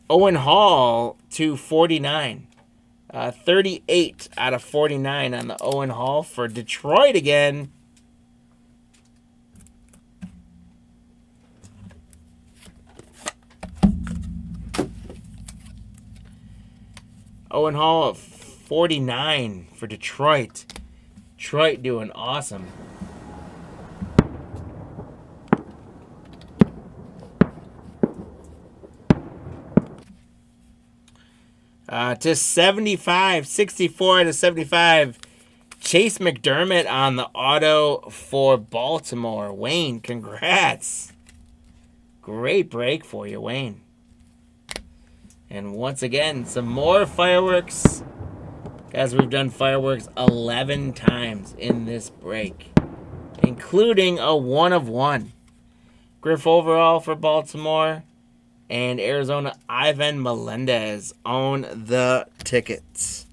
Owen Hall to 49. 38 out of 49 on the Owen Hall for Detroit again. Owen Hall of 49 for Detroit. Detroit doing awesome. To 75, 64 out of 75. Chase McDermott on the auto for Baltimore. Wayne, congrats. Great break for you, Wayne. And once again, some more fireworks. Guys, we've done fireworks 11 times in this break, including a 1 of 1. Griff overall for Baltimore. And Arizona, Ivan Melendez own the tickets.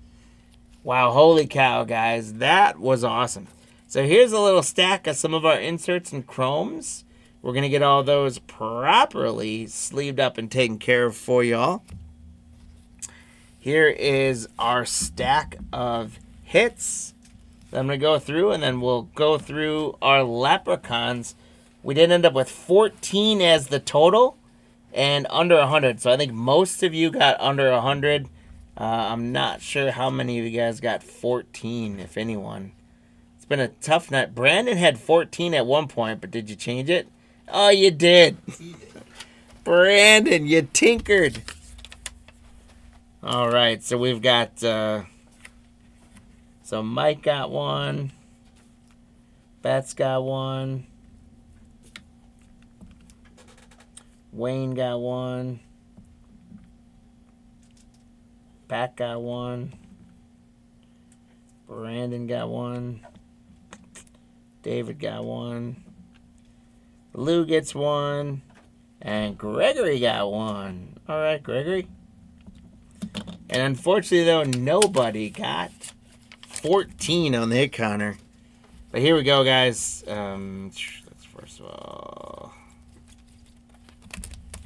Wow, holy cow, guys. That was awesome. So here's a little stack of some of our inserts and chromes. We're going to get all those properly sleeved up and taken care of for y'all. Here is our stack of hits that I'm going to go through, and then we'll go through our leprechauns. We did end up with 14 as the total and under 100. So I think most of you got under 100. I'm not sure how many of you guys got 14, if anyone. It's been a tough night. Brandon had 14 at one point, but did you change it? Oh, you did. Brandon, you tinkered. All right, so we've got... so Mike got one. Bets got one. Wayne got one. Pat got one. Brandon got one. David got one. Lou gets one. And Gregory got one. All right, Gregory. And unfortunately, though, nobody got 14 on the hit counter. But here we go, guys. Let's first of all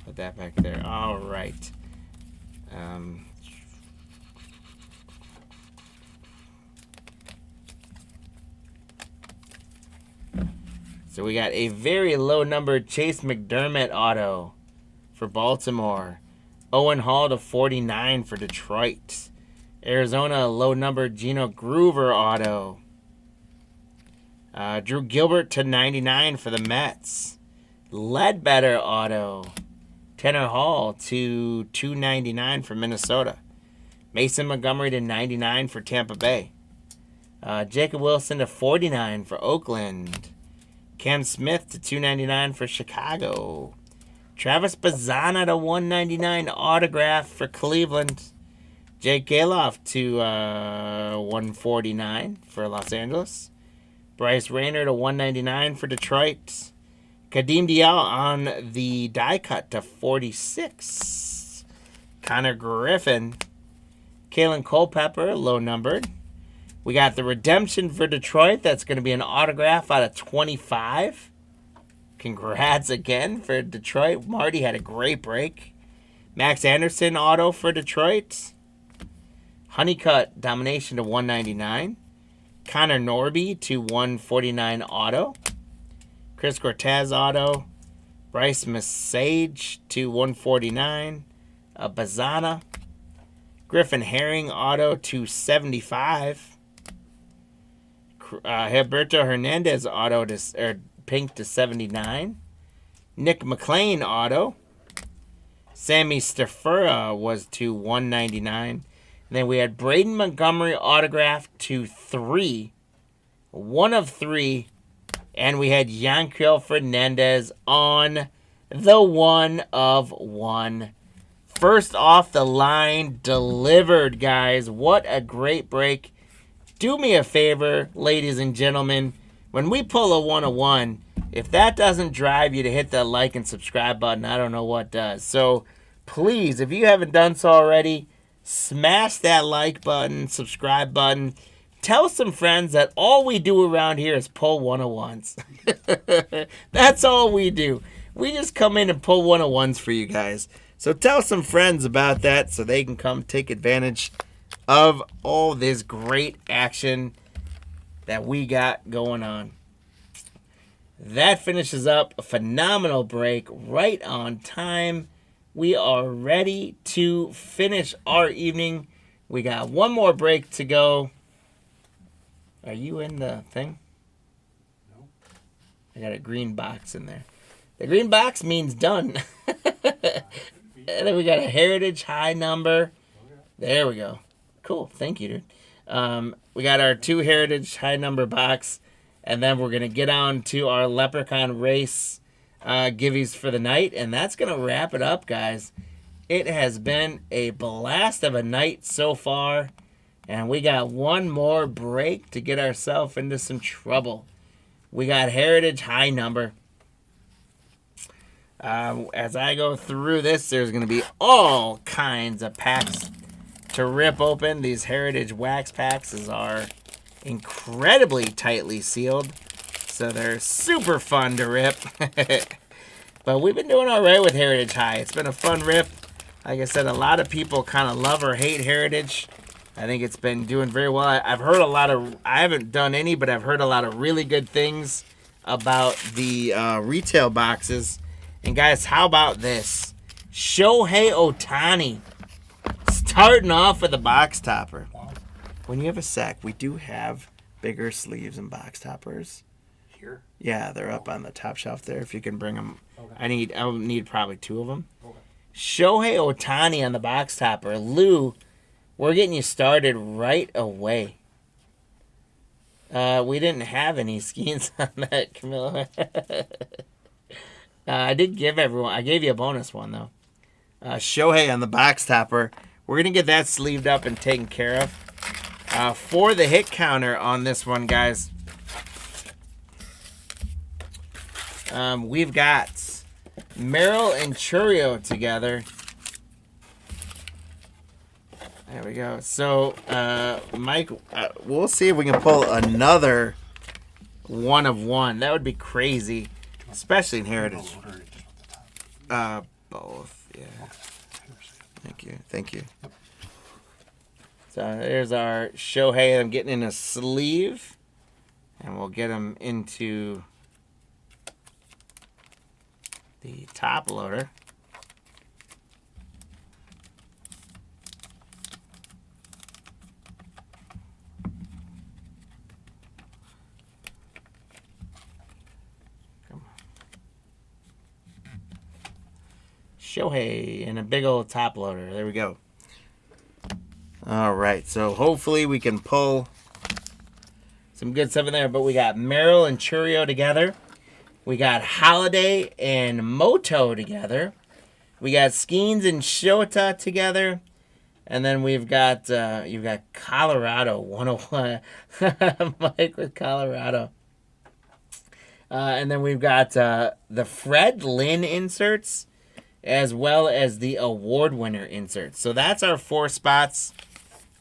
put that back there. All right. So we got a very low numbered Chase McDermott auto for Baltimore. Owen Hall to 49 for Detroit. Arizona, low numbered Gino Groover auto. Drew Gilbert to 99 for the Mets. Ledbetter auto. Tanner Hall to 299 for Minnesota. Mason Montgomery to 99 for Tampa Bay. Jacob Wilson to 49 for Oakland. Cam Smith to 299 for Chicago. Travis Bazzana to 199 autograph for Cleveland. Jake Galoff to 149 for Los Angeles. Bryce Rayner to 199 for Detroit. Kadeem Dial on the die cut to 46. Connor Griffin. Kalen Culpepper, low numbered. We got the redemption for Detroit. That's going to be an autograph out of 25. Congrats again for Detroit. Marty had a great break. Max Anderson auto for Detroit. Honeycutt domination to 199. Connor Norby to 149 auto. Chris Cortez auto. Bryce Mesage to 149. Bazzana. Griffin Herring auto to 75. Alberto Hernandez auto to pink to 79. Nick McLean auto. Sammy Stafura was to 199. And then we had Braden Montgomery autograph to 3. 1 of 3. And we had Yanquiel Fernandez on the 1 of 1. First off the line, delivered, guys. What a great break. Do me a favor, ladies and gentlemen. When we pull a 1 of 1, if that doesn't drive you to hit that like and subscribe button, I don't know what does. So please, if you haven't done so already, smash that like button, subscribe button. Tell some friends that all we do around here is pull 101s. That's all we do. We just come in and pull 101s for you guys. So tell some friends about that so they can come take advantage of all this great action that we got going on. That finishes up a phenomenal break right on time. We are ready to finish our evening. We got one more break to go. Are you in the thing? No. I got a green box in there. The green box means done. And then we got a Heritage High number. There we go. Cool. Thank you, dude. We got our 2 Heritage High number box. And then we're going to get on to our Leprechaun Race giveies for the night. And that's going to wrap it up, guys. It has been a blast of a night so far. And we got one more break to get ourselves into some trouble. We got Heritage High number. As I go through this, there's going to be all kinds of packs to rip open. These Heritage Wax packs are incredibly tightly sealed, so they're super fun to rip. But we've been doing all right with Heritage High. It's been a fun rip. Like I said, a lot of people kind of love or hate Heritage. I think it's been doing very well. I've heard a lot of, I haven't done any, but I've heard a lot of really good things about the retail boxes. And guys, how about this? Shohei Ohtani starting off with a box topper. When you have a sec, we do have bigger sleeves and box toppers. Here? Yeah, they're up on the top shelf there. If you can bring them, Okay. I'll need probably 2 of them. Okay. Shohei Ohtani on the box topper. Lou, we're getting you started right away. We didn't have any skins on that, Camilla. I did give everyone. I gave you a bonus one though. Shohei on the box topper. We're gonna get that sleeved up and taken care of. For the hit counter on this one, guys, we've got Merrill and Churio together. There we go. So, Mike, we'll see if we can pull another 1 of 1. That would be crazy, especially in Heritage. Both, yeah. Thank you. So there's our Shohei. I'm getting in a sleeve, and we'll get him into the top loader. Shohei in a big old top loader. There we go. All right, so hopefully we can pull some good stuff in there. But we got Merrill and Churio together. We got Holiday and Moto together. We got Skeens and Shota together. And then we've got you've got Colorado 101. Mike with Colorado. And then we've got the Fred Lynn inserts, as well as the award winner inserts. So that's our 4 spots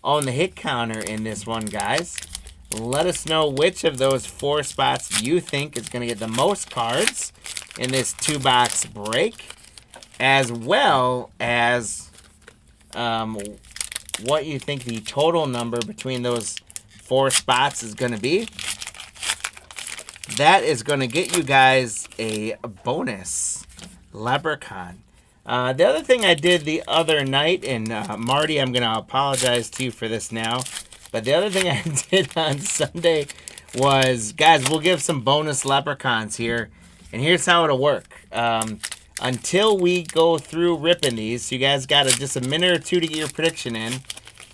on the hit counter in this one, guys. Let us know which of those 4 spots you think is going to get the most cards in this 2-box break, as well as what you think the total number between those 4 spots is going to be. That is going to get you guys a bonus Leprechaun. The other thing I did the other night, and Marty, I'm going to apologize to you for this now, but the other thing I did on Sunday was, guys, we'll give some bonus Leprechauns here, and here's how it'll work. Until we go through ripping these, so you guys got just a minute or 2 to get your prediction in,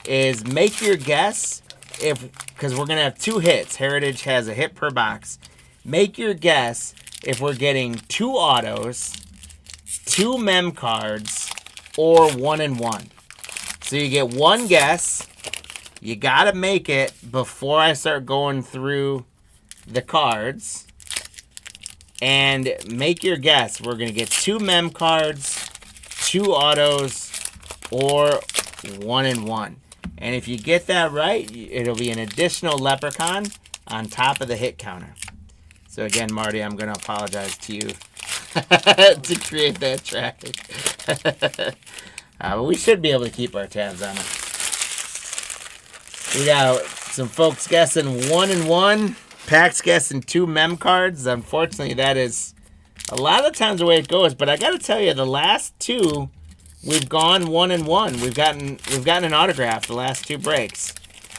is make your guess, because we're going to have 2 hits. Heritage has a hit per box. Make your guess if we're getting 2 autos, 2 mem cards, or 1 and 1. So you get 1 guess. You gotta make it before I start going through the cards. And make your guess. We're gonna get 2 mem cards, 2 autos, or 1 and 1. And if you get that right, it'll be an additional Leprechaun on top of the hit counter. So again, Marty, I'm gonna apologize to you to create that traffic. But we should be able to keep our tabs on it. We got some folks guessing 1 and 1. Packs guessing 2 mem cards. Unfortunately, that is a lot of times the way it goes. But I got to tell you, the last 2, we've gone 1 and 1. We've gotten an autograph the last 2 breaks.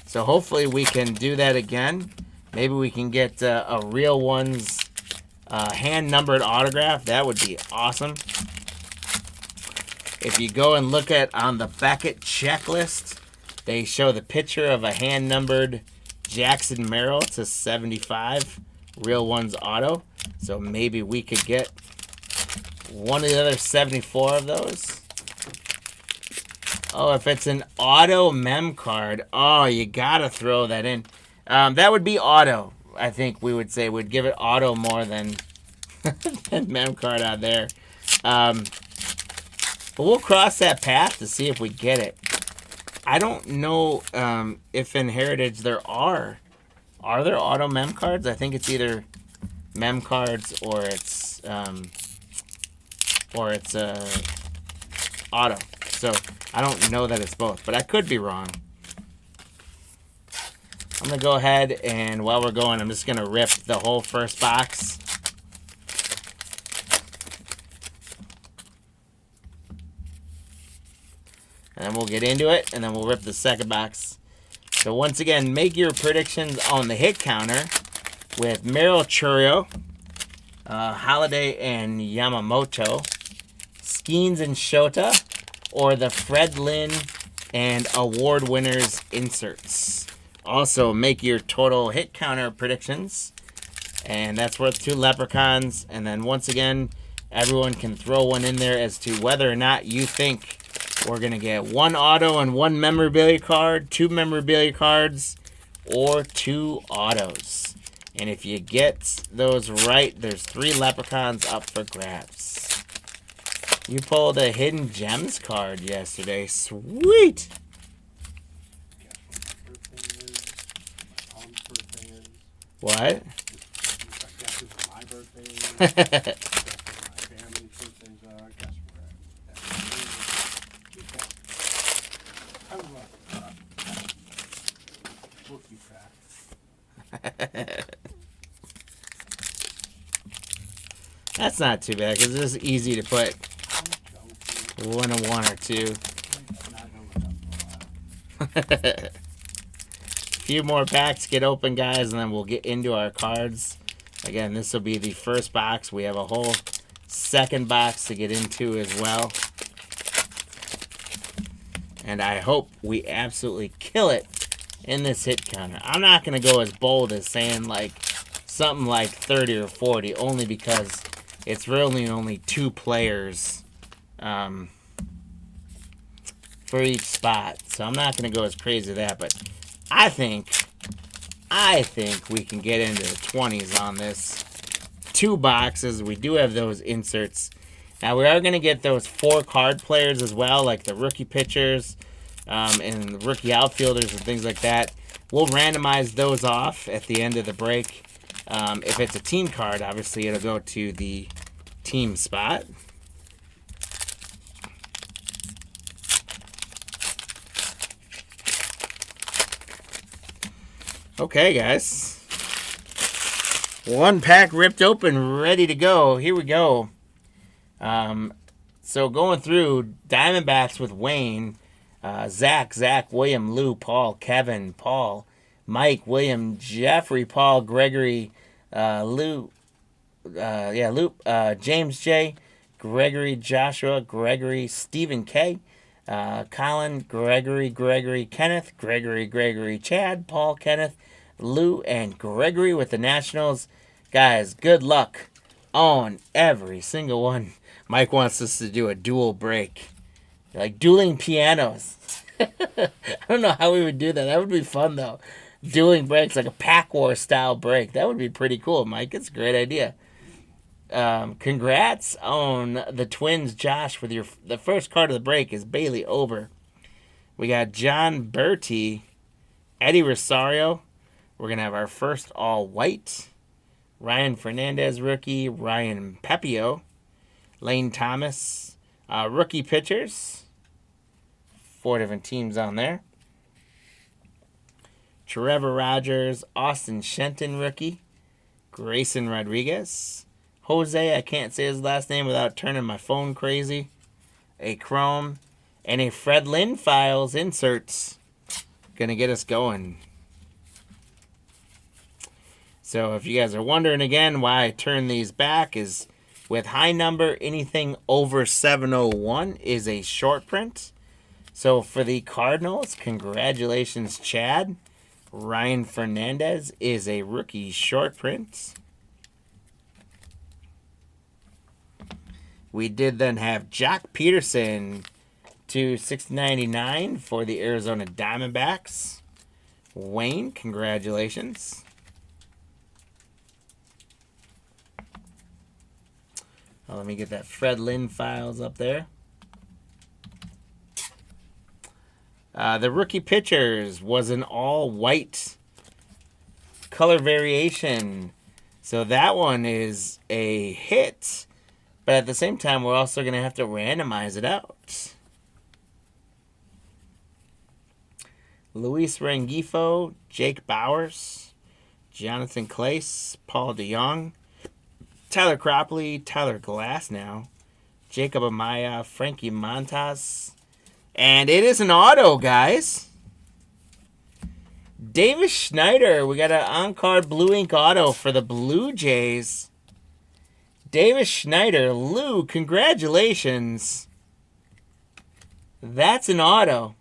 So hopefully we can do that again. Maybe we can get a real one's hand-numbered autograph. That would be awesome. If you go and look at on the Beckett checklist, they show the picture of a hand-numbered Jackson Merrill to 75 real ones auto. So maybe we could get one of the other 74 of those. Oh, if it's an auto mem card, oh, you gotta throw that in. That would be auto. I think we would say we'd give it auto more than than mem card out there. But we'll cross that path to see if we get it. I don't know if in Heritage there are. Are there auto mem cards? I think it's either mem cards or it's auto. So I don't know that it's both, but I could be wrong. I'm going to go ahead and while we're going, I'm just going to rip the whole first box. And then we'll get into it, and then we'll rip the second box. So once again, make your predictions on the hit counter with Merrill Churio, Holiday and Yamamoto, Skeens and Shota, or the Fred Lynn and award winners inserts. Also, make your total hit counter predictions, and that's worth 2 leprechauns. And then once again, everyone can throw one in there as to whether or not you think we're going to get 1 auto and 1 memorabilia card, 2 memorabilia cards, or 2 autos. And if you get those right, there's 3 leprechauns up for grabs. You pulled a Hidden Gems card yesterday. Sweet! What? My birthday. That's not too bad because this is easy to put 1 and 1 or 2. A few more packs get open, guys, and then we'll get into our cards. Again, this will be the first box. We have a whole second box to get into as well. And I hope we absolutely kill it in this hit counter. I'm not going to go as bold as saying like something like 30 or 40, only because it's really only 2 players for each spot. So I'm not going to go as crazy as that, but I think we can get into the 20s on this. 2 boxes. We do have those inserts. Now we are going to get those 4 card players as well, like the rookie pitchers and the rookie outfielders and things like that. We'll randomize those off at the end of the break. If it's a team card, obviously it'll go to the team spot. Okay, guys. 1 pack ripped open, ready to go. Here we go. So going through Diamondbacks with Wayne, Zach, William, Lou, Paul, Kevin, Paul, Mike, William, Jeffrey, Paul, Gregory, Lou, James J, Gregory, Joshua, Gregory, Stephen K, Colin, Gregory, Kenneth, Gregory, Chad, Paul, Kenneth, Lou, and Gregory with the Nationals. Guys, good luck on every single one. Mike wants us to do a dual break. Like dueling pianos. I don't know how we would do that. That would be fun, though. Dueling breaks, like a Pack War style break. That would be pretty cool, Mike. It's a great idea. Congrats on the Twins, Josh, with the first card of the break is Bailey Ober. We got John Bertie, Eddie Rosario. We're going to have our first all-white. Ryan Fernandez, rookie. Ryan Pepio. Lane Thomas. Rookie pitchers. 4 different teams on there. Trevor Rogers. Austin Shenton, rookie. Grayson Rodriguez. Jose, I can't say his last name without turning my phone crazy. A Chrome. And a Fred Lynn Files inserts. Gonna get us going. So if you guys are wondering again why I turned these back, is with high number, anything over 701 is a short print. So for the Cardinals, congratulations, Chad. Ryan Fernandez is a rookie short print. We did then have Jack Peterson to 699 for the Arizona Diamondbacks. Wayne, congratulations. Let me get that Fred Lynn files up there. The rookie pitchers was an all-white color variation. So that one is a hit. But at the same time, we're also going to have to randomize it out. Luis Rengifo, Jake Bowers, Jonathan Clace, Paul DeYoung, Tyler Cropley, Tyler Glasnow, Jacob Amaya, Frankie Montas. And it is an auto, guys. Davis Schneider. We got an Encore Blue Ink auto for the Blue Jays. Davis Schneider. Lou, congratulations. That's an auto.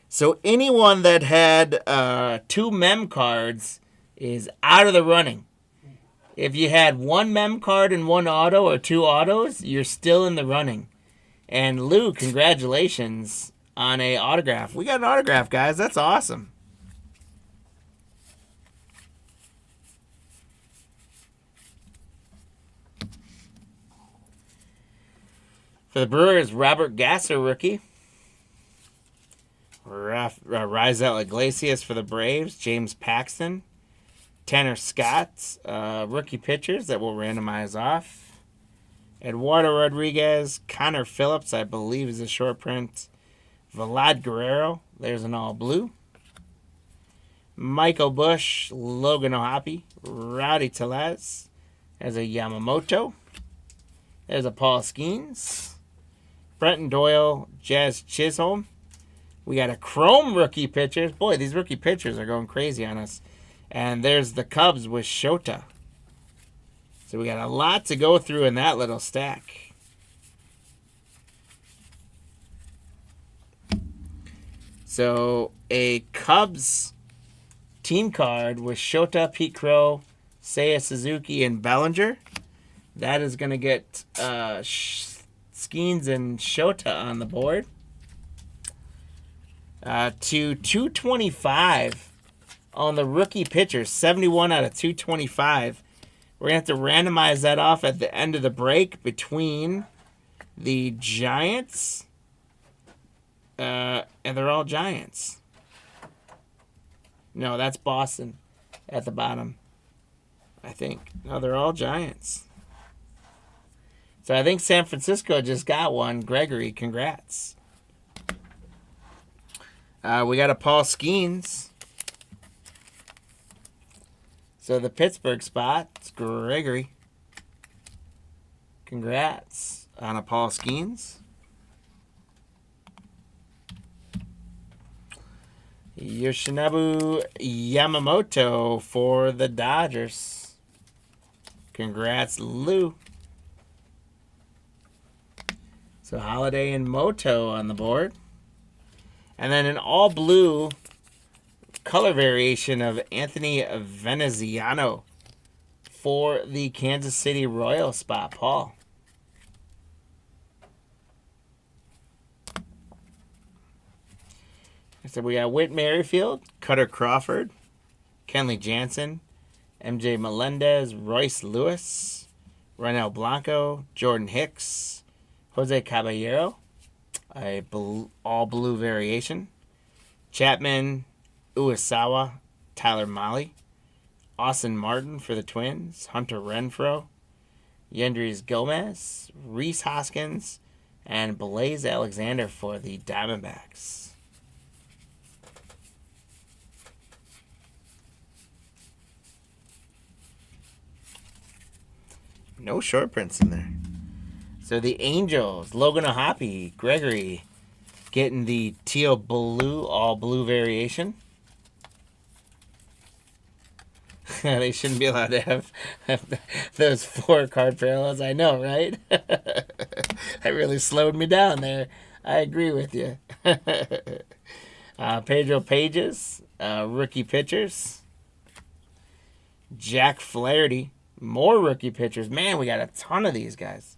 So anyone that had 2 mem cards is out of the running. If you had 1 mem card and 1 auto or 2 autos, you're still in the running. And Lou, congratulations on a autograph. We got an autograph, guys. That's awesome. For the Brewers, Robert Gasser, rookie. Raisel Iglesias for the Braves, James Paxton. Tanner Scott, rookie pitchers that we'll randomize off. Eduardo Rodriguez, Connor Phillips, I believe is a short print. Vlad Guerrero, there's an all blue. Michael Bush, Logan O'Hoppe, Rowdy Tellez, there's a Yamamoto. There's a Paul Skeens. Brenton Doyle, Jazz Chisholm. We got a Chrome rookie pitchers. Boy, these rookie pitchers are going crazy on us. And there's the Cubs with Shota. So we got a lot to go through in that little stack. So a Cubs team card with Shota, Pete Crow, Seiya Suzuki, and Bellinger. That is going to get Skeens and Shota on the board. To 225 on the rookie pitchers, 71 out of 225. We're going to have to randomize that off at the end of the break between the Giants, and they're all Giants. No, that's Boston at the bottom, I think. No, they're all Giants. So I think San Francisco just got one. Gregory, congrats. We got a Paul Skeens. So the Pittsburgh spot, it's Gregory. Congrats on a Paul Skeens. Yoshinobu Yamamoto for the Dodgers. Congrats, Lou. So Holiday and Moto on the board. And then an all blue color variation of Anthony Veneziano for the Kansas City Royals spot, Paul. So we got Whit Merrifield, Cutter Crawford, Kenley Jansen, MJ Melendez, Royce Lewis, Ronel Blanco, Jordan Hicks, Jose Caballero, a all blue variation, Chapman, Uesawa, Tyler Mahle, Austin Martin for the Twins, Hunter Renfroe, Yendrys Gomez, Rhys Hoskins, and Blaze Alexander for the Diamondbacks. No short prints in there. So the Angels, Logan O'Hoppe, Gregory, getting the teal blue, all blue variation. They shouldn't be allowed to have those 4 card parallels. I know, right? That really slowed me down there. I agree with you. Pedro Pages, rookie pitchers. Jack Flaherty, more rookie pitchers. Man, we got a ton of these guys.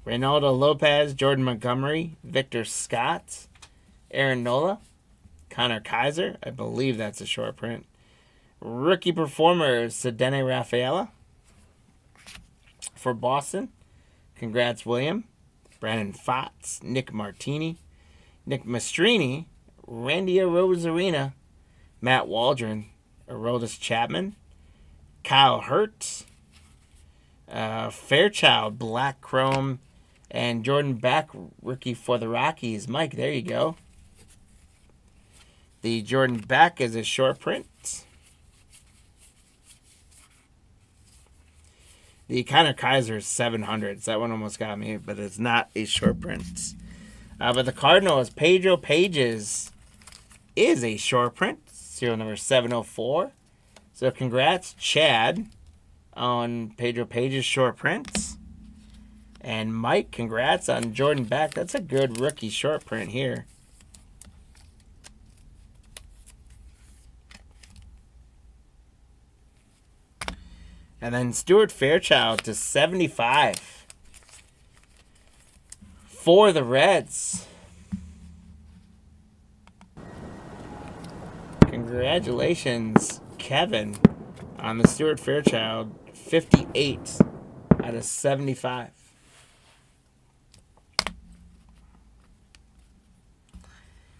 Reynaldo Lopez, Jordan Montgomery, Victor Scott, Aaron Nola, Connor Kaiser. I believe that's a short print. Rookie performers, Sedene Rafaela for Boston. Congrats, William. Brandon Fotz, Nick Martini, Nick Mastrini, Randy Rosarina, Matt Waldron, Aroldis Chapman, Kyle Hertz, Fairchild, Black Chrome, and Jordan Beck, rookie for the Rockies. Mike, there you go. The Jordan Beck is a short print. The Connor Kaiser is 700s. That one almost got me, but it's not a short print. But the Cardinals, Pedro Pages is a short print. Serial number 704. So congrats, Chad, on Pedro Pages short prints. And Mike, congrats on Jordan Beck. That's a good rookie short print here. And then Stuart Fairchild to 75 for the Reds. Congratulations, Kevin, on the Stuart Fairchild 58 out of 75.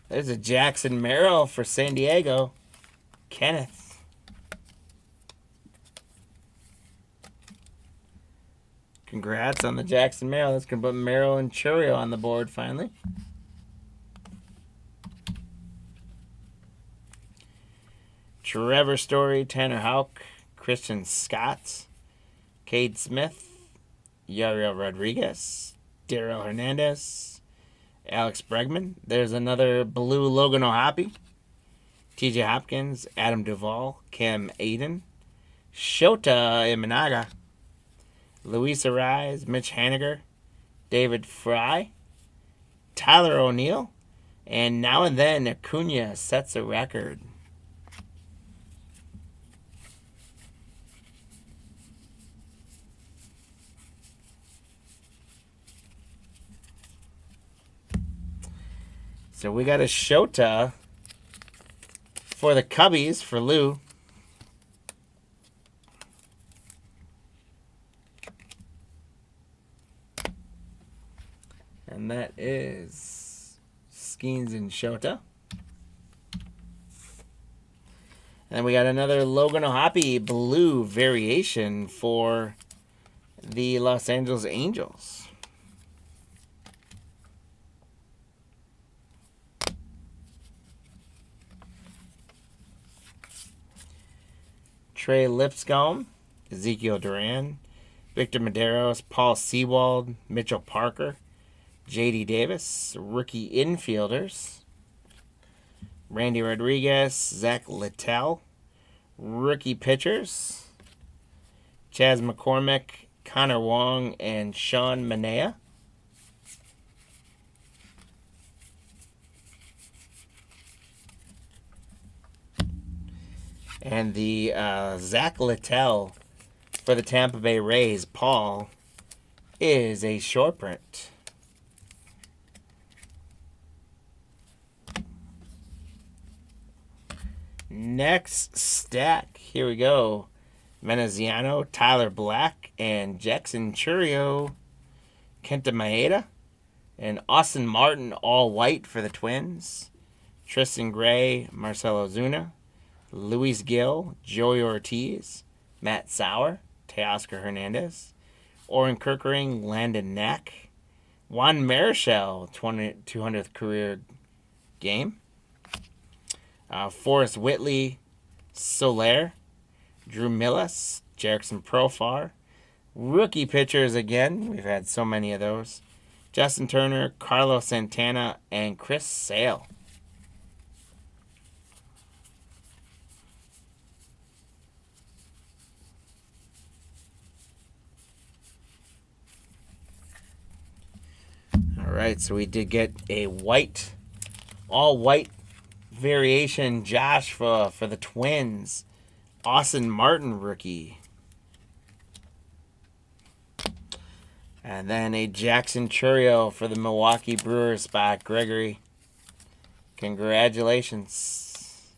There's a Jackson Merrill for San Diego. Kenneth. Congrats on the Jackson Merrill. That's going to put Merrill and Churio on the board finally. Trevor Story, Tanner Houck, Christian Scott, Cade Smith, Yariel Rodriguez, Darrell Hernandez, Alex Bregman. There's another blue Logan O'Hoppe. TJ Hopkins, Adam Duvall, Cam Aiden, Shota Imanaga, Luis Arise, Mitch Haniger, David Fry, Tyler O'Neill, and now and then Acuna sets a record. So we got a Shota for the Cubbies for Lou. And that is Skeens and Shota. And we got another Logan O'Hoppe blue variation for the Los Angeles Angels. Trey Lipscomb, Ezekiel Duran, Victor Medeiros, Paul Sewald, Mitchell Parker, J.D. Davis, rookie infielders, Randy Rodriguez, Zach Littell, rookie pitchers, Chaz McCormick, Connor Wong, and Sean Manea. And the Zach Littell for the Tampa Bay Rays, Paul, is a short print. Next stack, here we go. Veneziano, Tyler Black, and Jackson Churio, Kenta Maeda, and Austin Martin, all white for the Twins. Tristan Gray, Marcelo Zuna, Luis Gill, Joey Ortiz, Matt Sauer, Teoscar Hernandez, Oren Kirkering, Landon Knack, Juan Marichal, 200th career game, Forrest Whitley, Soler, Drew Millis, Jerickson Profar, rookie pitchers again. We've had so many of those. Justin Turner, Carlos Santana, and Chris Sale. All right, so we did get a white, all white variation, Josh, for the Twins. Austin Martin, rookie. And then a Jackson Churio for the Milwaukee Brewers spot, Gregory. Congratulations.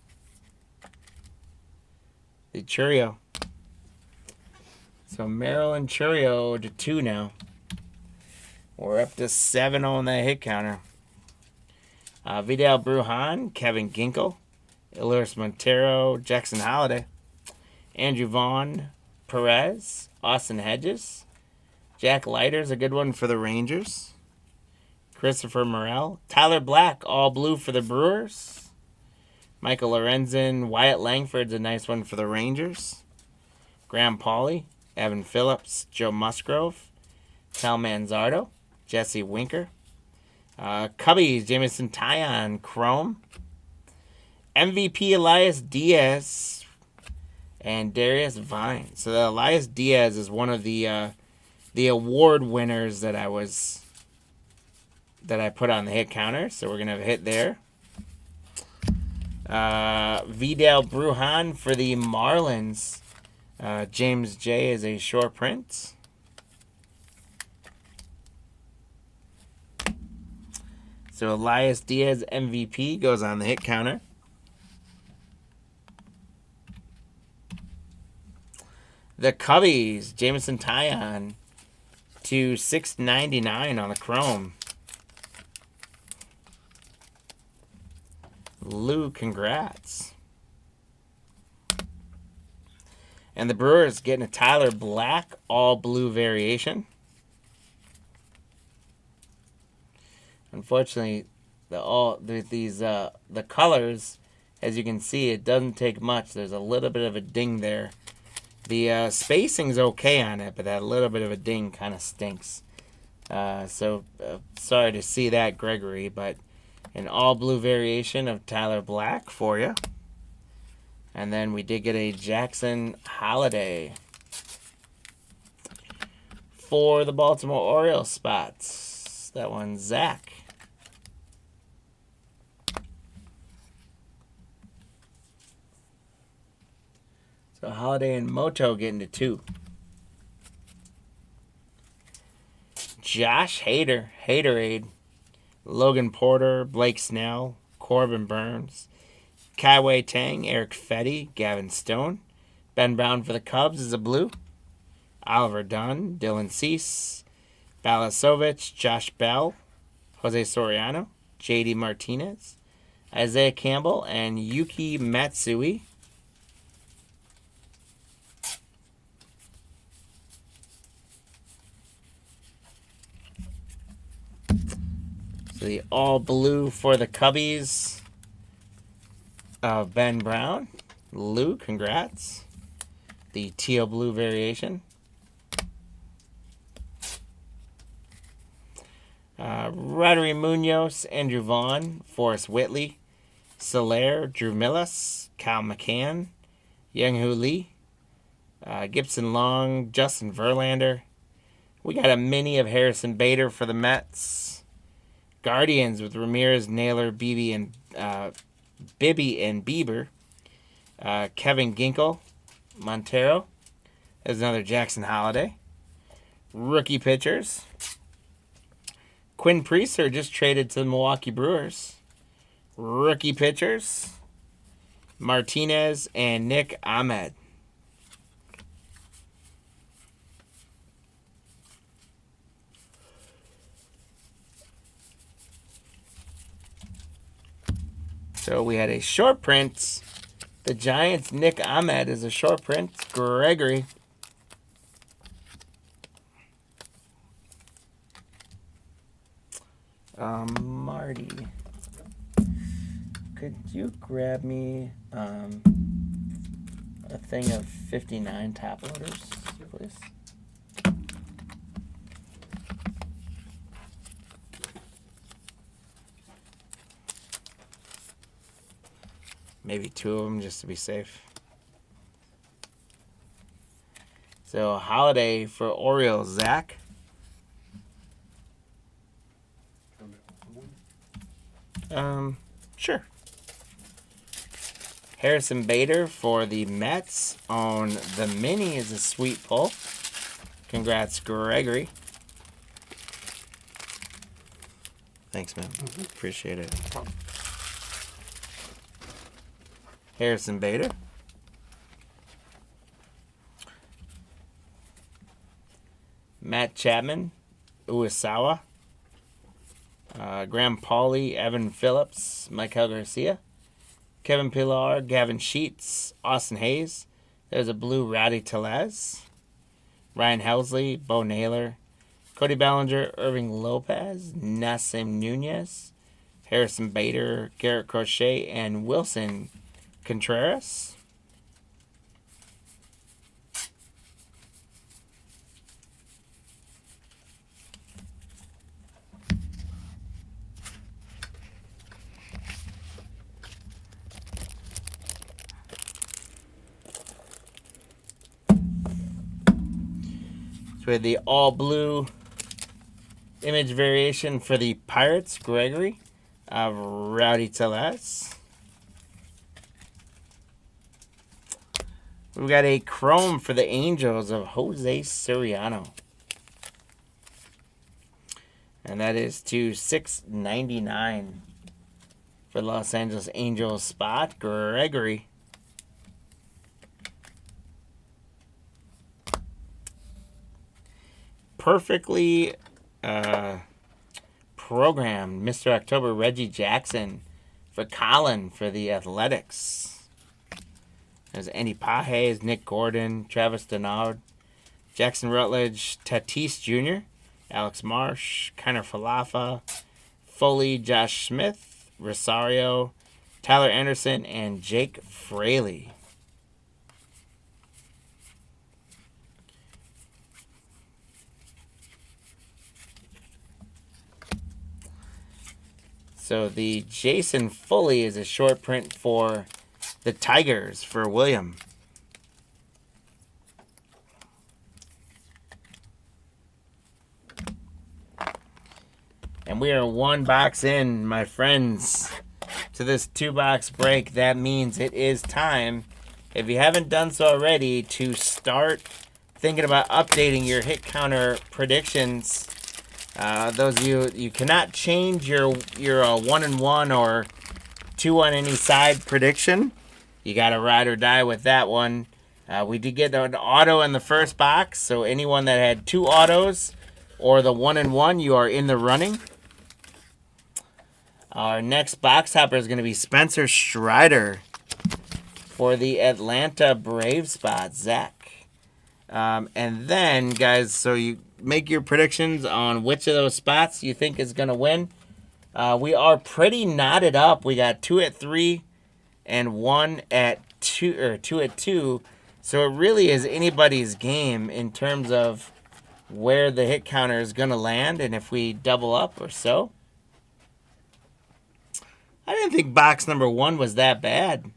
The Churio. So Merrill and Churio to 2 now. We're up to 7 on that hit counter. Vidal Brujan, Kevin Ginkel, Illuris Montero, Jackson Holiday, Andrew Vaughn, Perez, Austin Hedges, Jack Leiter's a good one for the Rangers, Christopher Morel, Tyler Black, all blue for the Brewers, Michael Lorenzen, Wyatt Langford's a nice one for the Rangers, Graham Pauley, Evan Phillips, Joe Musgrove, Cal Manzardo, Jesse Winker, Cubbies, Jamison Tyon, Chrome, MVP Elias Diaz, and Darius Vine. So the Elias Diaz is one of the award winners that I put on the hit counter. So we're gonna have a hit there. Vidal Brujan for the Marlins. James J is a short print. So Elias Diaz MVP goes on the hit counter. The Cubbies, Jamison Tyon to $6.99 on the Chrome. Lou, congrats. And the Brewers getting a Tyler Black all blue variation. Unfortunately, the colors, as you can see, it doesn't take much. There's a little bit of a ding there. The spacing's okay on it, but that little bit of a ding kind of stinks. So sorry to see that, Gregory, but an all blue variation of Tyler Black for you. And then we did get a Jackson Holiday for the Baltimore Orioles spots. That one's Zach. So Holiday and Moto getting to 2. Josh Hader, Haterade, Logan Porter, Blake Snell, Corbin Burns, Kaiwei Tang, Eric Fetty, Gavin Stone, Ben Brown for the Cubs is a blue, Oliver Dunn, Dylan Cease, Balasovich, Josh Bell, Jose Soriano, JD Martinez, Isaiah Campbell, and Yuki Matsui. So the all blue for the Cubbies of Ben Brown. Lou, congrats. The teal blue variation. Rodri Munoz, Andrew Vaughn, Forrest Whitley, Soler, Drew Millis, Kyle McCann, Young-Hoo Lee, Gibson Long, Justin Verlander. We got a mini of Harrison Bader for the Mets. Guardians with Ramirez, Naylor, Bibby, and Bieber. Kevin Ginkel, Montero. There's another Jackson Holiday. Rookie pitchers. Quinn Priester just traded to the Milwaukee Brewers. Rookie pitchers. Martinez and Nick Ahmed. So we had a short print. The Giants, Nick Ahmed is a short print. Gregory. Marty. Could you grab me a thing of 59 top loaders, please? Maybe 2 of them just to be safe. So, Holiday for Orioles, Zach. Sure. Harrison Bader for the Mets on the mini is a sweet pull. Congrats, Gregory. Thanks, man. Appreciate it. Harrison Bader. Matt Chapman, Uesawa, Graham Pauley, Evan Phillips, Michael Garcia, Kevin Pillar, Gavin Sheets, Austin Hayes. There's a blue Rowdy Tellez, Ryan Helsley, Bo Naylor, Cody Bellinger, Irving Lopez, Nassim Nunez, Harrison Bader, Garrett Crochet, and Wilson Contreras. So we had the all blue image variation for the Pirates, Gregory, Rowdy Tellez. We've got a chrome for the Angels of Jose Soriano. And that is to 699 for the Los Angeles Angels spot, Gregory. Perfectly programmed Mr. October Reggie Jackson for Colin for the Athletics. There's Andy Pages, Nick Gordon, Travis Denard, Jackson Rutledge, Tatis Jr., Alex Marsh, Kiner Falefa, Foley, Josh Smith, Rosario, Tyler Anderson, and Jake Fraley. So the Jason Foley is a short print for the Tigers for William. And we are one box in, my friends, to this 2-box break. That means it is time, if you haven't done so already, to start thinking about updating your hit counter predictions. Those of you cannot change your 1-1 or 2 on any side prediction. You got to ride or die with that one. We did get an auto in the first box, so anyone that had 2 autos or the 1-1, you are in the running. Our next box hopper is going to be Spencer Strider for the Atlanta Braves spot, Zach. And then, guys, so you make your predictions on which of those spots you think is going to win. We are pretty knotted up. We got 2 at 3 and 1 at 2, or 2 at 2. So it really is anybody's game in terms of where the hit counter is going to land and if we double up or so. I didn't think box number 1 was that bad.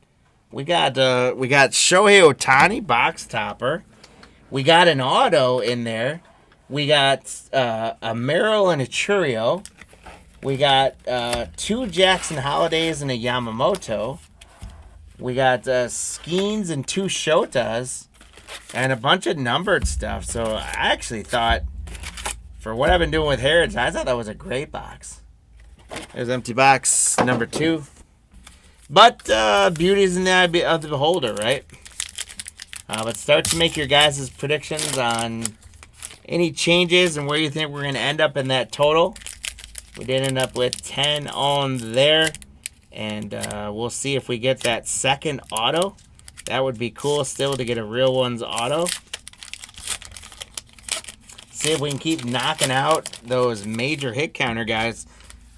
We got Shohei Ohtani box topper. We got an auto in there. We got a Merrill and a Churio. We got 2 Jackson Holidays and a Yamamoto. We got Skeens and 2 Shotas. And a bunch of numbered stuff. So I actually thought, for what I've been doing with Heritage, I thought that was a great box. There's empty box number 2. But beauty is in the eye of the beholder, right? But start to make your guys' predictions on any changes and where you think we're going to end up in that total. We did end up with 10 on there. And we'll see if we get that second auto. That would be cool still to get a real ones auto. See if we can keep knocking out those major hit counter guys.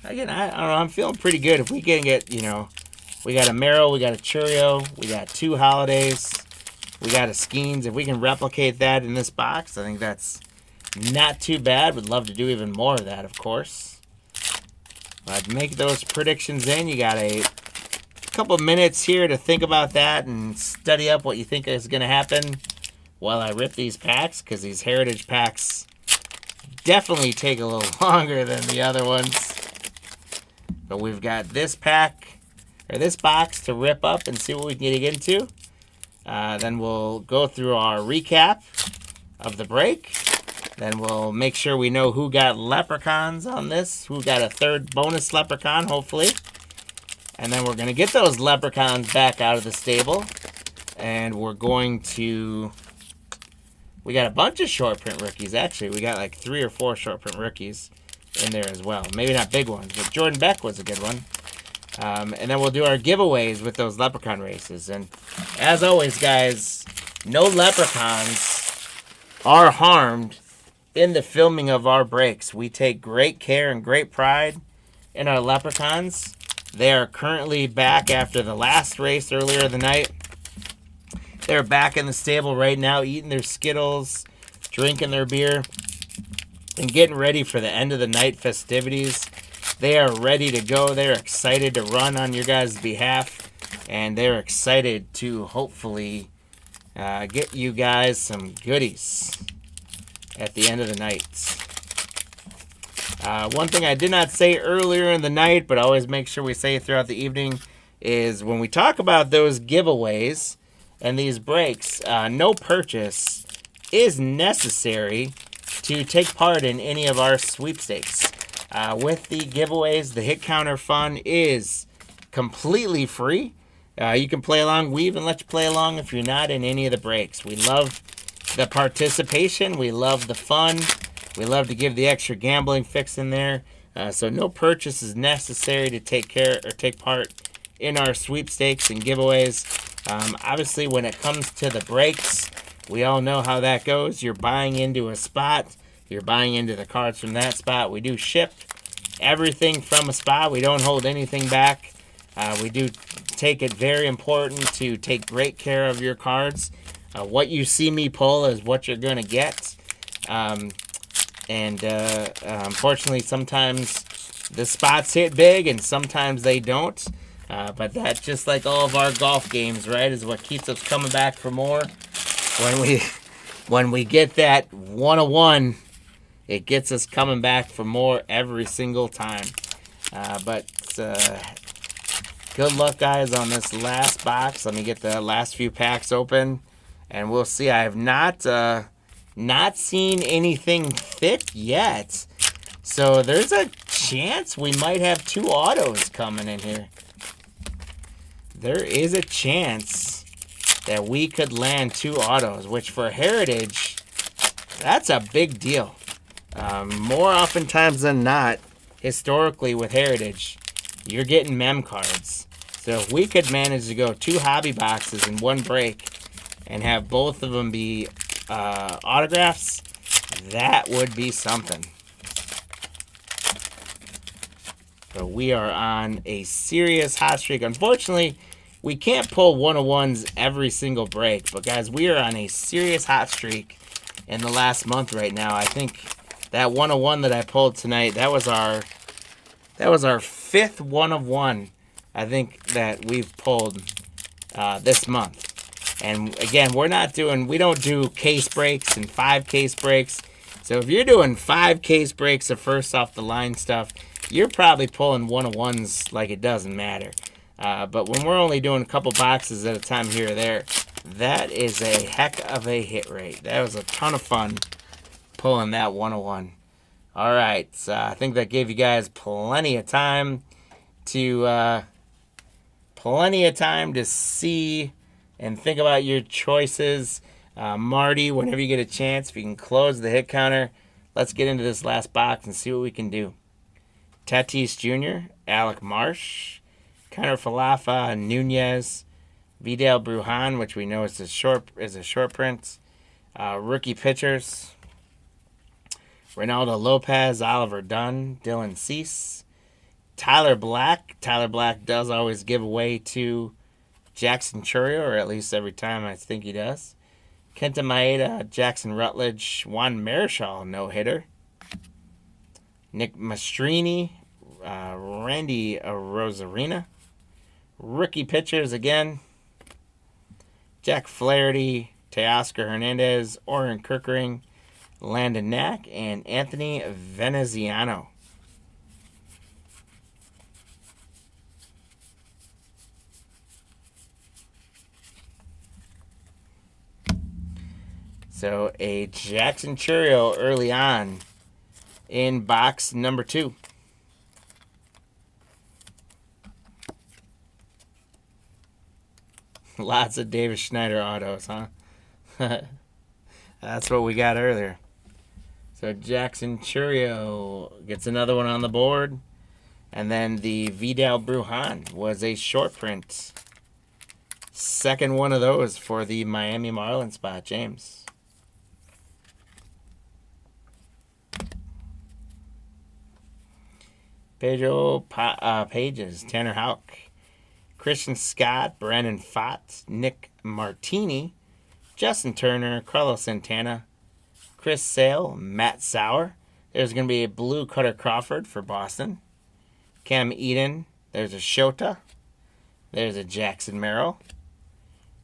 Again, I don't know. I'm feeling pretty good. If we can get, we got a Merrill, we got a Churio, we got 2 Holidays, we got a Skeens. If we can replicate that in this box, I think that's not too bad. Would love to do even more of that, of course. But make those predictions in. You got a couple minutes here to think about that and study up what you think is going to happen while I rip these packs, because these Heritage packs definitely take a little longer than the other ones. But we've got this pack, or this box, to rip up and see what we can get into. Then we'll go through our recap of the break. Then we'll make sure we know who got leprechauns on this, who got a 3rd bonus leprechaun, hopefully. And then we're going to get those leprechauns back out of the stable. And we're going to... We got a bunch of short print rookies, actually. We got like 3 or 4 short print rookies. in there as well. Maybe not big ones, but Jordan Beck was a good one. And then we'll do our giveaways with those leprechaun races. And as always, guys, no leprechauns are harmed in the filming of our breaks. We take great care and great pride in our leprechauns. They are currently back after the last race earlier the night. They're back in the stable right now, eating their Skittles, drinking their beer, and getting ready for the end of the night festivities. They are ready to go. They're excited to run on your guys' behalf, and they're excited to hopefully get you guys some goodies at the end of the night. One thing I did not say earlier in the night, but I always make sure we say it throughout the evening, is when we talk about those giveaways and these breaks, no purchase is necessary to take part in any of our sweepstakes. With the giveaways, the hit counter fun is completely free. You can play along. We even let you play along if you're not in any of the breaks. We love the participation. We love the fun. We love to give the extra gambling fix in there. So no purchase is necessary to take part in our sweepstakes and giveaways. Obviously, when it comes to the breaks, we all know how that goes. You're buying into a spot. You're buying into the cards from that spot. We do ship everything from a spot. We don't hold anything back. We do take it very important to take great care of your cards. What you see me pull is what you're going to get. Unfortunately, sometimes the spots hit big and sometimes they don't. But that's just like all of our golf games, right? Is what keeps us coming back for more. When we get that 101, it gets us coming back for more every single time. Good luck, guys, on this last box. Let me get the last few packs open, and we'll see. I have not seen anything thick yet, so there's a chance we might have 2 autos coming in here. There is a chance that we could land 2 autos, which for Heritage, that's a big deal. More oftentimes than not, historically with Heritage, you're getting mem cards. So if we could manage to go 2 hobby boxes in one break and have both of them be autographs, that would be something. So we are on a serious hot streak. Unfortunately, we can't pull 101s every single break, but guys, we are on a serious hot streak in the last month right now. I think that 101 that I pulled tonight, that was our 5th 101, I think, that we've pulled this month. And again, we don't do case breaks and 5 case breaks. So if you're doing 5 case breaks of first off the line stuff, you're probably pulling 101s like it doesn't matter. But when we're only doing a couple boxes at a time here or there, that is a heck of a hit rate. That was a ton of fun pulling that 101. All right, so I think that gave you guys plenty of time to see and think about your choices. Marty, whenever you get a chance, if you can close the hit counter, let's get into this last box and see what we can do. Tatis Jr., Alec Marsh, Connor Falafa, Nunez, Vidal Brujan, which we know is a short print. Rookie pitchers: Ronaldo Lopez, Oliver Dunn, Dylan Cease, Tyler Black. Tyler Black does always give away to Jackson Chourio, or at least every time I think he does. Kenta Maeda, Jackson Rutledge, Juan Marichal, no-hitter. Nick Mastrini, Randy Rosarina. Rookie pitchers again: Jack Flaherty, Teoscar Hernandez, Oren Kirkering, Landon Knack, and Anthony Veneziano. So a Jackson Chourio early on in box number 2. Lots of David Schneider autos, huh? That's what we got earlier. So Jackson Churio gets another one on the board. And then the Vidal Brujan was a short print. Second one of those for the Miami Marlins spot, James. Pages, Tanner Houck, Christian Scott, Brandon Pfaadt, Nick Martini, Justin Turner, Carlos Santana, Chris Sale, Matt Sauer. There's going to be a blue Cutter Crawford for Boston. Cam Eden. There's a Shota. There's a Jackson Merrill.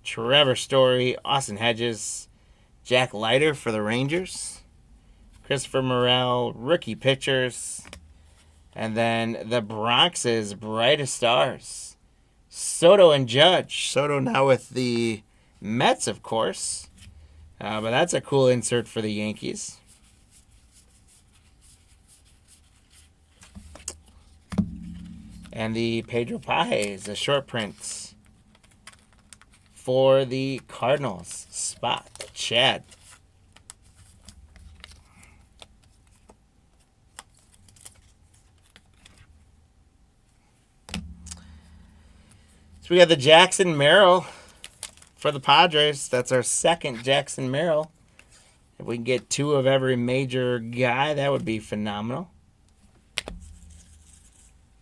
Trevor Story, Austin Hedges, Jack Leiter for the Rangers. Christopher Morel, rookie pitchers. And then the Bronx's brightest stars, Soto and Judge. Soto now with the Mets, of course. But that's a cool insert for the Yankees. And the Pedro Pages, a short print for the Cardinals spot, Chad. So we got the Jackson Merrill for the Padres. That's our second Jackson Merrill. If we can get 2 of every major guy, that would be phenomenal.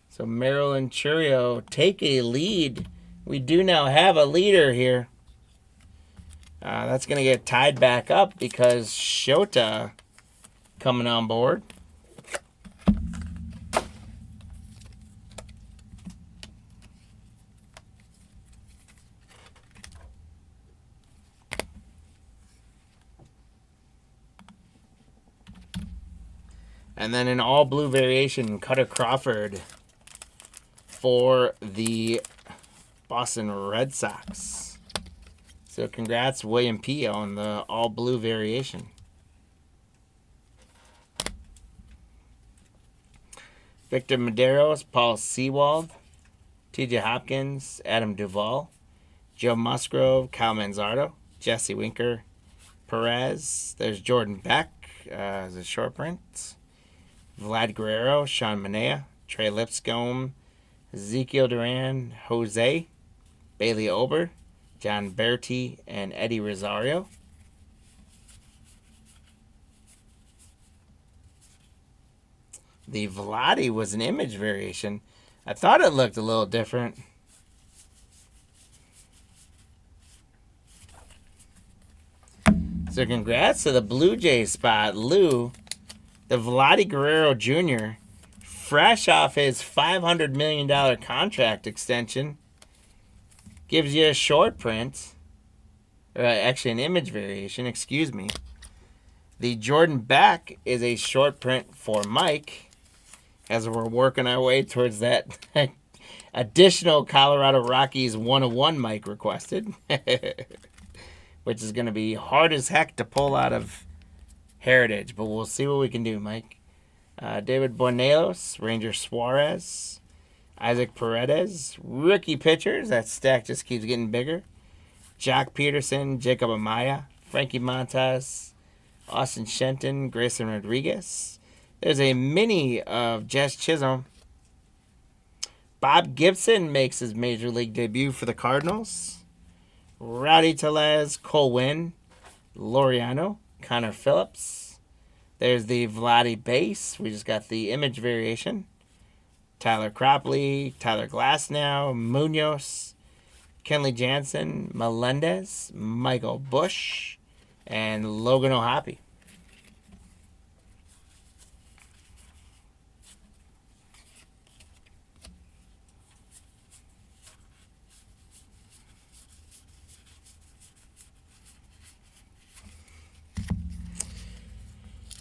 So Merrill and Churio take a lead. We do now have a leader here. That's going to get tied back up because Shota coming on board. And then an all blue variation, Cutter Crawford for the Boston Red Sox. So congrats, William P. on the all blue variation. Victor Medeiros, Paul Sewald, TJ Hopkins, Adam Duvall, Joe Musgrove, Kyle Manzardo, Jesse Winker, Perez. There's Jordan Beck as a short print. Vlad Guerrero, Sean Manaea, Trey Lipscomb, Ezekiel Duran, Jose, Bailey Ober, John Berti, and Eddie Rosario. The Vladi was an image variation. I thought it looked a little different. So congrats to the Blue Jays spot, Lou. The Vladi Guerrero Jr., fresh off his $500 million contract extension, gives you a short print. Actually, an image variation, excuse me. The Jordan Beck is a short print for Mike, as we're working our way towards that additional Colorado Rockies 101 Mike requested, which is going to be hard as heck to pull out of Heritage, but we'll see what we can do, Mike. David Bonelos, Ranger Suarez, Isaac Paredes, rookie pitchers. That stack just keeps getting bigger. Jock Peterson, Jacob Amaya, Frankie Montas, Austin Shenton, Grayson Rodriguez. There's a mini of Jess Chisholm. Bob Gibson makes his major league debut for the Cardinals. Rowdy Tellez, Cole Winn, Laureano, Connor Phillips. There's the Vladi base. We just got the image variation. Tyler Cropley, Tyler Glasnow, Munoz, Kenley Jansen, Melendez, Michael Bush, and Logan O'Hoppe.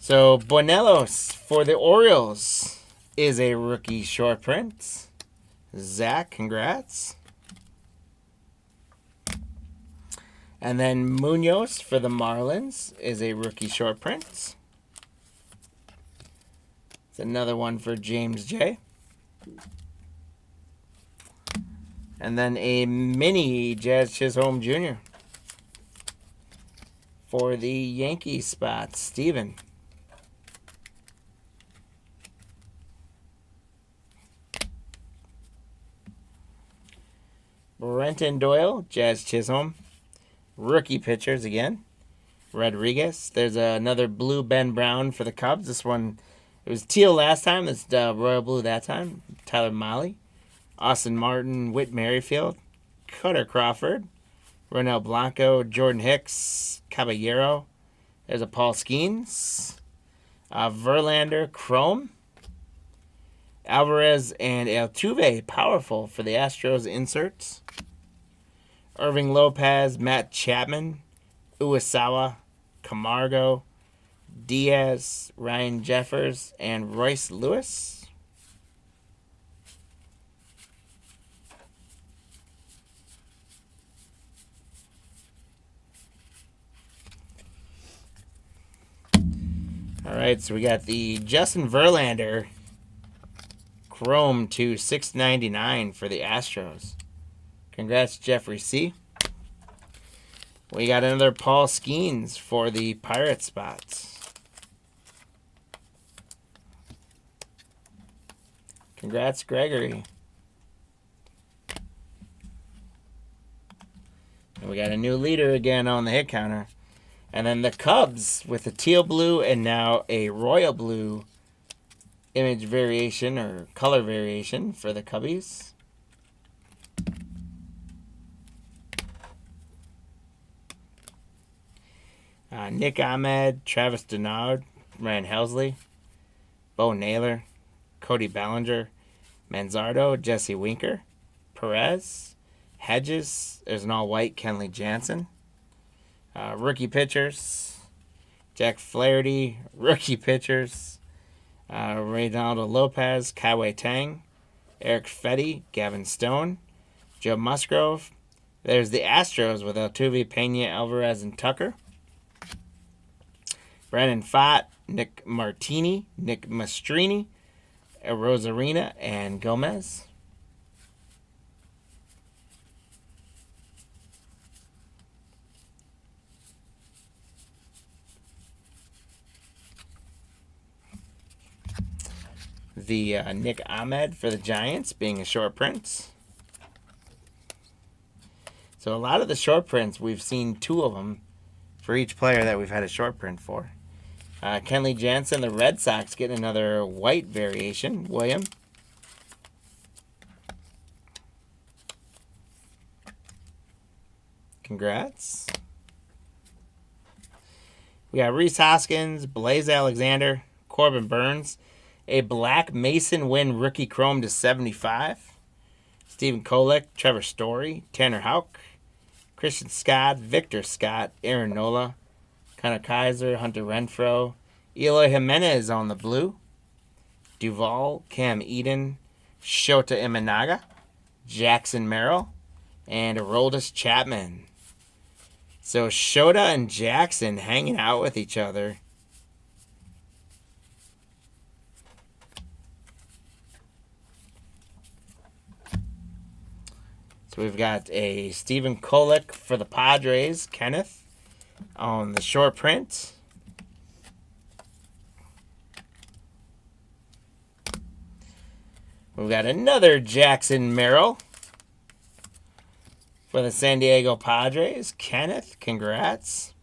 So Bonelos for the Orioles is a rookie short print. Zach, congrats. And then Munoz for the Marlins is a rookie short print. It's another one for James J. And then a mini Jazz Chisholm Jr. for the Yankees spot, Steven. Brenton Doyle, Jazz Chisholm. Rookie pitchers again. Rodriguez. There's another blue Ben Brown for the Cubs. This one, it was teal last time. It's royal blue that time. Tyler Mahle. Austin Martin, Whit Merrifield. Cutter Crawford. Ronel Blanco, Jordan Hicks, Caballero. There's a Paul Skeens. Verlander, Chrome. Alvarez and Altuve, powerful for the Astros inserts. Irving Lopez, Matt Chapman, Uesawa, Camargo, Diaz, Ryan Jeffers, and Royce Lewis. All right, so we got the Justin Verlander Chrome to $6.99 for the Astros. Congrats, Jeffrey C. We got another Paul Skeens for the Pirate spots. Congrats, Gregory. And we got a new leader again on the hit counter. And then the Cubs with a teal blue and now a royal blue image variation or color variation for the Cubbies. Nick Ahmed, Travis Denard, Ryan Helsley, Bo Naylor, Cody Bellinger, Manzardo, Jesse Winker, Perez, Hedges. There's an all-white Kenley Jansen. Rookie pitchers, Jack Flaherty. Rookie pitchers, Reynaldo Lopez, Kaiwei Tang, Eric Fetty, Gavin Stone, Joe Musgrove. There's the Astros with Altuve, Pena, Alvarez, and Tucker. Brandon Pfaadt, Nick Martini, Nick Mastrini, Rosarina, and Gomez. The Nick Ahmed for the Giants being a short print. So a lot of the short prints, we've seen two of them for each player that we've had a short print for. Kenley Jansen, the Red Sox, getting another white variation. William. Congrats. We got Rhys Hoskins, Blaze Alexander, Corbin Burns. A Black Mason Wynn rookie chrome to 75. Stephen Kolek, Trevor Story, Tanner Houck, Christian Scott, Victor Scott, Aaron Nola, Connor Kaiser, Hunter Renfroe, Eloy Jimenez on the blue, Duvall, Cam Eden, Shota Imanaga, Jackson Merrill, and Aroldis Chapman. So Shota and Jackson hanging out with each other. So we've got a Stephen Kolek for the Padres, Kenneth, on the short print. We've got another Jackson Merrill for the San Diego Padres, Kenneth. Congrats.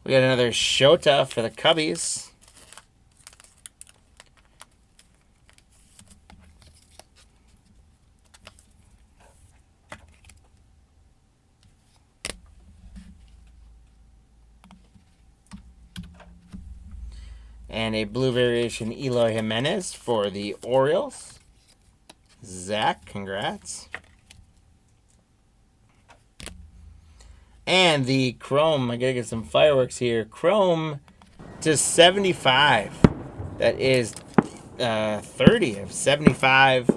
We got another Shota for the Cubbies. And a blue variation Eloy Jimenez for the Orioles. Zach, congrats. And the Chrome, I gotta get some fireworks here. Chrome to 75. That is 30 of 75.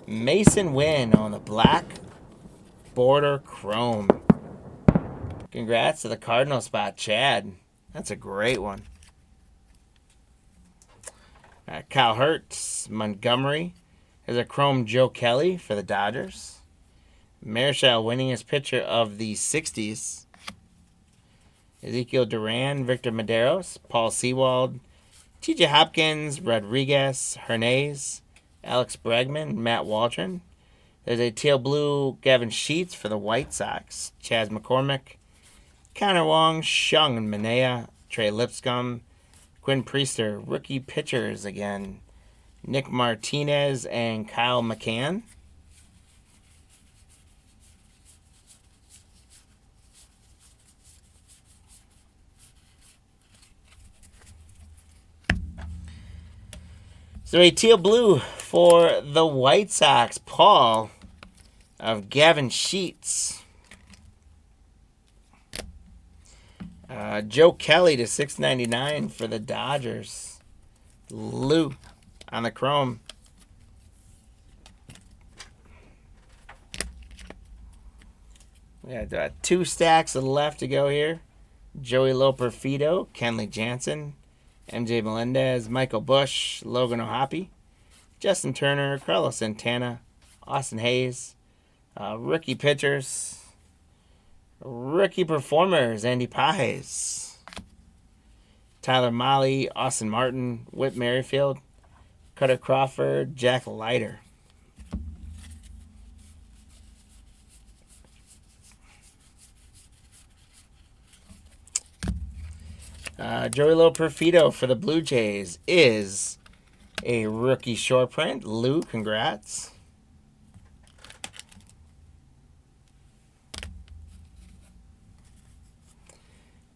Mason Wynn on the black border Chrome. Congrats to the Cardinal spot, Chad. That's a great one. Kyle Hertz, Montgomery. There's a Chrome Joe Kelly for the Dodgers. Marichal winningest pitcher of the 60s. Ezekiel Duran, Victor Medeiros, Paul Sewald, T.J. Hopkins, Rodriguez, Hernandez, Alex Bregman, Matt Waldron. There's a teal blue Gavin Sheets for the White Sox. Chas McCormick, Connor Wong, Shung Manea, Trey Lipscomb, Quinn Priester. Rookie pitchers again. Nick Martinez and Kyle McCann. So a teal blue for the White Sox. Paul of Gavin Sheets. Joe Kelly to 699 for the Dodgers. Lou on the chrome. We got 2 stacks left to go here. Joey Loperfido, Kenley Jansen, MJ Melendez, Michael Bush, Logan O'Hoppe, Justin Turner, Carlos Santana, Austin Hayes. Rookie pitchers. Rookie performers, Andy Pages, Tyler Mahle, Austin Martin, Whit Merrifield, Cutter Crawford, Jack Leiter. Joey Loperfido for the Blue Jays is a rookie short print. Lou, congrats.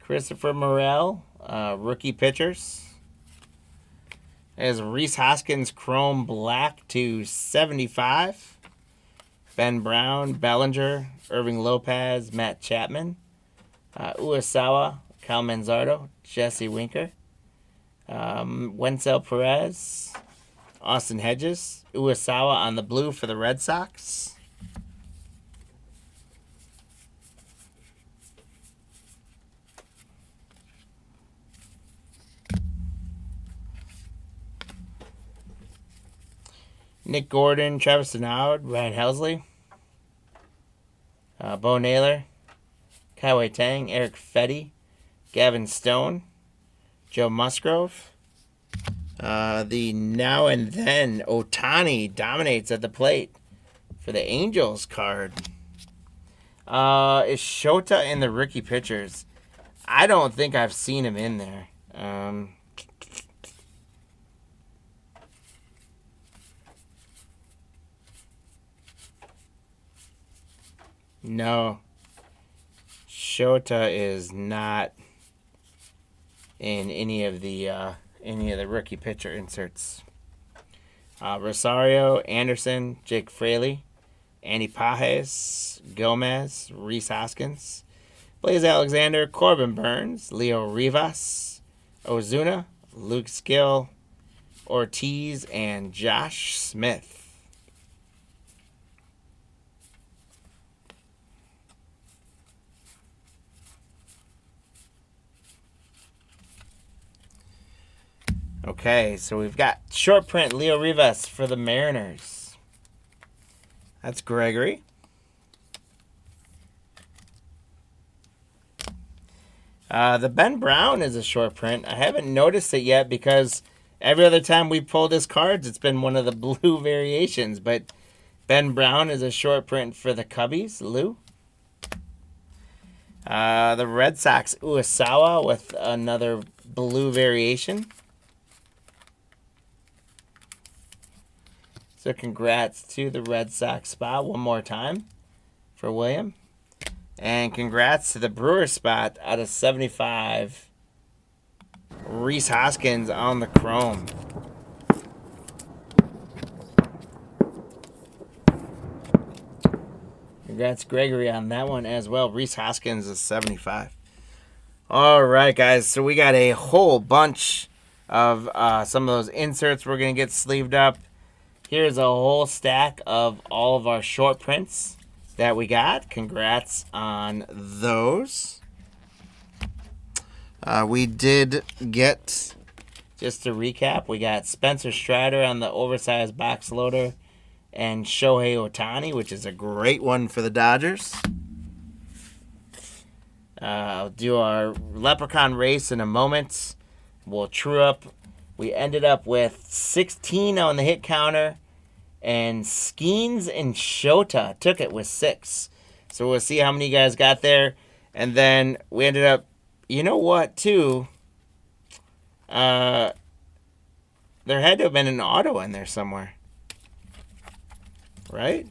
Christopher Morel, rookie pitchers. There's Rhys Hoskins Chrome Black to 75. Ben Brown, Bellinger, Irving Lopez, Matt Chapman, Uesawa, Kyle Manzardo, Jesse Winker, Wenzel Perez, Austin Hedges, Uesawa on the blue for the Red Sox. Nick Gordon, Travis Denard, Ryan Helsley, Bo Naylor, Kaiwei Tang, Eric Fetty, Gavin Stone, Joe Musgrove. The now and then Ohtani dominates at the plate for the Angels card. Is Shota in the rookie pitchers? I don't think I've seen him in there. No. Shota is not in any of the rookie pitcher inserts. Rosario, Anderson, Jake Fraley, Andy Pages, Gomez, Rhys Hoskins, Blaze Alexander, Corbin Burns, Leo Rivas, Ozuna, Luke Skill, Ortiz, and Josh Smith. Okay, so we've got short print Leo Rivas for the Mariners. That's Gregory. The Ben Brown is a short print. I haven't noticed it yet because every other time we pulled his cards, it's been one of the blue variations. But Ben Brown is a short print for the Cubbies. Lou. The Red Sox, Uesawa with another blue variation. So congrats to the Red Sox spot one more time for William. And congrats to the Brewers spot out of 75. Rhys Hoskins on the chrome. Congrats, Gregory, on that one as well. Rhys Hoskins is 75. All right, guys. So we got a whole bunch of some of those inserts we're going to get sleeved up. Here's a whole stack of all of our short prints that we got. Congrats on those. We did get, just to recap, we got Spencer Strider on the oversized box loader and Shohei Ohtani, which is a great one for the Dodgers. I'll do our Leprechaun race in a moment. We'll true up We ended up with 16 on the hit counter, and Skeens and Shota took it with 6. So we'll see how many you guys got there. And then we ended up, you know what, too? There had to have been an auto in there somewhere. Right?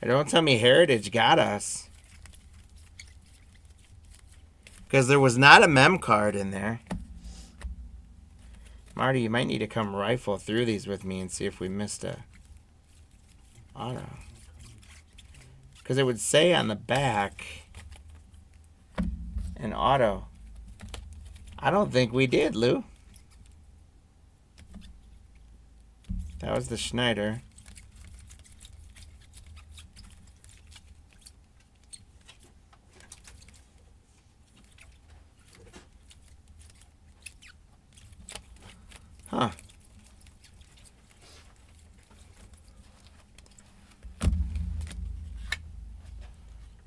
Don't tell me Heritage got us. Because there was not a mem card in there. Marty, you might need to come rifle through these with me and see if we missed a auto. Because it would say on the back an auto. I don't think we did, Lou. That was the Schneider. Huh.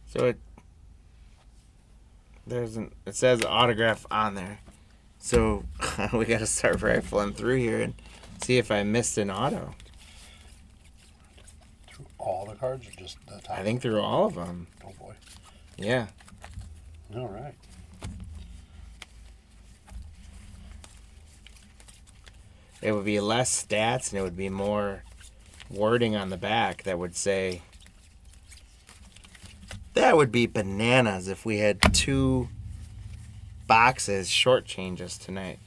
So it says autograph on there. So we got to start rifling through here and see if I missed an auto. Through all the cards or just the top? I think through all of them. Oh boy. Yeah. All right. It would be less stats and it would be more wording on the back that would say, that would be bananas if we had 2 boxes shortchange us tonight.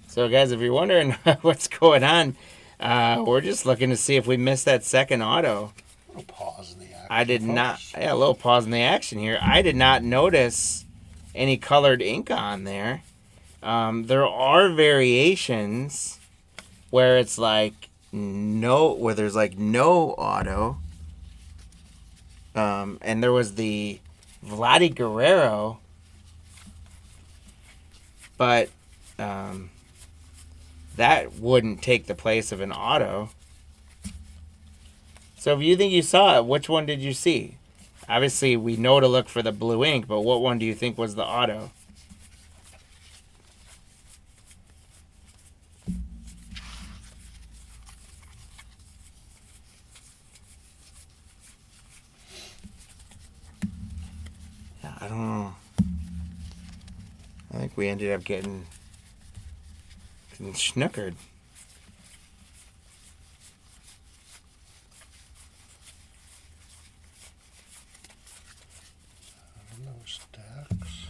So, guys, if you're wondering what's going on, we're just looking to see if we missed that second auto. A little pause in the action. I did not. folks. Yeah, a little pause in the action here. I did not notice any colored ink on there. There are variations where it's like where there's like no auto. And there was the Vladdy Guerrero, but that wouldn't take the place of an auto. So if you think you saw it, which one did you see? Obviously, we know to look for the blue ink, but what one do you think was the auto? Yeah, I don't know. I think we ended up getting snookered. No stacks.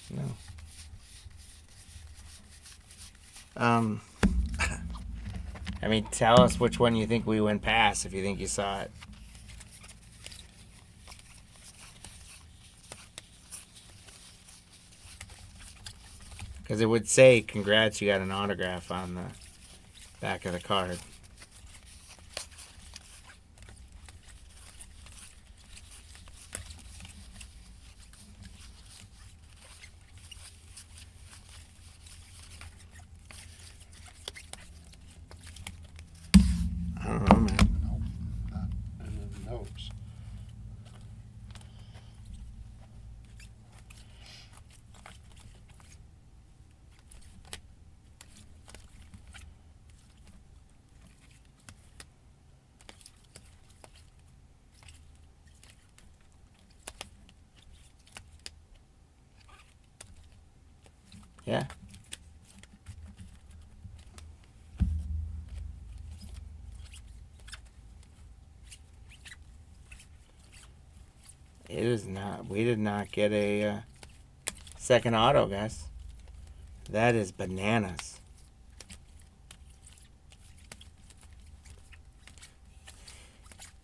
No. I mean, tell us which one you think we went past if you think you saw it. Because it would say, congrats, you got an autograph on the back of the card. I don't know, man. Nope. Not in the notes. Yeah. It is not. We did not get a second auto, guys. That is bananas.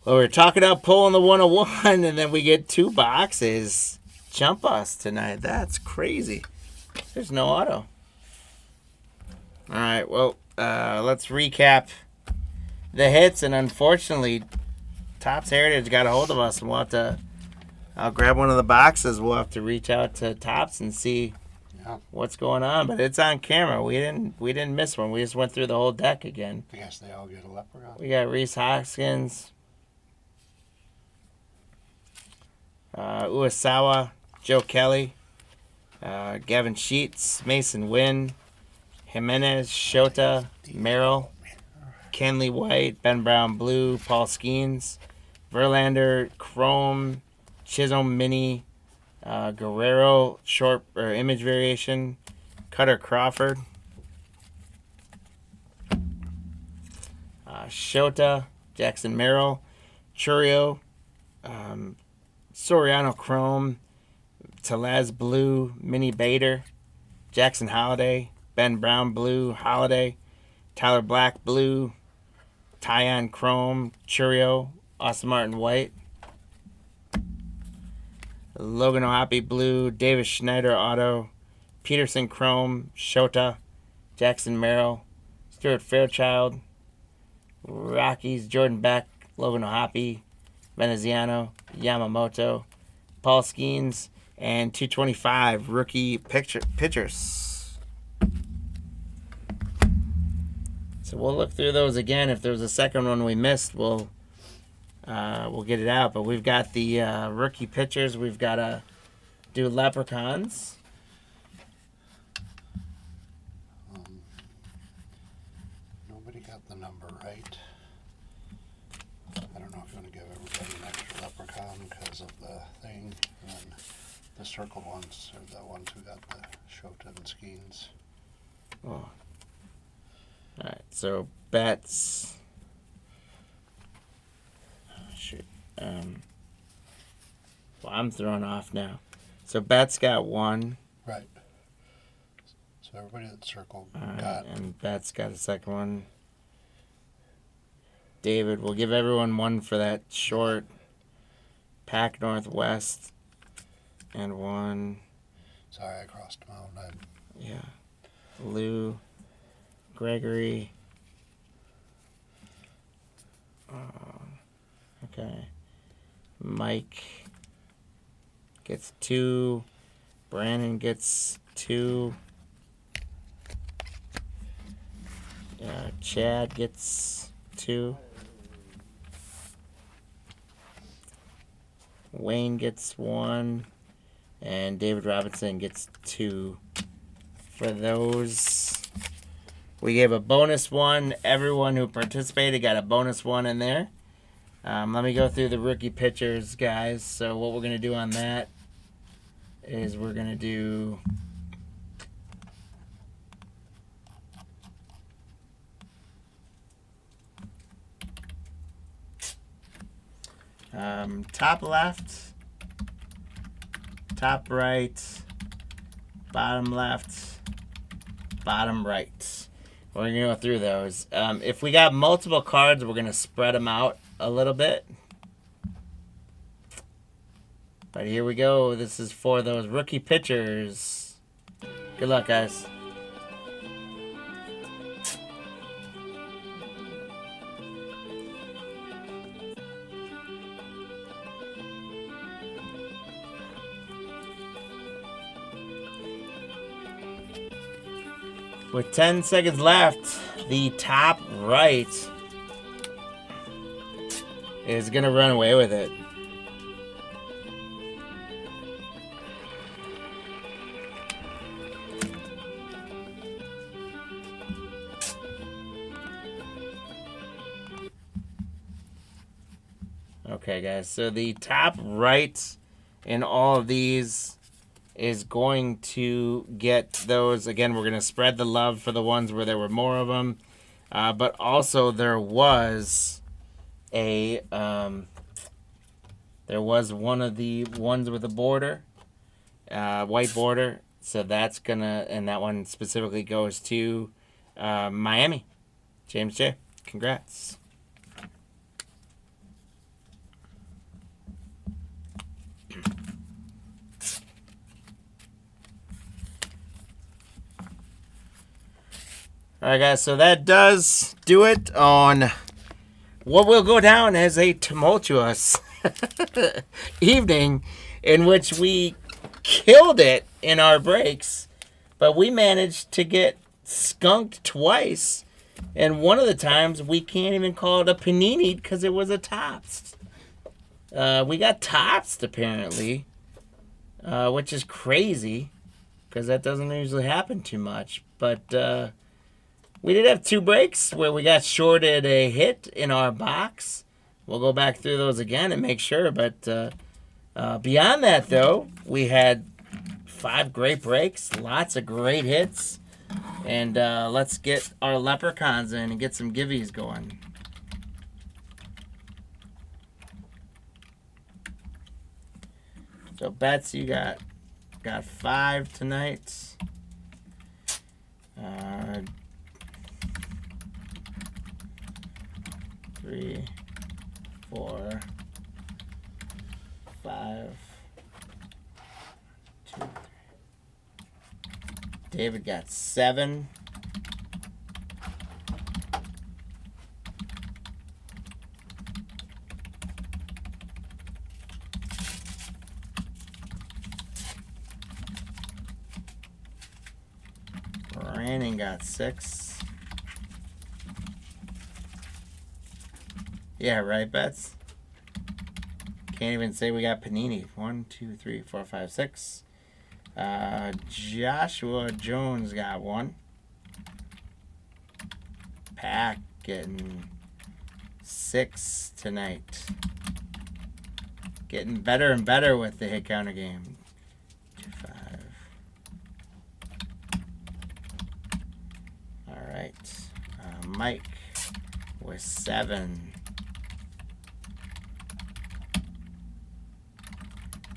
Well, we're talking about pulling the 101, and then we get 2 boxes. Jump us tonight. That's crazy. There's no auto. All right, well, let's recap the hits. And unfortunately, Topps Heritage got a hold of us, and we'll have to. I'll grab one of the boxes. We'll have to reach out to Topps and see what's going on. But it's on camera. We didn't miss one. We just went through the whole deck again. I guess they all get a leprechaun. We got Reese Hoskins, Uesawa, Joe Kelly, Gavin Sheets, Mason Wynn, Jimenez, Shota, Merrill, Kenley White, Ben Brown Blue, Paul Skeens, Verlander, Chrome, Chisholm Mini, Guerrero short or image variation, Cutter Crawford, Shota, Jackson Merrill, Churio, Soriano Chrome, Telez Blue, Mini Bader, Jackson Holiday, Ben Brown Blue, Holiday, Tyler Black Blue, Tyon Chrome, Churio, Austin Martin White, Logan O'Hoppe Blue, Davis Schneider Auto, Peterson Chrome, Shota, Jackson Merrill, Stuart Fairchild, Rockies, Jordan Beck, Logan O'Hoppe, Veneziano, Yamamoto, Paul Skeens, and 225 rookie pitchers. So we'll look through those again. If there's a second one we missed, we'll get it out. But we've got the rookie pitchers. We've got to do leprechauns. Nobody got the number right. I don't know if you want to give everybody an extra leprechaun because of the thing. And then the circle ones are the ones who got the Shota and Skeens. Oh. All right, so Betts. Oh, shoot. Well, I'm thrown off now. So Betts got one. Right. So everybody that circled All got. right, and Betts got a second one. David, we'll give everyone one for that short. Pac Northwest. And one. Sorry, I crossed them out. Yeah. Lou. Gregory. Okay. Mike gets 2. Brandon gets 2. Chad gets 2. Wayne gets 1. And David Robinson gets 2. For those, we gave a bonus one. Everyone who participated got a bonus one in there. Let me go through the rookie pitchers, guys. So what we're going to do on that is we're going to do top left, top right, bottom left, bottom right. We're going to go through those. If we got multiple cards, we're going to spread them out a little bit. But here we go. This is for those rookie pitchers. Good luck, guys. With 10 seconds left, the top right is going to run away with it. Okay, guys, so the top right in all of these is going to get those. Again, we're going to spread the love for the ones where there were more of them. But also there was one of the ones with a border, white border. So that's gonna, and that one specifically goes to Miami. James J. Congrats. All right, guys, so that does do it on what will go down as a tumultuous evening in which we killed it in our breaks, but we managed to get skunked twice, and one of the times we can't even call it a panini because it was a Topps. We got Topps apparently, which is crazy because that doesn't usually happen too much, but we did have 2 breaks where we got shorted a hit in our box. We'll go back through those again and make sure. But beyond that, though, we had 5 great breaks, lots of great hits. And let's get our leprechauns in and get some givvies going. So, Bets, you got 5 tonight. 3, 4, 5, 2, 3. David got 7. Brandon got 6. Yeah, right, Bets? Can't even say we got Panini. 1, 2, 3, 4, 5, 6. Joshua Jones got 1. Pack getting 6 tonight. Getting better and better with the hit counter game. 2, 5. All right. Mike with 7.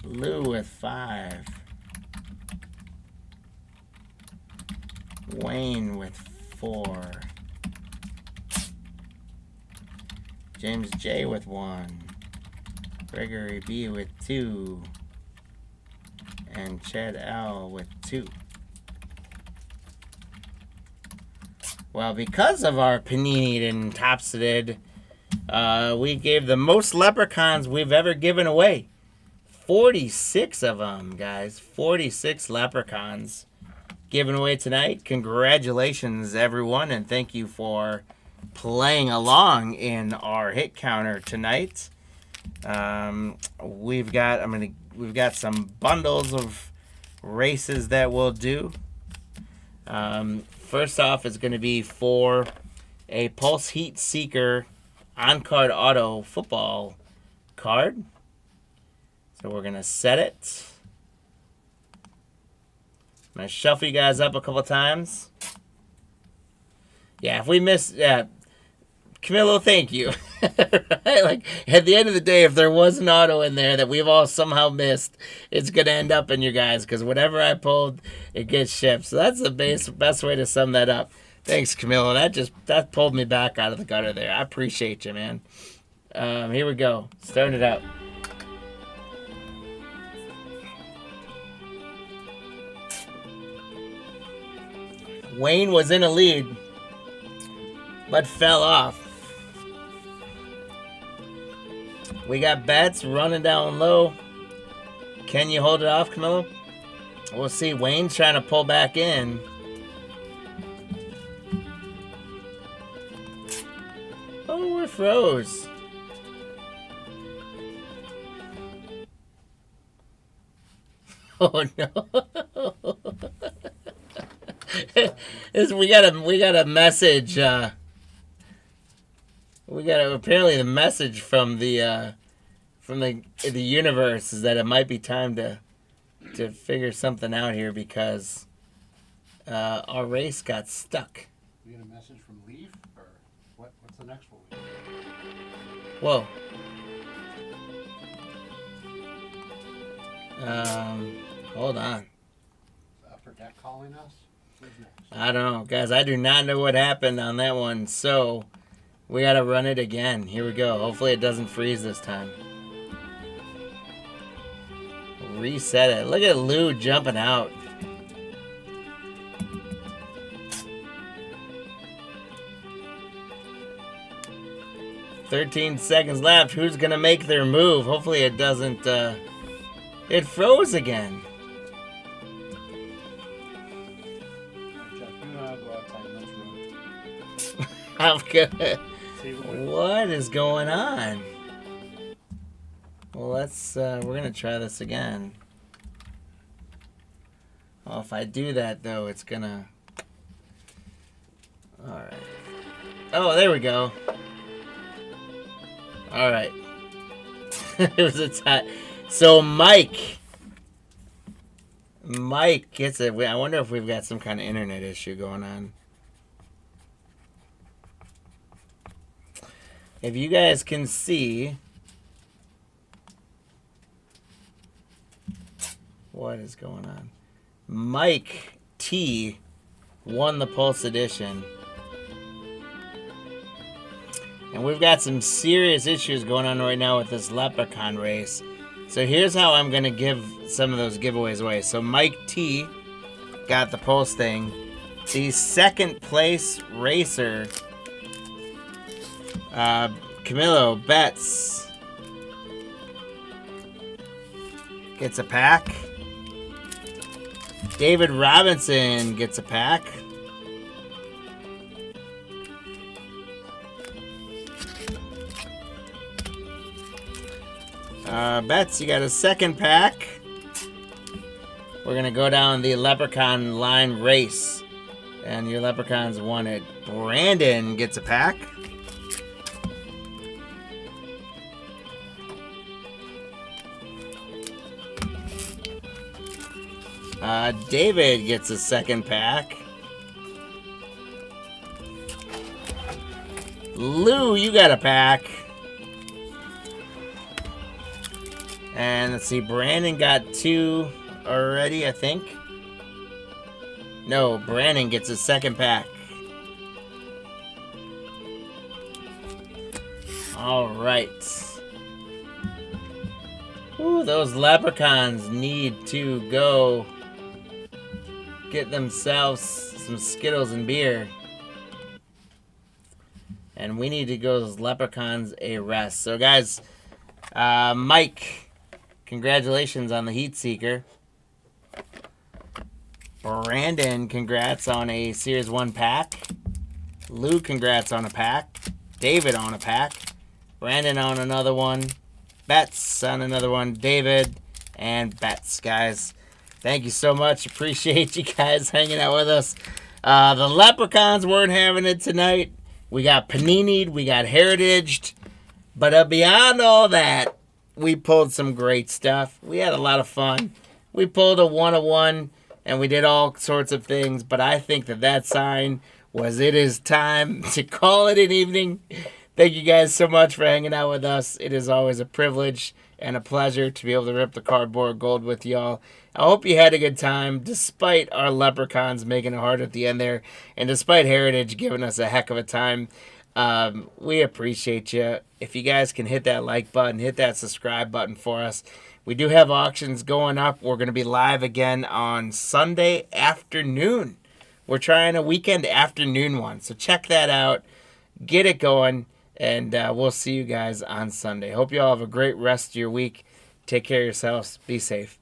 Lou with 5. Wayne with 4. James J with 1. Gregory B with 2. And Chad L with 2. Well, because of our Panini and Topsided, we gave the most leprechauns we've ever given away. 46 of them, guys. 46 leprechauns given away tonight. Congratulations, everyone, and thank you for playing along in our hit counter tonight. We've got some bundles of races that we'll do. First off is going to be for a Pulse Heat Seeker on-card auto football card. So we're going to set it. I'm going to shuffle you guys up a couple times. Yeah, if we miss... Camilo, thank you. Right? Like, at the end of the day, if there was an auto in there that we've all somehow missed, it's going to end up in you guys, because whatever I pulled, it gets shipped. So that's the best way to sum that up. Thanks, Camilo. That pulled me back out of the gutter there. I appreciate you, man. Here we go. Starting it out. Wayne was in a lead, but fell off. We got Bets running down low. Can you hold it off, Camilo? We'll see. Wayne's trying to pull back in. Oh, we're froze. Oh no. We got a message. Apparently the message from the universe is that it might be time to figure something out here, because our race got stuck. We get a message from Leaf, or what's the next one? Whoa. Hold on. Is the upper deck calling us? I don't know, guys. I do not know what happened on that one, so we gotta run it again. Here we go. Hopefully it doesn't freeze this time. Reset it. Look at Lou jumping out. 13 seconds left. Who's going to make their move? Hopefully it doesn't... It froze again. Jeff, you and I go outside. Let's run. I'm good. See What is going on? Well, we're going to try this again. Well, if I do that, though, it's going to... Alright. Oh, there we go. Alright. It was a tie. So, Mike gets it. I wonder if we've got some kind of internet issue going on. If you guys can see... What is going on? Mike T won the Pulse Edition. And we've got some serious issues going on right now with this Leprechaun race. So here's how I'm going to give some of those giveaways away. So Mike T got the Pulse thing. The second place racer, Camilo Betts, gets a pack. David Robinson gets a pack. Betts, you got a second pack. We're going to go down the Leprechaun line race. And your Leprechauns won it. Brandon gets a pack. David gets a second pack. Lou, you got a pack. And let's see, Brandon got 2 already, I think. No, Brandon gets a second pack. All right. Ooh, those Leprechauns need to go get themselves some Skittles and beer. And we need to go those Leprechauns a rest. So, guys, Mike, congratulations on the Heat Seeker. Brandon, congrats on a Series 1 pack. Lou, congrats on a pack. David on a pack. Brandon on another one. Betts on another one. David and Betts, guys. Thank you so much. Appreciate you guys hanging out with us. The Leprechauns weren't having it tonight. We got Panini'd. We got Heritaged. But beyond all that, we pulled some great stuff. We had a lot of fun. We pulled a 1-of-1, and we did all sorts of things. But I think that sign was it is time to call it an evening. Thank you guys so much for hanging out with us. It is always a privilege and a pleasure to be able to rip the cardboard gold with y'all. I hope you had a good time, despite our Leprechauns making it hard at the end there, and despite Heritage giving us a heck of a time. We appreciate you. If you guys can hit that like button, hit that subscribe button for us. We do have auctions going up. We're going to be live again on Sunday afternoon. We're trying a weekend afternoon one, so check that out. Get it going. And we'll see you guys on Sunday. Hope you all have a great rest of your week. Take care of yourselves. Be safe.